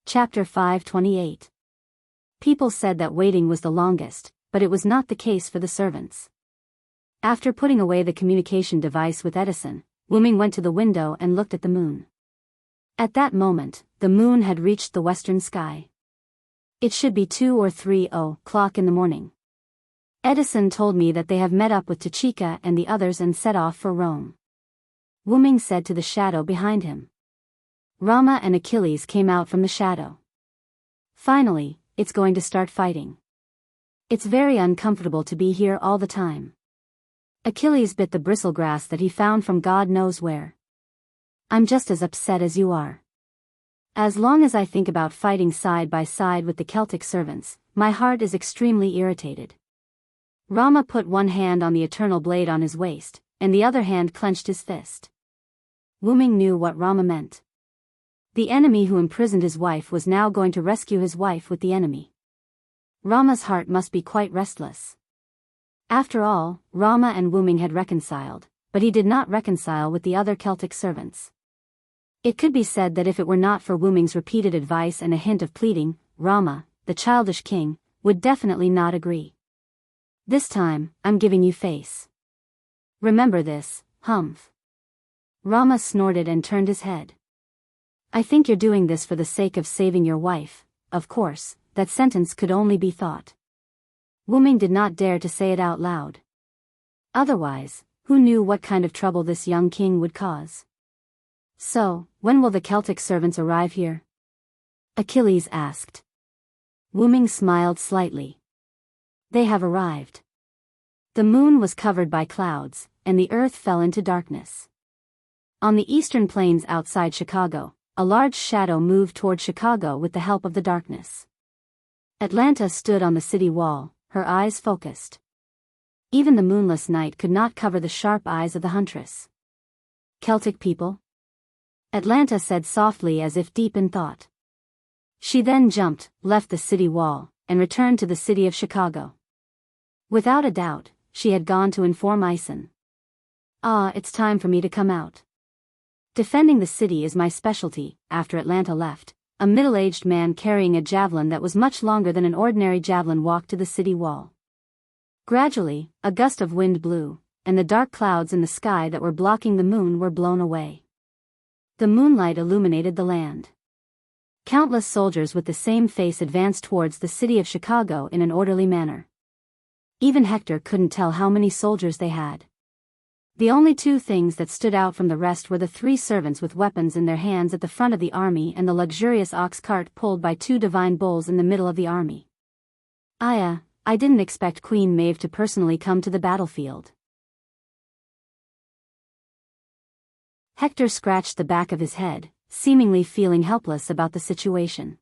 Chapter 528. People said that waiting was the longest, but it was not the case for the servants. After putting away the communication device with Edison, Wu-Ming went to the window and looked at the moon. At that moment, the moon had reached the western sky. It should be 2 or 3 o'clock in the morning. Edison told me that they have met up with Tachika and the others and set off for Rome. Wu-Ming said to the shadow behind him. Rama and Achilles came out from the shadow. Finally, it's going to start fighting. It's very uncomfortable to be here all the time. Achilles bit the bristlegrass that he found from God knows where. I'm just as upset as you are. As long as I think about fighting side by side with the Celtic servants, my heart is extremely irritated. Rama put one hand on the eternal blade on his waist, and the other hand clenched his fist. Wu-Ming knew what Rama meant. The enemy who imprisoned his wife was now going to rescue his wife with the enemy. Rama's heart must be quite restless. After all, Rama and Wu-Ming had reconciled, but he did not reconcile with the other Celtic servants. It could be said that if it were not for Wu-Ming's repeated advice and a hint of pleading, Rama, the childish king, would definitely not agree. This time, I'm giving you face. Remember this, humph. Rama snorted and turned his head. I think you're doing this for the sake of saving your wife. Of course, that sentence could only be thought. Wu-Ming did not dare to say it out loud. Otherwise, who knew what kind of trouble this young king would cause? So, when will the Celtic servants arrive here? Achilles asked. Wu-Ming smiled slightly. They have arrived. The moon was covered by clouds, and the earth fell into darkness. On the eastern plains outside Chicago, a large shadow moved toward Chicago with the help of the darkness. Atlanta stood on the city wall, her eyes focused. Even the moonless night could not cover the sharp eyes of the huntress. Celtic people? Atlanta said softly as if deep in thought. She then jumped, left the city wall, and returned to the city of Chicago. Without a doubt, she had gone to inform Ison. It's time for me to come out. Defending the city is my specialty. After Atlanta left, a middle-aged man carrying a javelin that was much longer than an ordinary javelin walked to the city wall. Gradually, a gust of wind blew, and the dark clouds in the sky that were blocking the moon were blown away. The moonlight illuminated the land. Countless soldiers with the same face advanced towards the city of Chicago in an orderly manner. Even Hector couldn't tell how many soldiers they had. The only two things that stood out from the rest were the 3 servants with weapons in their hands at the front of the army and the luxurious ox cart pulled by 2 divine bulls in the middle of the army. I didn't expect Queen Maeve to personally come to the battlefield. Hector scratched the back of his head, seemingly feeling helpless about the situation.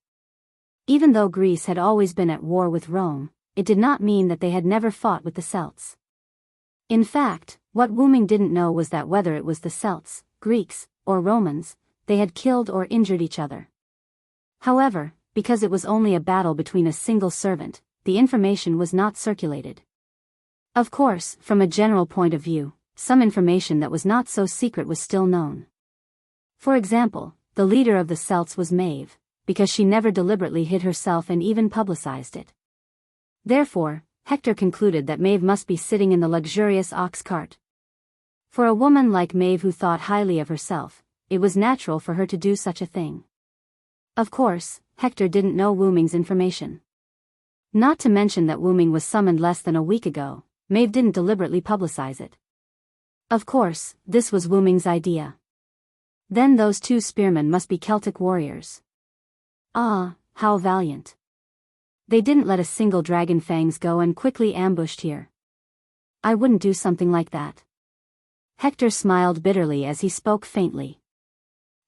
Even though Greece had always been at war with Rome, it did not mean that they had never fought with the Celts. In fact, what Wu-Ming didn't know was that whether it was the Celts, Greeks, or Romans, they had killed or injured each other. However, because it was only a battle between a single servant, the information was not circulated. Of course, from a general point of view, some information that was not so secret was still known. For example, the leader of the Celts was Maeve, because she never deliberately hid herself and even publicized it. Therefore, Hector concluded that Maeve must be sitting in the luxurious ox cart. For a woman like Maeve who thought highly of herself, it was natural for her to do such a thing. Of course, Hector didn't know Wu-Ming's information. Not to mention that Wu-Ming was summoned less than a week ago, Maeve didn't deliberately publicize it. Of course, this was Wu Ming's idea. Then those two spearmen must be Celtic warriors. Ah, how valiant. They didn't let a single dragon fangs go and quickly ambushed here. I wouldn't do something like that. Hector smiled bitterly as he spoke faintly.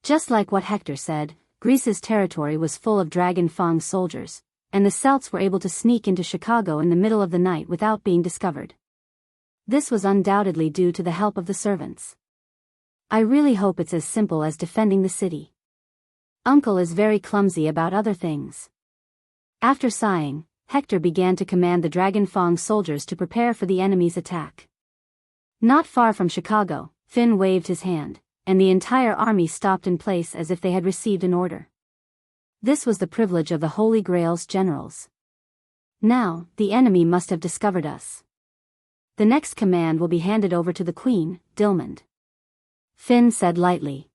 Just like what Hector said, Greece's territory was full of dragon fang soldiers, and the Celts were able to sneak into Chicago in the middle of the night without being discovered. This was undoubtedly due to the help of the servants. I really hope it's as simple as defending the city. Uncle is very clumsy about other things. After sighing, Hector began to command the dragon fang soldiers to prepare for the enemy's attack. Not far from Chicago, Finn waved his hand, and the entire army stopped in place as if they had received an order. This was the privilege of the Holy Grail's generals. Now, the enemy must have discovered us. The next command will be handed over to the Queen, Dilmund. Finn said lightly.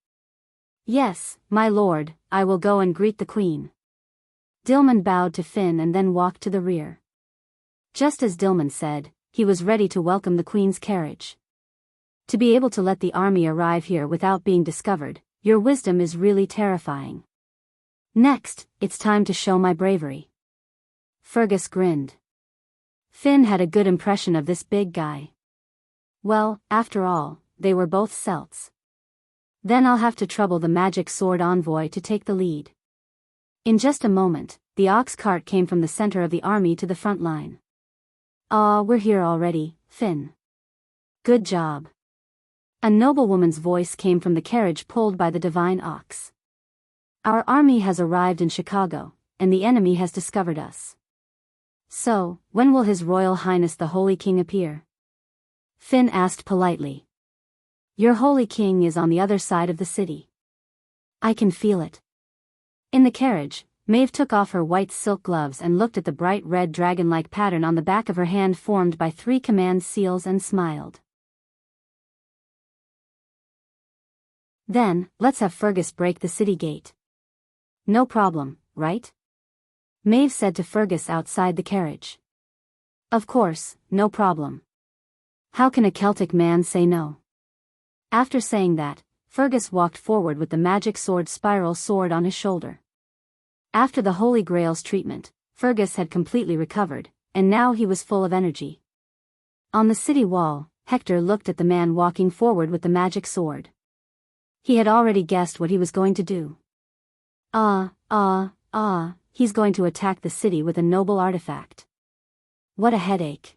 Yes, my lord, I will go and greet the Queen. Dilmund bowed to Finn and then walked to the rear. Just as Dilmund said, he was ready to welcome the Queen's carriage. To be able to let the army arrive here without being discovered, your wisdom is really terrifying. Next, it's time to show my bravery. Fergus grinned. Finn had a good impression of this big guy. Well, after all, they were both Celts. Then I'll have to trouble the magic sword envoy to take the lead. In just a moment, the ox cart came from the center of the army to the front line. Ah, we're here already, Finn. Good job. A noblewoman's voice came from the carriage pulled by the divine ox. Our army has arrived in Chicago, and the enemy has discovered us. So, when will His Royal Highness the Holy King appear? Finn asked politely. Your Holy King is on the other side of the city. I can feel it. In the carriage, Maeve took off her white silk gloves and looked at the bright red dragon-like pattern on the back of her hand formed by 3 command seals and smiled. Then, let's have Fergus break the city gate. No problem, right? Maeve said to Fergus outside the carriage. Of course, no problem. How can a Celtic man say no? After saying that, Fergus walked forward with the magic sword spiral sword on his shoulder. After the Holy Grail's treatment, Fergus had completely recovered, and now he was full of energy. On the city wall, Hector looked at the man walking forward with the magic sword. He had already guessed what he was going to do. He's going to attack the city with a noble artifact. What a headache.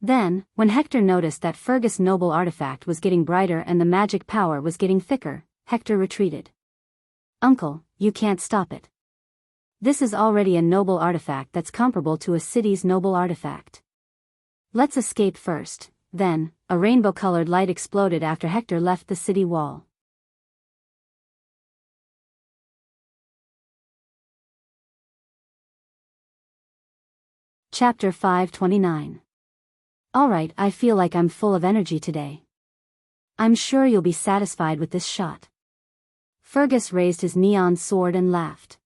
Then, when Hector noticed that Fergus' noble artifact was getting brighter and the magic power was getting thicker, Hector retreated. Uncle, you can't stop it. This is already a noble artifact that's comparable to a city's noble artifact. Let's escape first. Then, a rainbow-colored light exploded after Hector left the city wall. Chapter 529. Alright, I feel like I'm full of energy today. I'm sure you'll be satisfied with this shot. Fergus raised his neon sword and laughed.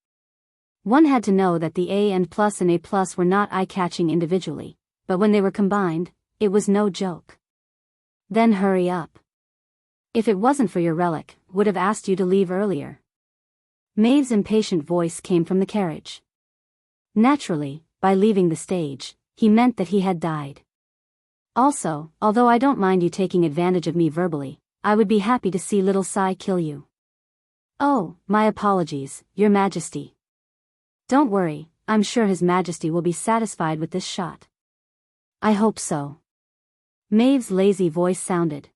One had to know that the A and A+ were not eye-catching individually, but when they were combined, it was no joke. Then hurry up. If it wasn't for your relic, would have asked you to leave earlier. Maeve's impatient voice came from the carriage. Naturally, by leaving the stage, he meant that he had died. Also, although I don't mind you taking advantage of me verbally, I would be happy to see little Sai kill you. Oh, my apologies, Your Majesty. Don't worry, I'm sure His Majesty will be satisfied with this shot. I hope so. Maeve's lazy voice sounded.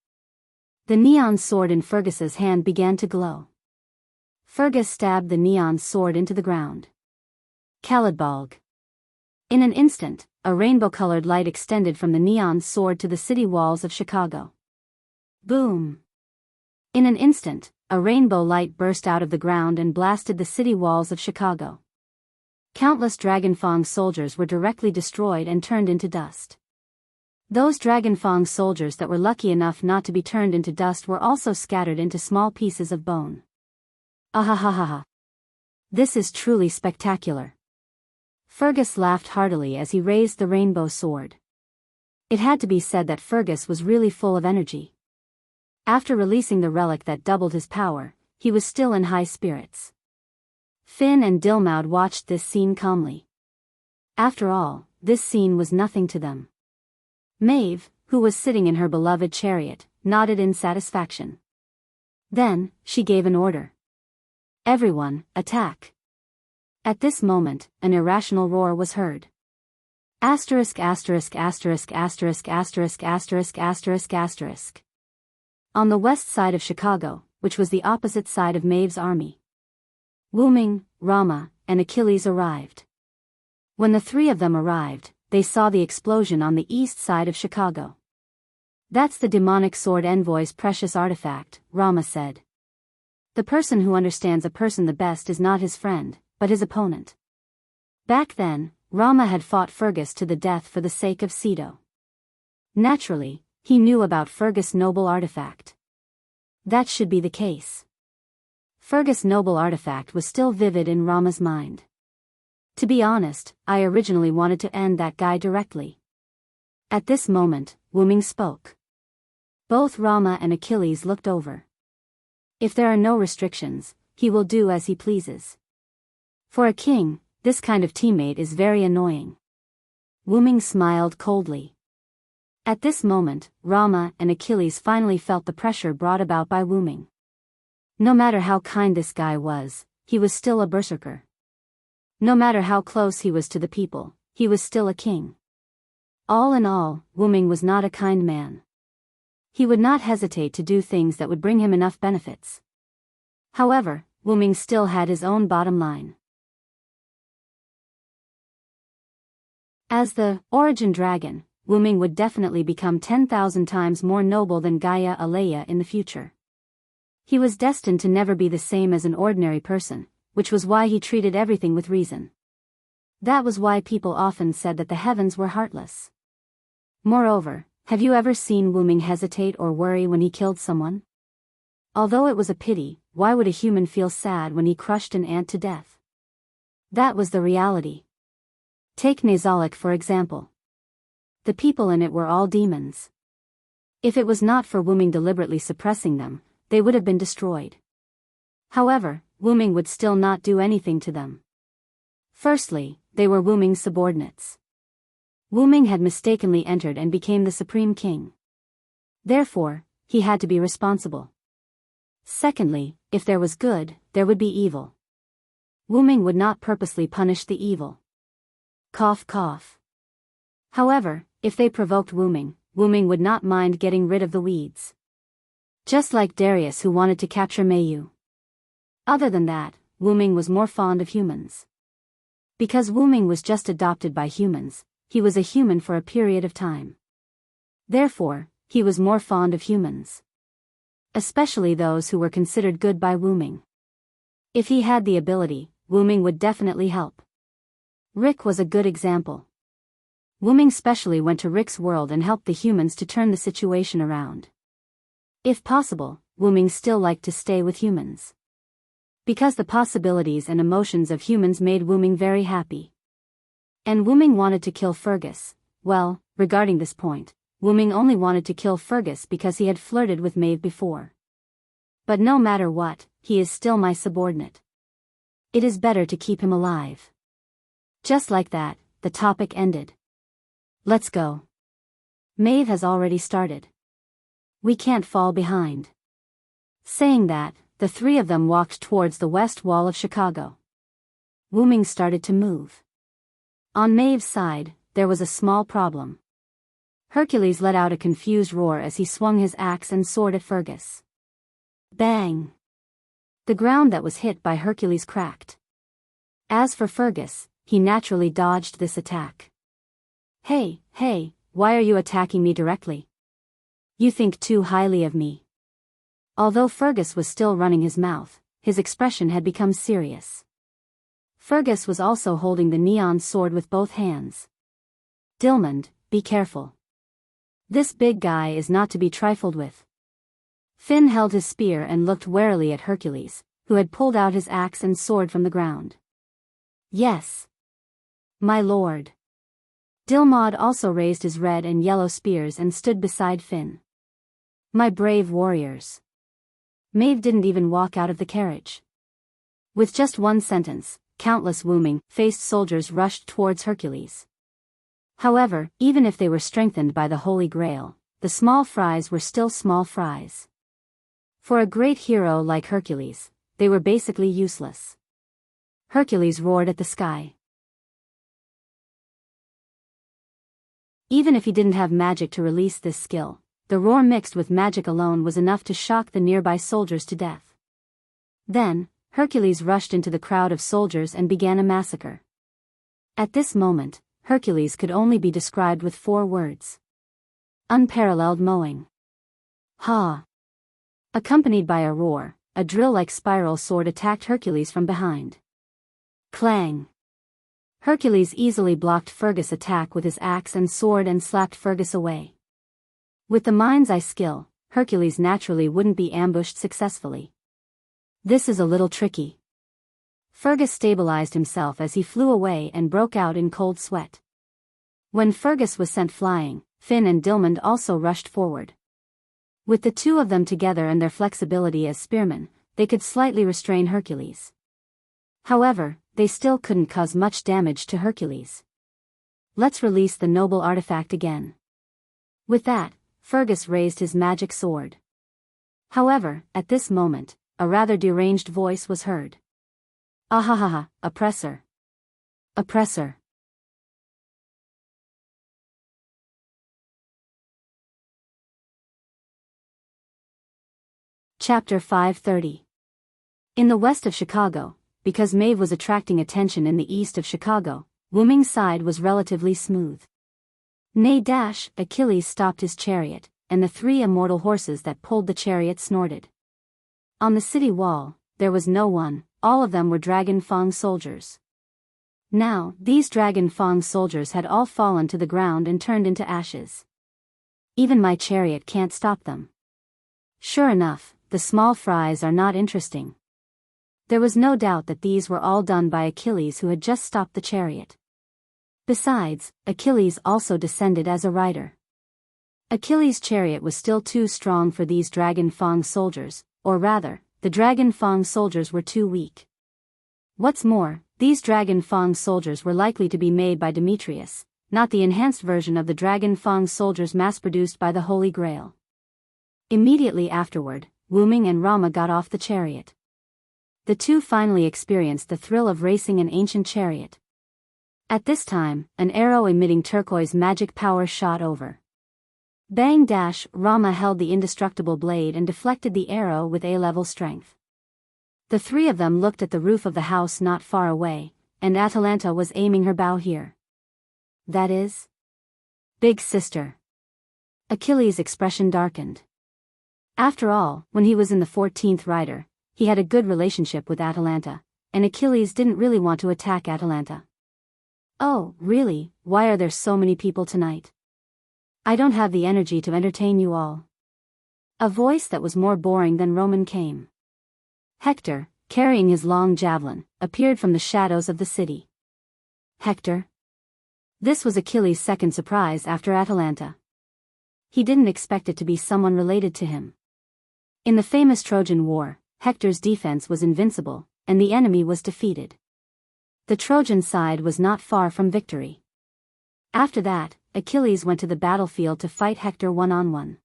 The neon sword in Fergus's hand began to glow. Fergus stabbed the neon sword into the ground. Kalidbalg. In an instant, a rainbow-colored light extended from the neon sword to the city walls of Chicago. Boom! In an instant, a rainbow light burst out of the ground and blasted the city walls of Chicago. Countless Dragonfang soldiers were directly destroyed and turned into dust. Those Dragonfang soldiers that were lucky enough not to be turned into dust were also scattered into small pieces of bone. Ahahaha! This is truly spectacular. Fergus laughed heartily as he raised the rainbow sword. It had to be said that Fergus was really full of energy. After releasing the relic that doubled his power, he was still in high spirits. Finn and Dilmad watched this scene calmly. After all, this scene was nothing to them. Maeve, who was sitting in her beloved chariot, nodded in satisfaction. Then, she gave an order. Everyone, attack. At this moment, an irrational roar was heard. Asterisk asterisk asterisk asterisk asterisk asterisk asterisk asterisk. On the west side of Chicago, which was the opposite side of Maeve's army, Wuming, Rama, and Achilles arrived. When the three of them arrived, they saw the explosion on the east side of Chicago. That's the demonic sword envoy's precious artifact, Rama said. The person who understands a person the best is not his friend, but his opponent. Back then, Rama had fought Fergus to the death for the sake of Cedo. Naturally, he knew about Fergus' noble artifact. That should be the case. Fergus' noble artifact was still vivid in Rama's mind. To be honest, I originally wanted to end that guy directly. At this moment, Wuming spoke. Both Rama and Achilles looked over. If there are no restrictions, he will do as he pleases. For a king, this kind of teammate is very annoying. Wuming smiled coldly. At this moment, Rama and Achilles finally felt the pressure brought about by Wuming. No matter how kind this guy was, he was still a berserker. No matter how close he was to the people, he was still a king. All in all, Wuming was not a kind man. He would not hesitate to do things that would bring him enough benefits. However, Wuming still had his own bottom line. As the origin dragon, Wuming would definitely become 10,000 times more noble than Gaia Alea in the future. He was destined to never be the same as an ordinary person, which was why he treated everything with reason. That was why people often said that the heavens were heartless. Moreover, have you ever seen Wuming hesitate or worry when he killed someone? Although it was a pity, why would a human feel sad when he crushed an ant to death? That was the reality. Take Nazalik for example. The people in it were all demons. If it was not for Wuming deliberately suppressing them, they would have been destroyed. However, Wuming would still not do anything to them. Firstly, they were Wuming's subordinates. Wuming had mistakenly entered and became the supreme king. Therefore, he had to be responsible. Secondly, if there was good, there would be evil. Wuming would not purposely punish the evil. Cough cough. However, if they provoked Wuming, Wuming would not mind getting rid of the weeds. Just like Darius who wanted to capture Mayu. Other than that, Wuming was more fond of humans. Because Wuming was just adopted by humans, he was a human for a period of time. Therefore, he was more fond of humans. Especially those who were considered good by Wuming. If he had the ability, Wuming would definitely help. Rick was a good example. Wuming specially went to Rick's world and helped the humans to turn the situation around. If possible, Wuming still liked to stay with humans. Because the possibilities and emotions of humans made Wuming very happy. And Wuming wanted to kill Fergus. Well, regarding this point, Wuming only wanted to kill Fergus because he had flirted with Maeve before. But no matter what, he is still my subordinate. It is better to keep him alive. Just like that, the topic ended. Let's go. Maeve has already started. We can't fall behind. Saying that, the three of them walked towards the west wall of Chicago. Wuming started to move. On Maeve's side, there was a small problem. Hercules let out a confused roar as he swung his axe and sword at Fergus. Bang! The ground that was hit by Hercules cracked. As for Fergus, he naturally dodged this attack. Hey, why are you attacking me directly? You think too highly of me. Although Fergus was still running his mouth, his expression had become serious. Fergus was also holding the neon sword with both hands. Dilmund, be careful. This big guy is not to be trifled with. Finn held his spear and looked warily at Hercules, who had pulled out his axe and sword from the ground. Yes. My lord. Dilmad also raised his red and yellow spears and stood beside Finn. My brave warriors. Maeve didn't even walk out of the carriage. With just one sentence, countless wooming-faced soldiers rushed towards Hercules. However, even if they were strengthened by the Holy Grail, the small fries were still small fries. For a great hero like Hercules, they were basically useless. Hercules roared at the sky. Even if he didn't have magic to release this skill, the roar mixed with magic alone was enough to shock the nearby soldiers to death. Then, Hercules rushed into the crowd of soldiers and began a massacre. At this moment, Hercules could only be described with 4 words. Unparalleled mowing. Ha! Accompanied by a roar, a drill-like spiral sword attacked Hercules from behind. Clang! Hercules easily blocked Fergus' attack with his axe and sword and slapped Fergus away. With the mind's eye skill, Hercules naturally wouldn't be ambushed successfully. This is a little tricky. Fergus stabilized himself as he flew away and broke out in cold sweat. When Fergus was sent flying, Finn and Dilmond also rushed forward. With the 2 of them together and their flexibility as spearmen, they could slightly restrain Hercules. However, they still couldn't cause much damage to Hercules. Let's release the noble artifact again. With that, Fergus raised his magic sword. However, at this moment, a rather deranged voice was heard. Ahahaha, oppressor. Oppressor. Chapter 530. In the west of Chicago, because Maeve was attracting attention in the east of Chicago, Wooming's side was relatively smooth. Achilles stopped his chariot, and the 3 immortal horses that pulled the chariot snorted. On the city wall, there was no one, all of them were Dragon Fang soldiers. Now, these Dragon Fang soldiers had all fallen to the ground and turned into ashes. Even my chariot can't stop them. Sure enough, the small fries are not interesting. There was no doubt that these were all done by Achilles, who had just stopped the chariot. Besides, Achilles also descended as a rider. Achilles' chariot was still too strong for these Dragon Fang soldiers, or rather, the Dragon Fang soldiers were too weak. What's more, these Dragon Fang soldiers were likely to be made by Demetrius, not the enhanced version of the Dragon Fang soldiers mass-produced by the Holy Grail. Immediately afterward, Wooming and Rama got off the chariot. The 2 finally experienced the thrill of racing an ancient chariot. At this time, an arrow emitting turquoise magic power shot over. Bang! Rama held the indestructible blade and deflected the arrow with A-level strength. The 3 of them looked at the roof of the house not far away, and Atalanta was aiming her bow here. That is? Big sister. Achilles' expression darkened. After all, when he was in the 14th rider, he had a good relationship with Atalanta, and Achilles didn't really want to attack Atalanta. Oh, really? Why are there so many people tonight? I don't have the energy to entertain you all. A voice that was more boring than Roman came. Hector, carrying his long javelin, appeared from the shadows of the city. Hector? This was Achilles' second surprise after Atalanta. He didn't expect it to be someone related to him. In the famous Trojan War, Hector's defense was invincible, and the enemy was defeated. The Trojan side was not far from victory. After that, Achilles went to the battlefield to fight Hector one-on-one.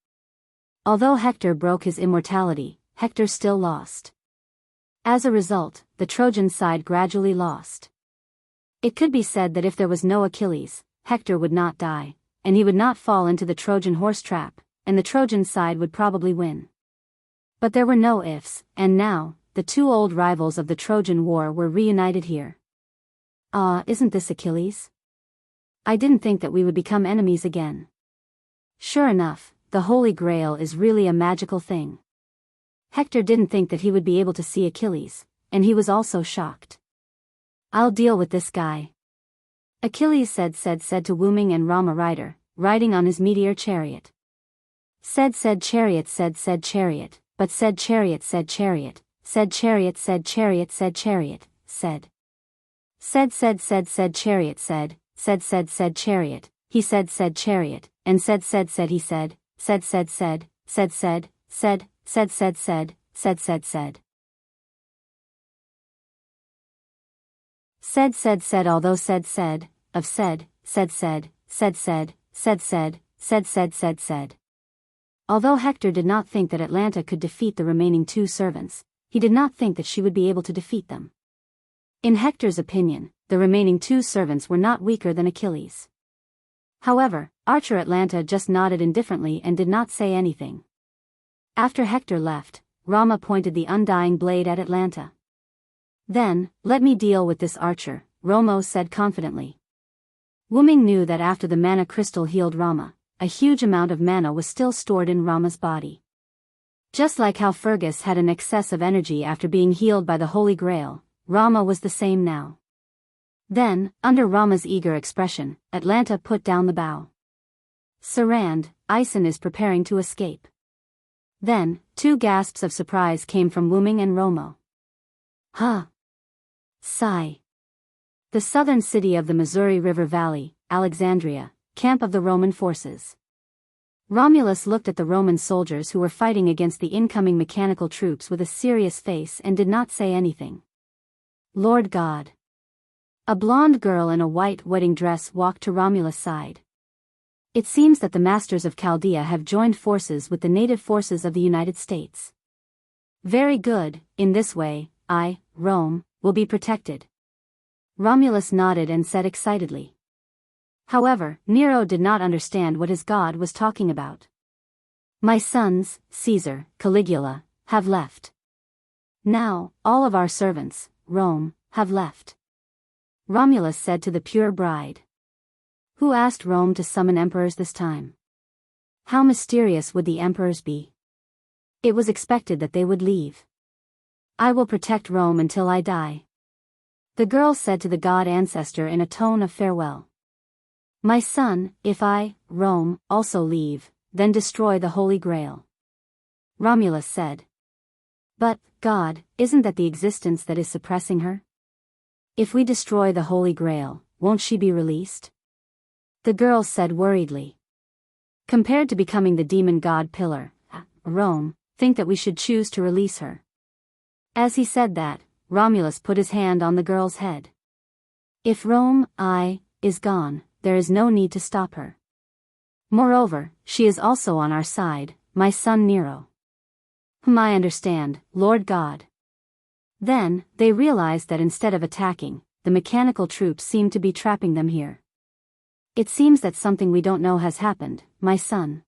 Although Hector broke his immortality, Hector still lost. As a result, the Trojan side gradually lost. It could be said that if there was no Achilles, Hector would not die, and he would not fall into the Trojan horse trap, and the Trojan side would probably win. But there were no ifs, and now, the 2 old rivals of the Trojan War were reunited here. Isn't this Achilles? I didn't think that we would become enemies again. Sure enough, the Holy Grail is really a magical thing. Hector didn't think that he would be able to see Achilles, and he was also shocked. I'll deal with this guy. Achilles said to Wooming and Rama Rider, riding on his meteor chariot. Said chariot, but said chariot, said chariot, said chariot, said chariot, said chariot, said. Said chariot, said chariot, he said chariot, and said he said said said, said, said said said, said said said. Said said said although said said, of said, said said, said said, said said, said said said said. Although Hector did not think that Atalanta could defeat the remaining 2 servants, he did not think that she would be able to defeat them. In Hector's opinion, the remaining 2 servants were not weaker than Achilles. However, Archer Atalanta just nodded indifferently and did not say anything. After Hector left, Rama pointed the undying blade at Atalanta. Then, let me deal with this archer, Romo said confidently. Wuming knew that after the mana crystal healed Rama, a huge amount of mana was still stored in Rama's body. Just like how Fergus had an excess of energy after being healed by the Holy Grail, Rama was the same now. Then, under Rama's eager expression, Atalanta put down the bow. Sarand, Ison is preparing to escape. Then, 2 gasps of surprise came from Wuming and Romo. Huh. Sigh. The southern city of the Missouri River Valley, Alexandria, camp of the Roman forces. Romulus looked at the Roman soldiers who were fighting against the incoming mechanical troops with a serious face and did not say anything. Lord God. A blonde girl in a white wedding dress walked to Romulus' side. It seems that the masters of Chaldea have joined forces with the native forces of the United States. Very good, in this way, Rome, will be protected. Romulus nodded and said excitedly. However, Nero did not understand what his god was talking about. My sons, Caesar, Caligula, have left. Now, all of our servants, Rome, have left. Romulus said to the pure bride. Who asked Rome to summon emperors this time? How mysterious would the emperors be? It was expected that they would leave. I will protect Rome until I die. The girl said to the god ancestor in a tone of farewell. My son, if I, Rome, also leave, then destroy the Holy Grail. Romulus said. But, God, isn't that the existence that is suppressing her? If we destroy the Holy Grail, won't she be released? The girl said worriedly. Compared to becoming the demon god pillar, Rome, think that we should choose to release her. As he said that, Romulus put his hand on the girl's head. If Rome, is gone, there is no need to stop her. Moreover, she is also on our side, my son Nero. Whom I understand, Lord God. Then, they realized that instead of attacking, the mechanical troops seemed to be trapping them here. It seems that something we don't know has happened, my son.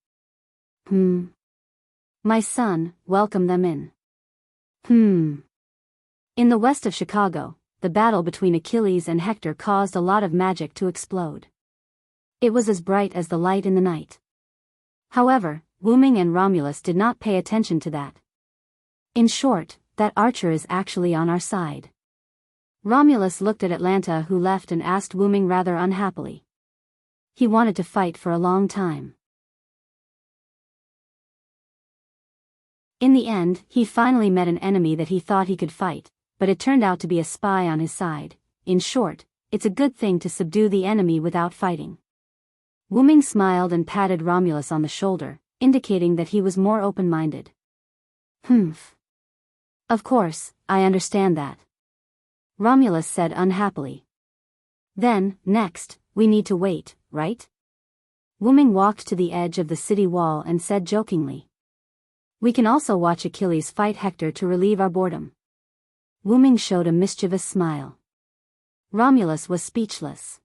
My son, welcome them in. In the west of Chicago, the battle between Achilles and Hector caused a lot of magic to explode. It was as bright as the light in the night. However, Wuming and Romulus did not pay attention to that. In short, that archer is actually on our side. Romulus looked at Atalanta who left and asked Wuming rather unhappily. He wanted to fight for a long time. In the end, he finally met an enemy that he thought he could fight, but it turned out to be a spy on his side. In short, it's a good thing to subdue the enemy without fighting. Wuming smiled and patted Romulus on the shoulder, indicating that he was more open-minded. Of course, I understand that. Romulus said unhappily. Then, next, we need to wait, right? Wuming walked to the edge of the city wall and said jokingly. We can also watch Achilles fight Hector to relieve our boredom. Wuming showed a mischievous smile. Romulus was speechless.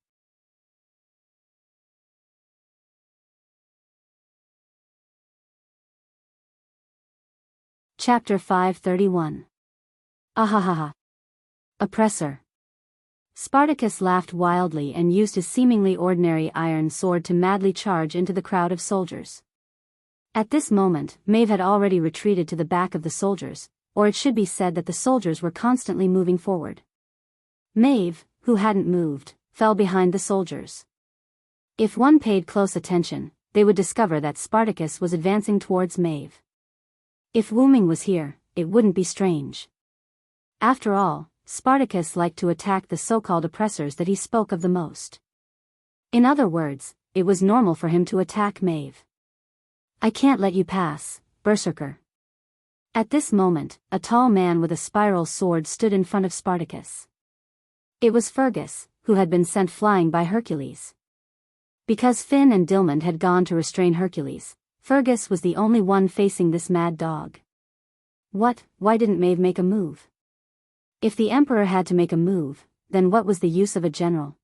Chapter 531. Ahahaha. Oppressor. Spartacus laughed wildly and used his seemingly ordinary iron sword to madly charge into the crowd of soldiers. At this moment, Maeve had already retreated to the back of the soldiers, or it should be said that the soldiers were constantly moving forward. Maeve, who hadn't moved, fell behind the soldiers. If one paid close attention, they would discover that Spartacus was advancing towards Maeve. If Wuming was here, it wouldn't be strange. After all, Spartacus liked to attack the so-called oppressors that he spoke of the most. In other words, it was normal for him to attack Maeve. I can't let you pass, Berserker. At this moment, a tall man with a spiral sword stood in front of Spartacus. It was Fergus, who had been sent flying by Hercules. Because Finn and Dilmund had gone to restrain Hercules, Fergus was the only one facing this mad dog. Why didn't Maeve make a move? If the Emperor had to make a move, then what was the use of a general?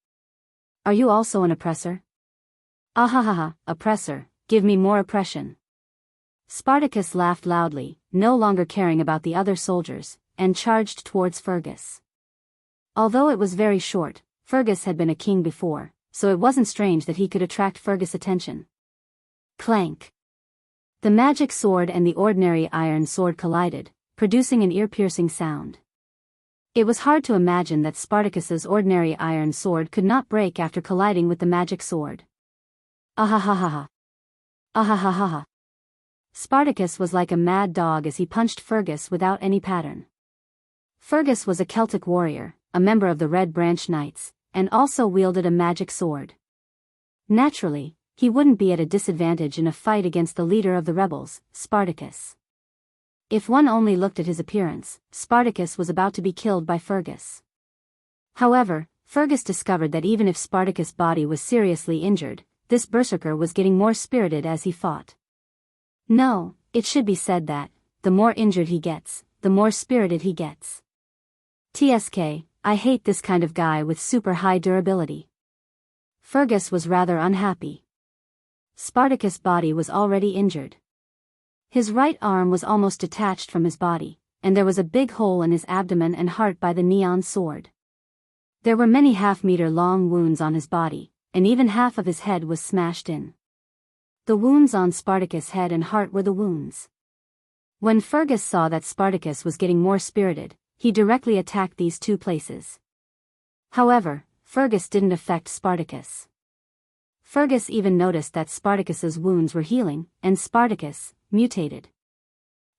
Are you also an oppressor? Ahahaha, oppressor, give me more oppression. Spartacus laughed loudly, no longer caring about the other soldiers, and charged towards Fergus. Although it was very short, Fergus had been a king before, so it wasn't strange that he could attract Fergus' attention. Clank. The magic sword and the ordinary iron sword collided, producing an ear-piercing sound. It was hard to imagine that Spartacus's ordinary iron sword could not break after colliding with the magic sword. Ahahaha. Ahahaha. Spartacus was like a mad dog as he punched Fergus without any pattern. Fergus was a Celtic warrior, a member of the Red Branch Knights, and also wielded a magic sword. Naturally, he wouldn't be at a disadvantage in a fight against the leader of the rebels, Spartacus. If one only looked at his appearance, Spartacus was about to be killed by Fergus. However, Fergus discovered that even if Spartacus' body was seriously injured, this berserker was getting more spirited as he fought. No, it should be said that, the more injured he gets, the more spirited he gets. TSK, I hate this kind of guy with super high durability. Fergus was rather unhappy. Spartacus' body was already injured. His right arm was almost detached from his body, and there was a big hole in his abdomen and heart by the neon sword. There were many half-meter-long wounds on his body, and even half of his head was smashed in. The wounds on Spartacus' head and heart were the wounds. When Fergus saw that Spartacus was getting more spirited, he directly attacked these two places. However, Fergus didn't affect Spartacus. Fergus even noticed that Spartacus's wounds were healing, and Spartacus mutated.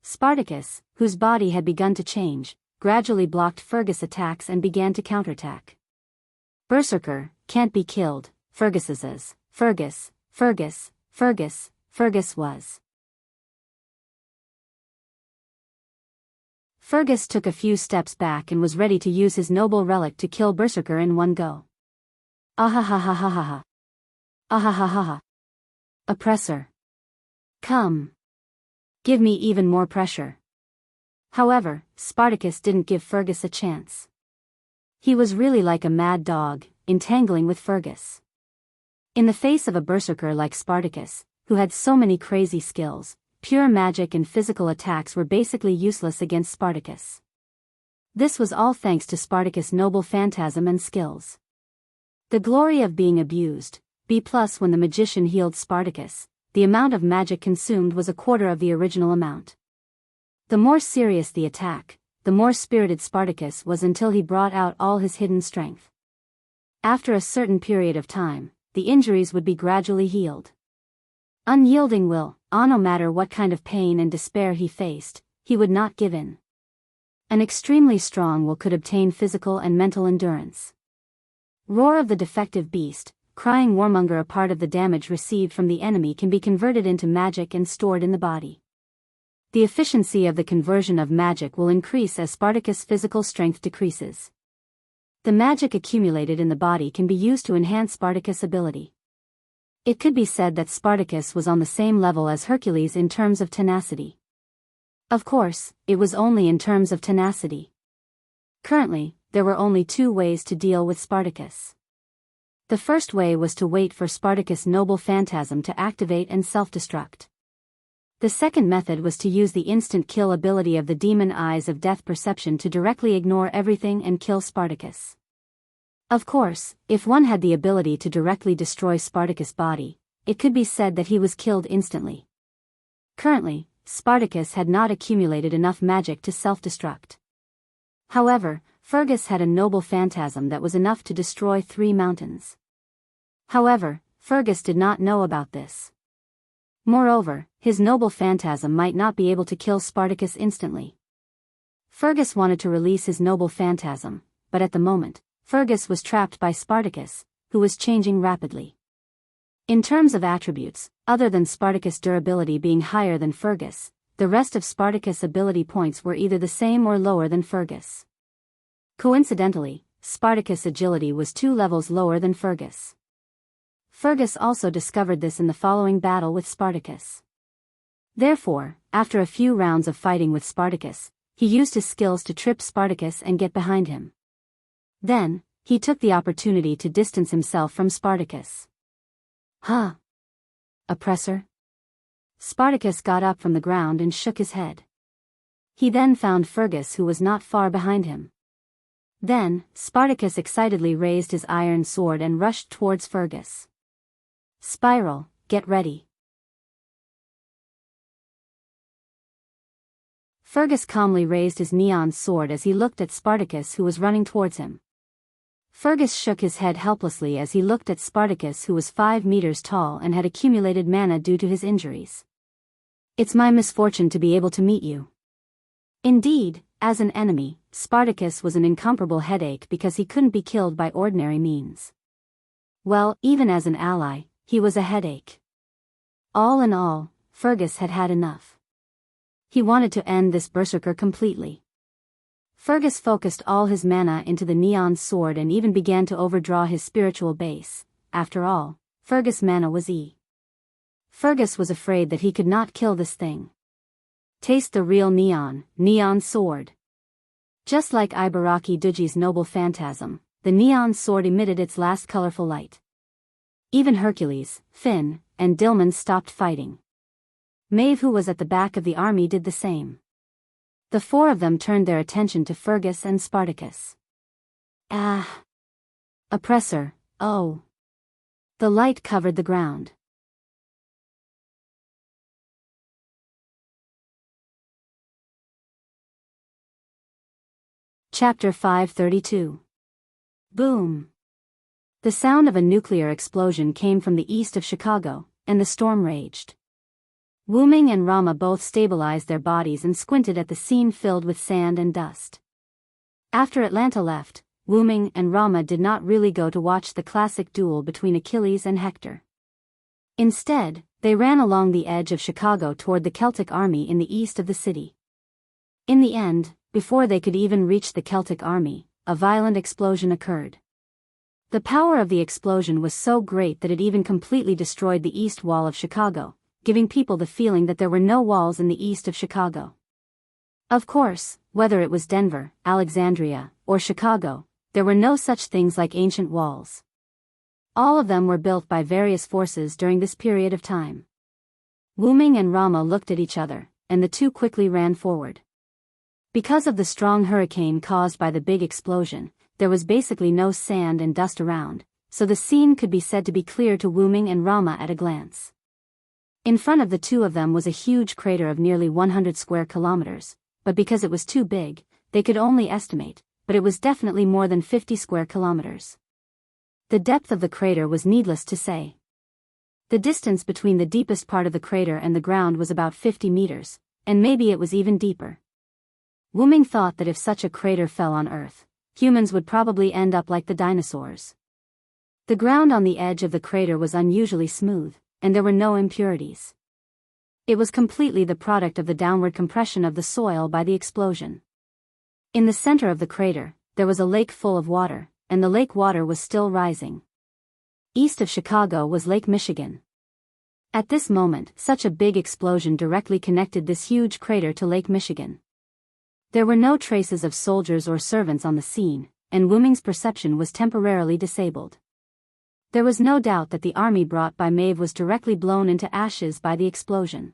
Spartacus, whose body had begun to change, gradually blocked Fergus' attacks and began to counterattack. Berserker, can't be killed, Fergus's is. Fergus was. Fergus took a few steps back and was ready to use his noble relic to kill Berserker in one go. Ahahahahaha. Ahahahaha. Oppressor. Come. Give me even more pressure. However, Spartacus didn't give Fergus a chance. He was really like a mad dog, entangling with Fergus. In the face of a berserker like Spartacus, who had so many crazy skills, pure magic and physical attacks were basically useless against Spartacus. This was all thanks to Spartacus' noble phantasm and skills. The glory of being abused. B+ when the magician healed Spartacus, the amount of magic consumed was a quarter of the original amount. The more serious the attack, the more spirited Spartacus was until he brought out all his hidden strength. After a certain period of time, the injuries would be gradually healed. Unyielding will, no matter what kind of pain and despair he faced, he would not give in. An extremely strong will could obtain physical and mental endurance. Roar of the defective beast, crying warmonger. A part of the damage received from the enemy can be converted into magic and stored in the body. The efficiency of the conversion of magic will increase as Spartacus' physical strength decreases. The magic accumulated in the body can be used to enhance Spartacus' ability. It could be said that Spartacus was on the same level as Hercules in terms of tenacity. Of course, it was only in terms of tenacity. Currently, there were only two ways to deal with Spartacus. The first way was to wait for Spartacus' noble phantasm to activate and self-destruct. The second method was to use the instant kill ability of the demon eyes of death perception to directly ignore everything and kill Spartacus. Of course, if one had the ability to directly destroy Spartacus' body, it could be said that he was killed instantly. Currently, Spartacus had not accumulated enough magic to self-destruct. However, Fergus had a noble phantasm that was enough to destroy 3 mountains. However, Fergus did not know about this. Moreover, his noble phantasm might not be able to kill Spartacus instantly. Fergus wanted to release his noble phantasm, but at the moment, Fergus was trapped by Spartacus, who was changing rapidly. In terms of attributes, other than Spartacus' durability being higher than Fergus, the rest of Spartacus' ability points were either the same or lower than Fergus. Coincidentally, Spartacus' agility was 2 levels lower than Fergus. Fergus also discovered this in the following battle with Spartacus. Therefore, after a few rounds of fighting with Spartacus, he used his skills to trip Spartacus and get behind him. Then, he took the opportunity to distance himself from Spartacus. Huh? Oppressor? Spartacus got up from the ground and shook his head. He then found Fergus, who was not far behind him. Then, Spartacus excitedly raised his iron sword and rushed towards Fergus. Spiral, get ready. Fergus calmly raised his neon sword as he looked at Spartacus, who was running towards him. Fergus shook his head helplessly as he looked at Spartacus, who was 5 meters tall and had accumulated mana due to his injuries. It's my misfortune to be able to meet you. Indeed, as an enemy, Spartacus was an incomparable headache because he couldn't be killed by ordinary means. Well, even as an ally, he was a headache. All in all, Fergus had had enough. He wanted to end this berserker completely. Fergus focused all his mana into the neon sword and even began to overdraw his spiritual base. After all, Fergus' mana was E. Fergus was afraid that he could not kill this thing. Taste the real neon sword. Just like Ibaraki Duji's noble phantasm, the neon sword emitted its last colorful light. Even Hercules, Finn, and Dillman stopped fighting. Maeve, who was at the back of the army, did the same. The 4 of them turned their attention to Fergus and Spartacus. Ah! Oppressor, oh! The light covered the ground. Chapter 532. Boom! The sound of a nuclear explosion came from the east of Chicago, and the storm raged. Wu Ming and Rama both stabilized their bodies and squinted at the scene filled with sand and dust. After Atlanta left, Wu Ming and Rama did not really go to watch the classic duel between Achilles and Hector. Instead, they ran along the edge of Chicago toward the Celtic army in the east of the city. In the end, before they could even reach the Celtic army, a violent explosion occurred. The power of the explosion was so great that it even completely destroyed the east wall of Chicago, giving people the feeling that there were no walls in the east of Chicago. Of course, whether it was Denver, Alexandria, or Chicago, there were no such things like ancient walls. All of them were built by various forces during this period of time. Wu Ming and Rama looked at each other, and the two quickly ran forward. Because of the strong hurricane caused by the big explosion, there was basically no sand and dust around, so the scene could be said to be clear to Wu Ming and Rama at a glance. In front of the two of them was a huge crater of nearly 100 square kilometers, but because it was too big, they could only estimate, but it was definitely more than 50 square kilometers. The depth of the crater was needless to say. The distance between the deepest part of the crater and the ground was about 50 meters, and maybe it was even deeper. Wu Ming thought that if such a crater fell on Earth, humans would probably end up like the dinosaurs. The ground on the edge of the crater was unusually smooth, and there were no impurities. It was completely the product of the downward compression of the soil by the explosion. In the center of the crater, there was a lake full of water, and the lake water was still rising. East of Chicago was Lake Michigan. At this moment, such a big explosion directly connected this huge crater to Lake Michigan. There were no traces of soldiers or servants on the scene, and Wu Ming's perception was temporarily disabled. There was no doubt that the army brought by Maeve was directly blown into ashes by the explosion.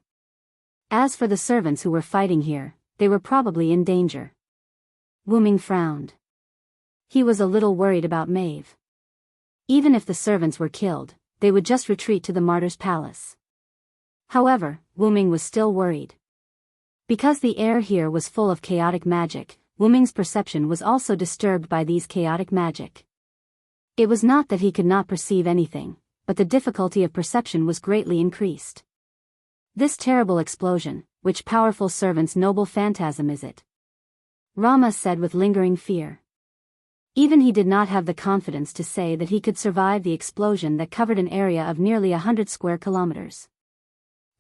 As for the servants who were fighting here, they were probably in danger. Wu Ming frowned. He was a little worried about Maeve. Even if the servants were killed, they would just retreat to the martyr's palace. However, Wu Ming was still worried. Because the air here was full of chaotic magic, Wu Ming's perception was also disturbed by these chaotic magic. It was not that he could not perceive anything, but the difficulty of perception was greatly increased. This terrible explosion, which powerful servant's noble phantasm is it? Rama said with lingering fear. Even he did not have the confidence to say that he could survive the explosion that covered an area of nearly 100 square kilometers.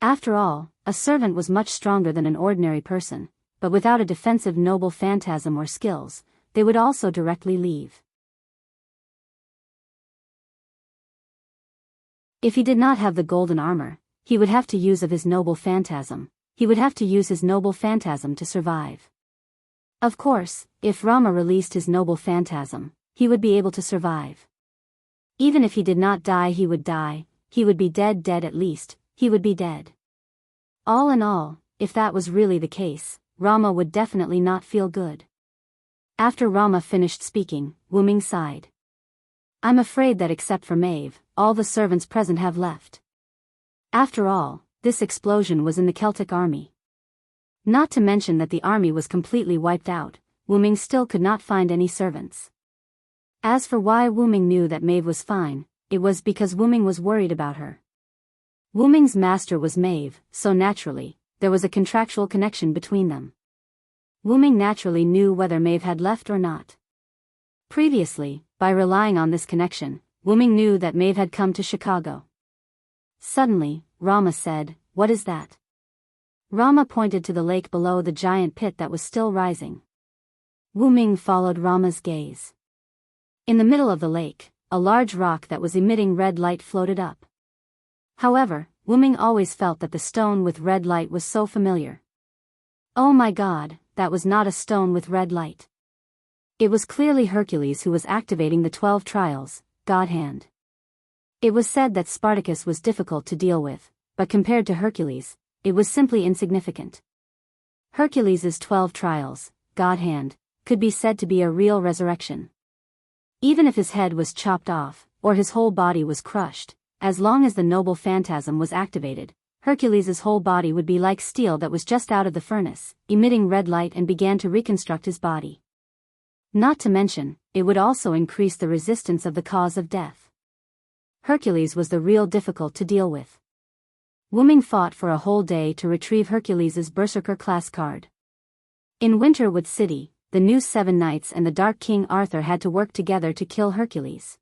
After all, a servant was much stronger than an ordinary person, but without a defensive noble phantasm or skills, they would also directly leave. If he did not have the golden armor, he would have to use of his noble phantasm. He would have to use his noble phantasm to survive. Of course, if Rama released his noble phantasm, he would be able to survive. Even if he did not die, he would die. He would be dead at least, he would be dead. All in all, if that was really the case, Rama would definitely not feel good. After Rama finished speaking, Wu-Ming sighed. I'm afraid that except for Maeve, all the servants present have left. After all, this explosion was in the Celtic army. Not to mention that the army was completely wiped out, Wu-Ming still could not find any servants. As for why Wu-Ming knew that Maeve was fine, it was because Wu-Ming was worried about her. Wu-Ming's master was Maeve, so naturally, there was a contractual connection between them. Wu-Ming naturally knew whether Maeve had left or not. Previously, by relying on this connection, Wu-Ming knew that Maeve had come to Chicago. Suddenly, Rama said, "What is that?" Rama pointed to the lake below the giant pit that was still rising. Wu-Ming followed Rama's gaze. In the middle of the lake, a large rock that was emitting red light floated up. However, Wu-Ming always felt that the stone with red light was so familiar. Oh my God, that was not a stone with red light. It was clearly Hercules who was activating the 12 trials, God Hand. It was said that Spartacus was difficult to deal with, but compared to Hercules, it was simply insignificant. Hercules's 12 trials, God Hand, could be said to be a real resurrection. Even if his head was chopped off, or his whole body was crushed, as long as the noble phantasm was activated, Hercules's whole body would be like steel that was just out of the furnace, emitting red light and began to reconstruct his body. Not to mention, it would also increase the resistance of the cause of death. Hercules was the real difficult to deal with. Wu-Ming fought for a whole day to retrieve Hercules's Berserker class card. In Winterwood City, the new 7 Knights and the Dark King Arthur had to work together to kill Hercules.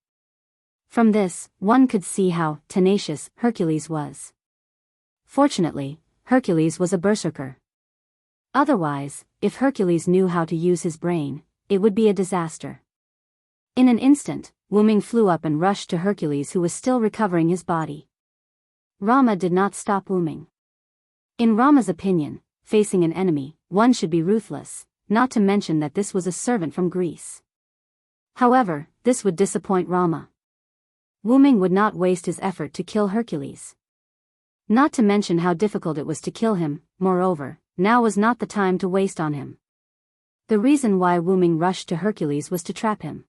From this, one could see how tenacious Hercules was. Fortunately, Hercules was a berserker. Otherwise, if Hercules knew how to use his brain, it would be a disaster. In an instant, Wu-Ming flew up and rushed to Hercules, who was still recovering his body. Rama did not stop Wu-Ming. In Rama's opinion, facing an enemy, one should be ruthless, not to mention that this was a servant from Greece. However, this would disappoint Rama. Wu-Ming would not waste his effort to kill Hercules. Not to mention how difficult it was to kill him. Moreover, now was not the time to waste on him. The reason why Wu-Ming rushed to Hercules was to trap him.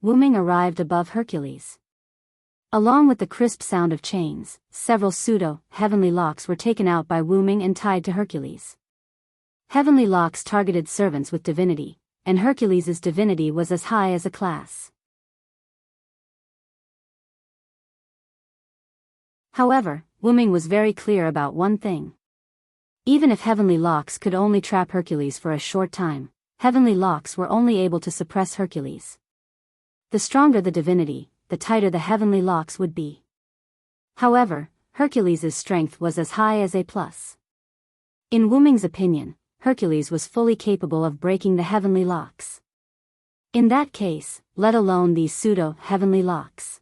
Wu-Ming arrived above Hercules. Along with the crisp sound of chains, several pseudo-heavenly locks were taken out by Wu-Ming and tied to Hercules. Heavenly locks targeted servants with divinity, and Hercules's divinity was as high as a class. However, Wu-Ming was very clear about one thing. Even if heavenly locks could only trap Hercules for a short time, heavenly locks were only able to suppress Hercules. The stronger the divinity, the tighter the heavenly locks would be. However, Hercules's strength was as high as A+. In Wu-Ming's opinion, Hercules was fully capable of breaking the heavenly locks. In that case, let alone these pseudo-heavenly locks.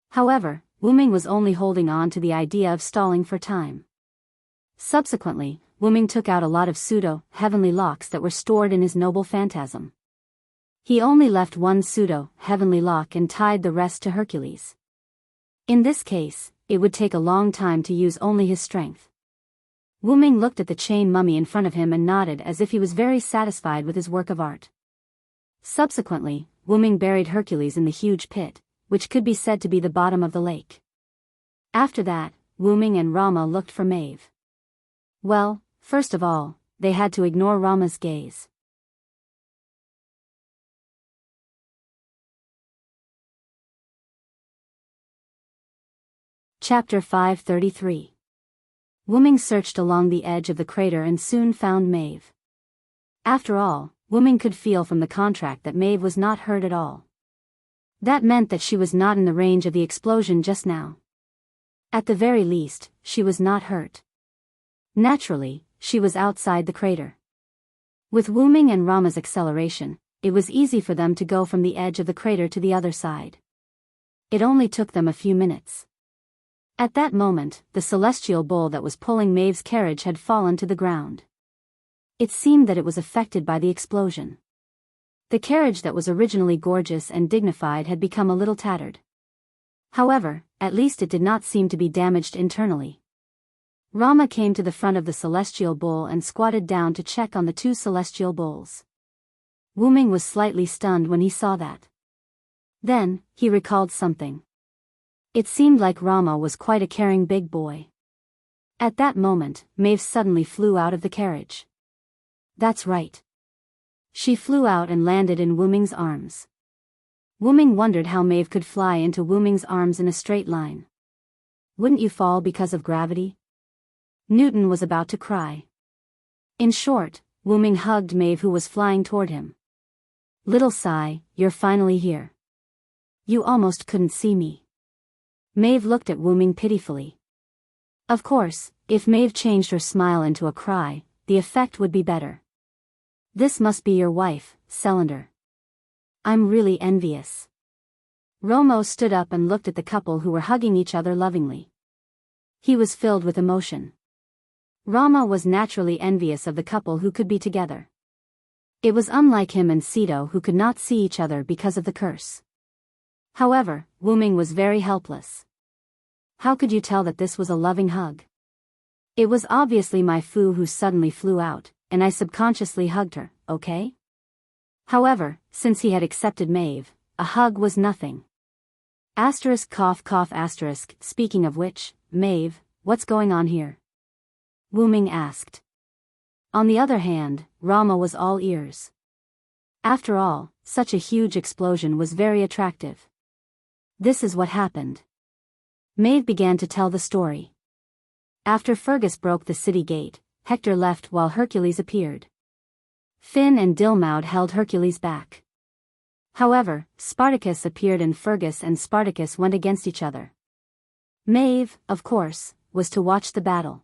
However, Wu-Ming was only holding on to the idea of stalling for time. Subsequently, Wu-Ming took out a lot of pseudo-heavenly locks that were stored in his noble phantasm. He only left one pseudo-heavenly lock and tied the rest to Hercules. In this case, it would take a long time to use only his strength. Wu-Ming looked at the chain mummy in front of him and nodded as if he was very satisfied with his work of art. Subsequently, Wu-Ming buried Hercules in the huge pit, which could be said to be the bottom of the lake. After that, Wu-Ming and Rama looked for Maeve. Well, first of all, they had to ignore Rama's gaze. Chapter 533. Wu-Ming searched along the edge of the crater and soon found Maeve. After all, Wu-Ming could feel from the contract that Maeve was not hurt at all. That meant that she was not in the range of the explosion just now. At the very least, she was not hurt. Naturally, she was outside the crater. With Wuming and Rama's acceleration, it was easy for them to go from the edge of the crater to the other side. It only took them a few minutes. At that moment, the celestial bull that was pulling Maeve's carriage had fallen to the ground. It seemed that it was affected by the explosion. The carriage that was originally gorgeous and dignified had become a little tattered. However, at least it did not seem to be damaged internally. Rama came to the front of the celestial bull and squatted down to check on the two celestial bulls. Wuming was slightly stunned when he saw that. Then, he recalled something. It seemed like Rama was quite a caring big boy. At that moment, Maeve suddenly flew out of the carriage. That's right. She flew out and landed in Wuming's arms. Wuming wondered how Maeve could fly into Wuming's arms in a straight line. Wouldn't you fall because of gravity? Newton was about to cry. In short, Wuming hugged Maeve, who was flying toward him. Little sigh, you're finally here. You almost couldn't see me. Maeve looked at Wuming pitifully. Of course, if Maeve changed her smile into a cry, the effect would be better. This must be your wife, Cylinder. I'm really envious. Romo stood up and looked at the couple who were hugging each other lovingly. He was filled with emotion. Rama was naturally envious of the couple who could be together. It was unlike him and Sito, who could not see each other because of the curse. However, Wuming was very helpless. How could you tell that this was a loving hug? It was obviously my Fu who suddenly flew out, and I subconsciously hugged her, okay? However, since he had accepted Maeve, a hug was nothing. Asterisk cough cough asterisk, speaking of which, Maeve, what's going on here? Wuming asked. On the other hand, Rama was all ears. After all, such a huge explosion was very attractive. This is what happened. Maeve began to tell the story. After Fergus broke the city gate, Hector left while Hercules appeared. Finn and Dilmaud held Hercules back. However, Spartacus appeared and Fergus and Spartacus went against each other. Maeve, of course, was to watch the battle.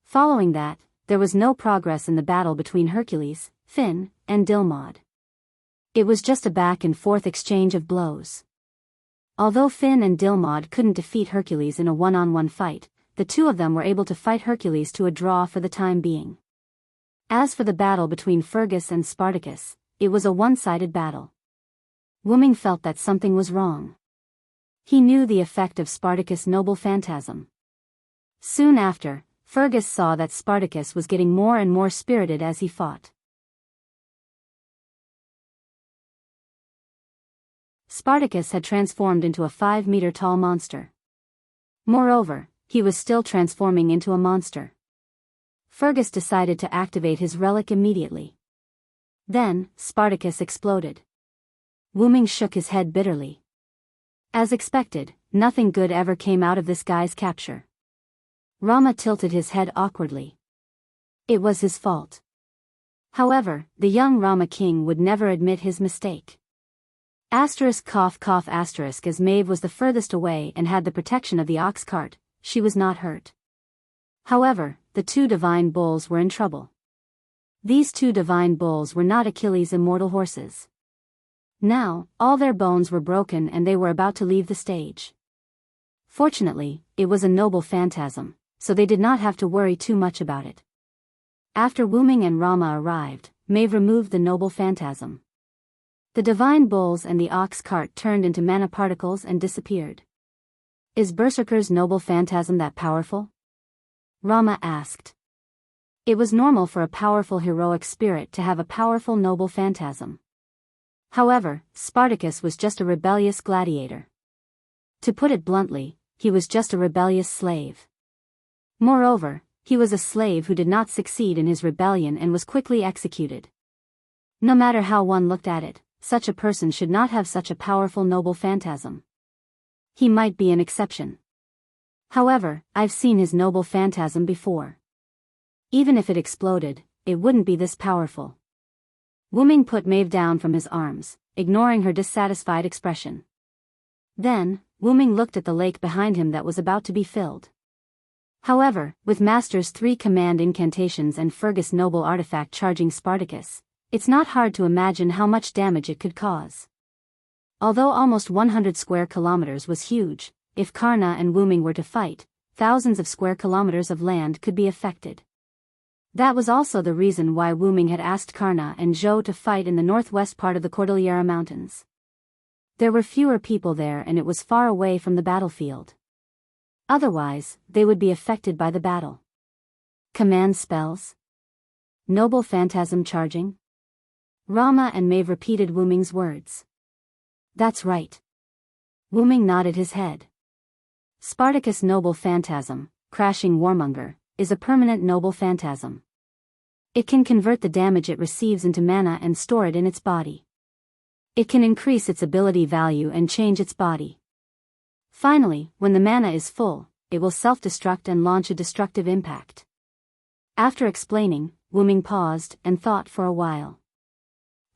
Following that, there was no progress in the battle between Hercules, Finn, and Dilmaud. It was just a back and forth exchange of blows. Although Finn and Dilmaud couldn't defeat Hercules in a one-on-one fight, the two of them were able to fight Hercules to a draw for the time being. As for the battle between Fergus and Spartacus, it was a one-sided battle. Wuming felt that something was wrong. He knew the effect of Spartacus' noble phantasm. Soon after, Fergus saw that Spartacus was getting more and more spirited as he fought. Spartacus had transformed into a 5-meter-tall monster. Moreover, he was still transforming into a monster. Fergus decided to activate his relic immediately. Then, Spartacus exploded. Wuming shook his head bitterly. As expected, nothing good ever came out of this guy's capture. Rama tilted his head awkwardly. It was his fault. However, the young Rama king would never admit his mistake. Asterisk cough cough asterisk, as Maeve was the furthest away and had the protection of the ox cart, she was not hurt. However, the two divine bulls were in trouble. These two divine bulls were not Achilles' immortal horses. Now, all their bones were broken and they were about to leave the stage. Fortunately, it was a noble phantasm, so they did not have to worry too much about it. After Wuming and Rama arrived, Maeve removed the noble phantasm. The divine bulls and the ox cart turned into mana particles and disappeared. Is Berserker's noble phantasm that powerful? Rama asked. It was normal for a powerful heroic spirit to have a powerful noble phantasm. However, Spartacus was just a rebellious gladiator. To put it bluntly, he was just a rebellious slave. Moreover, he was a slave who did not succeed in his rebellion and was quickly executed. No matter how one looked at it, such a person should not have such a powerful noble phantasm. He might be an exception. However, I've seen his noble phantasm before. Even if it exploded, it wouldn't be this powerful. Wuming put Maeve down from his arms, ignoring her dissatisfied expression. Then, Wu-Ming looked at the lake behind him that was about to be filled. However, with Master's 3 command incantations and Fergus noble artifact charging Spartacus, it's not hard to imagine how much damage it could cause. Although almost 100 square kilometers was huge, if Karna and Wu-Ming were to fight, thousands of square kilometers of land could be affected. That was also the reason why Wu-Ming had asked Karna and Zhou to fight in the northwest part of the Cordillera Mountains. There were fewer people there and it was far away from the battlefield. Otherwise, they would be affected by the battle. Command spells? Noble phantasm charging? Rama and Maeve repeated Wu-Ming's words. That's right. Wu-Ming nodded his head. Spartacus noble phantasm, crashing warmonger, is a permanent noble phantasm. It can convert the damage it receives into mana and store it in its body. It can increase its ability value and change its body. Finally, when the mana is full, it will self-destruct and launch a destructive impact. After explaining, Wu-Ming paused and thought for a while.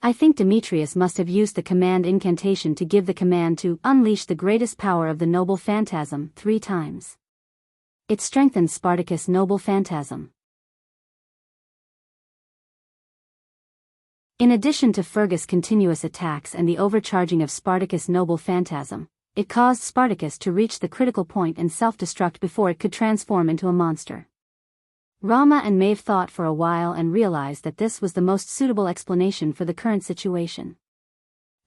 I think Demetrius must have used the command incantation to give the command to unleash the greatest power of the noble phantasm 3 times. It strengthens Spartacus' noble phantasm. In addition to Fergus' continuous attacks and the overcharging of Spartacus' noble phantasm, it caused Spartacus to reach the critical point and self-destruct before it could transform into a monster. Rama and Maeve thought for a while and realized that this was the most suitable explanation for the current situation.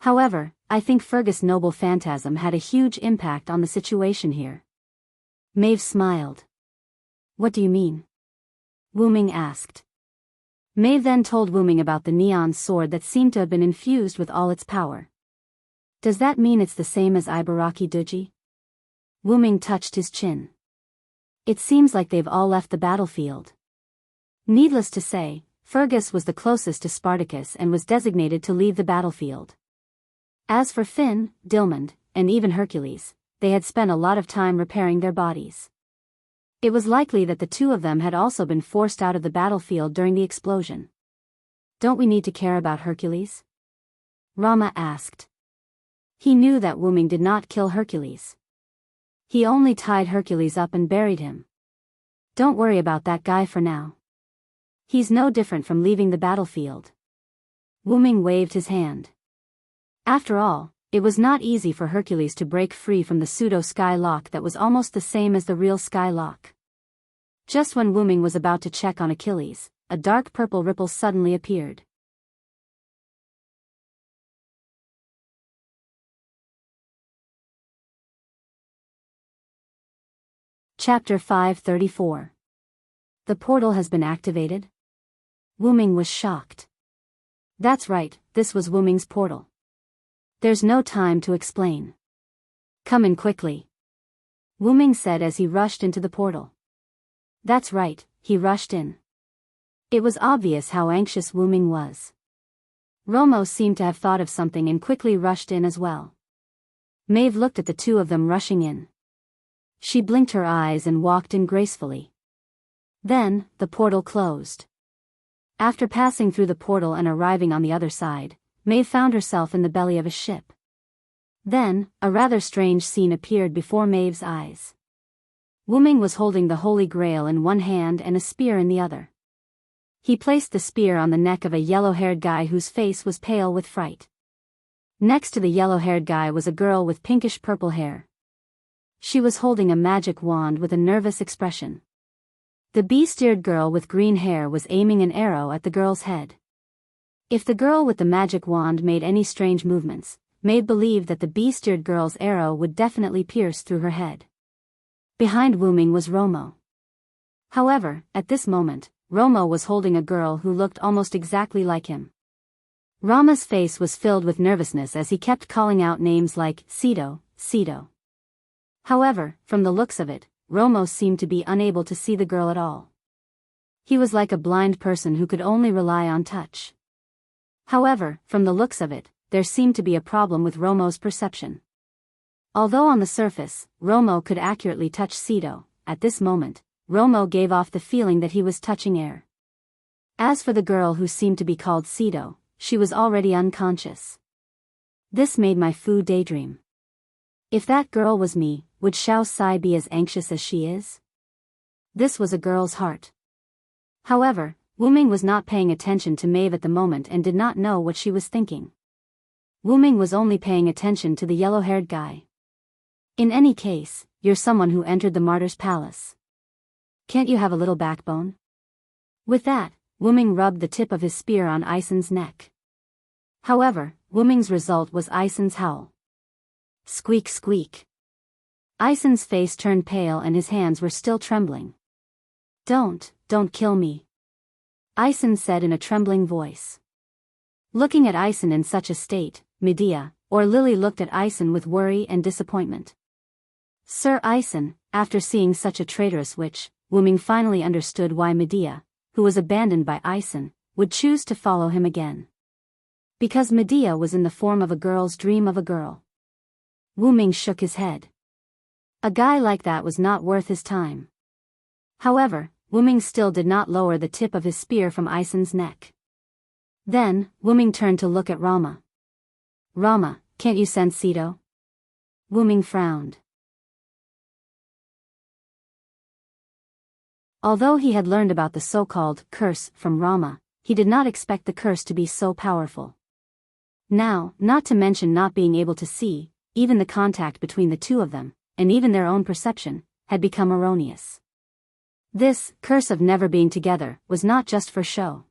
However, I think Fergus' noble phantasm had a huge impact on the situation here. Maeve smiled. What do you mean? Wu-Ming asked. Maeve then told Wu-Ming about the neon sword that seemed to have been infused with all its power. Does that mean it's the same as Ibaraki Duji? Wu-Ming touched his chin. It seems like they've all left the battlefield. Needless to say, Fergus was the closest to Spartacus and was designated to leave the battlefield. As for Finn, Dilmund, and even Hercules, they had spent a lot of time repairing their bodies. It was likely that the 2 of them had also been forced out of the battlefield during the explosion. Don't we need to care about Hercules? Rama asked. He knew that Wu-Ming did not kill Hercules. He only tied Hercules up and buried him. Don't worry about that guy for now. He's no different from leaving the battlefield. Wu-Ming waved his hand. After all, it was not easy for Hercules to break free from the pseudo-sky lock that was almost the same as the real sky lock. Just when Wu-Ming was about to check on Achilles, a dark purple ripple suddenly appeared. Chapter 534. The portal has been activated? Wu-Ming was shocked. That's right, this was Wu-Ming's portal. There's no time to explain. Come in quickly. Wu-Ming said as he rushed into the portal. That's right, he rushed in. It was obvious how anxious Wu-Ming was. Romo seemed to have thought of something and quickly rushed in as well. Maeve looked at the 2 of them rushing in. She blinked her eyes and walked in gracefully. Then, the portal closed. After passing through the portal and arriving on the other side, Maeve found herself in the belly of a ship. Then, a rather strange scene appeared before Maeve's eyes. Wu-Ming was holding the Holy Grail in one hand and a spear in the other. He placed the spear on the neck of a yellow-haired guy whose face was pale with fright. Next to the yellow-haired guy was a girl with pinkish-purple hair. She was holding a magic wand with a nervous expression. The bee-steered girl with green hair was aiming an arrow at the girl's head. If the girl with the magic wand made any strange movements, Maeve believed that the bee-steered girl's arrow would definitely pierce through her head. Behind Wu-Ming was Romo. However, at this moment, Romo was holding a girl who looked almost exactly like him. Rama's face was filled with nervousness as he kept calling out names like Cedo, Cedo. However, from the looks of it, Romo seemed to be unable to see the girl at all. He was like a blind person who could only rely on touch. However, from the looks of it, there seemed to be a problem with Romo's perception. Although on the surface, Romo could accurately touch Cedo, at this moment, Romo gave off the feeling that he was touching air. As for the girl who seemed to be called Cedo, she was already unconscious. This made my Fu daydream. If that girl was me, would Xiao Sai be as anxious as she is? This was a girl's heart. However, Wu Ming was not paying attention to Maeve at the moment and did not know what she was thinking. Wu Ming was only paying attention to the yellow-haired guy. In any case, you're someone who entered the martyr's palace. Can't you have a little backbone? With that, Wu Ming rubbed the tip of his spear on Aisen's neck. However, Wu Ming's result was Aisen's howl. Squeak squeak. Aisen's face turned pale and his hands were still trembling. Don't kill me," Aisen said in a trembling voice. Looking at Aisen in such a state, Medea, or Lily looked at Aisen with worry and disappointment. Sir Aisen, after seeing such a traitorous witch, Wu Ming finally understood why Medea, who was abandoned by Aisen, would choose to follow him again. Because Medea was in the form of a girl's dream of a girl. Wu Ming shook his head. A guy like that was not worth his time. However, Wu Ming still did not lower the tip of his spear from Aisen's neck. Then, Wu Ming turned to look at Rama. "Rama, can't you sense Sito?" Wu Ming frowned. Although he had learned about the so-called curse from Rama, he did not expect the curse to be so powerful. Now, not to mention not being able to see, even the contact between the two of them, and even their own perception, had become erroneous. This curse of never being together was not just for show.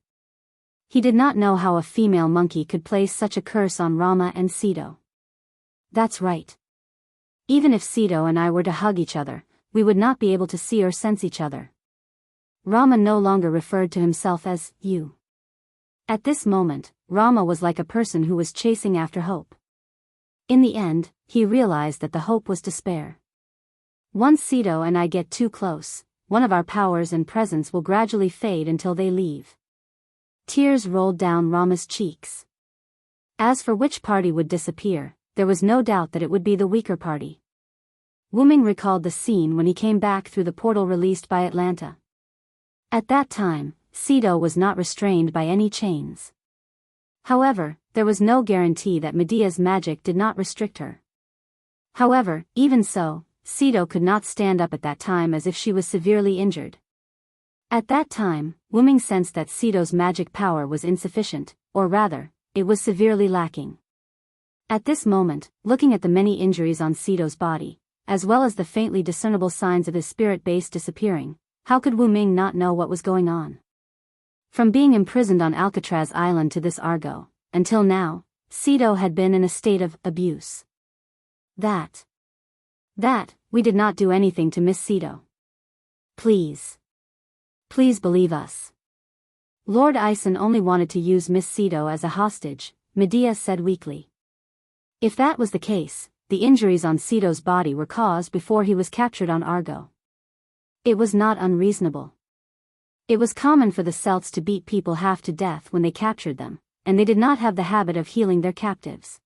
He did not know how a female monkey could place such a curse on Rama and Sito. That's right. Even if Sito and I were to hug each other, we would not be able to see or sense each other. Rama no longer referred to himself as you. At this moment, Rama was like a person who was chasing after hope. In the end, he realized that the hope was despair. Once Sito and I get too close, one of our powers and presence will gradually fade until they leave. Tears rolled down Rama's cheeks. As for which party would disappear, there was no doubt that it would be the weaker party. Wu Ming recalled the scene when he came back through the portal released by Atlanta. At that time, Sito was not restrained by any chains. However, there was no guarantee that Medea's magic did not restrict her. However, even so, Sito could not stand up at that time as if she was severely injured. At that time, Wu Ming sensed that Sito's magic power was insufficient, or rather, it was severely lacking. At this moment, looking at the many injuries on Sito's body, as well as the faintly discernible signs of his spirit base disappearing, how could Wu Ming not know what was going on? From being imprisoned on Alcatraz Island to this Argo, until now, Sito had been in a state of abuse. That we did not do anything to Miss Sito. Please believe us. Lord Aisen only wanted to use Miss Sito as a hostage, Medea said weakly. If that was the case, the injuries on Sito's body were caused before he was captured on Argo. It was not unreasonable. It was common for the Celts to beat people half to death when they captured them, and they did not have the habit of healing their captives.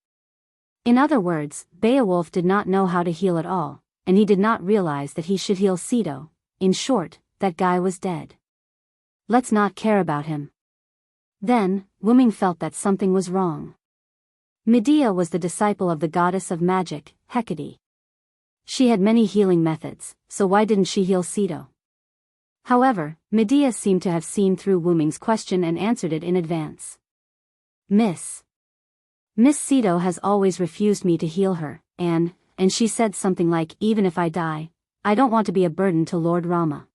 In other words, Beowulf did not know how to heal at all, and he did not realize that he should heal Sito. In short, that guy was dead. Let's not care about him. Then, Wu Ming felt that something was wrong. Medea was the disciple of the goddess of magic, Hecate. She had many healing methods, so why didn't she heal Sito? However, Medea seemed to have seen through Wu Ming's question and answered it in advance. Miss Sito has always refused me to heal her, and she said something like, even if I die, I don't want to be a burden to Lord Rama.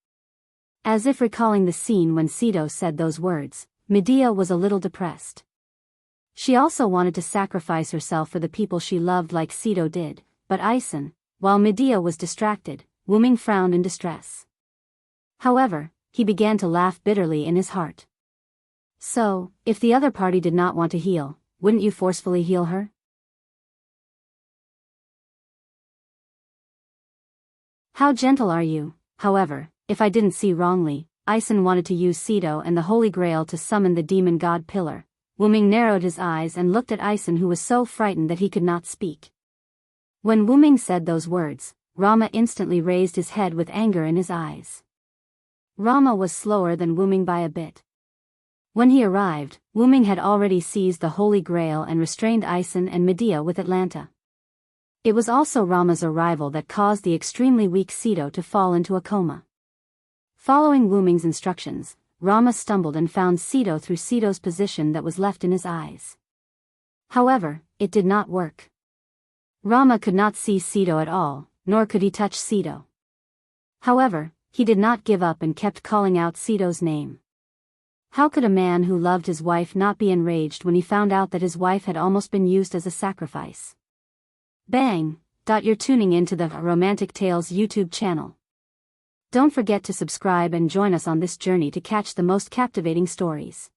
As if recalling the scene when Sito said those words, Medea was a little depressed. She also wanted to sacrifice herself for the people she loved like Sito did, but Aisen, while Medea was distracted, Wu Ming frowned in distress. However, he began to laugh bitterly in his heart. So, if the other party did not want to heal, wouldn't you forcefully heal her? How gentle are you? However, if I didn't see wrongly, Aisen wanted to use Sito and the Holy Grail to summon the demon god Pillar. Wu Ming narrowed his eyes and looked at Aisen, who was so frightened that he could not speak. When Wu Ming said those words, Rama instantly raised his head with anger in his eyes. Rama was slower than Wu Ming by a bit. When he arrived, Wu Ming had already seized the Holy Grail and restrained Aisen and Medea with Atlanta. It was also Rama's arrival that caused the extremely weak Sito to fall into a coma. Following Wu Ming's instructions, Rama stumbled and found Sito through Sito's position that was left in his eyes. However, it did not work. Rama could not see Sito at all, nor could he touch Sito. However, he did not give up and kept calling out Sito's name. How could a man who loved his wife not be enraged when he found out that his wife had almost been used as a sacrifice? Bang! You're tuning into the Romantic Tales YouTube channel. Don't forget to subscribe and join us on this journey to catch the most captivating stories.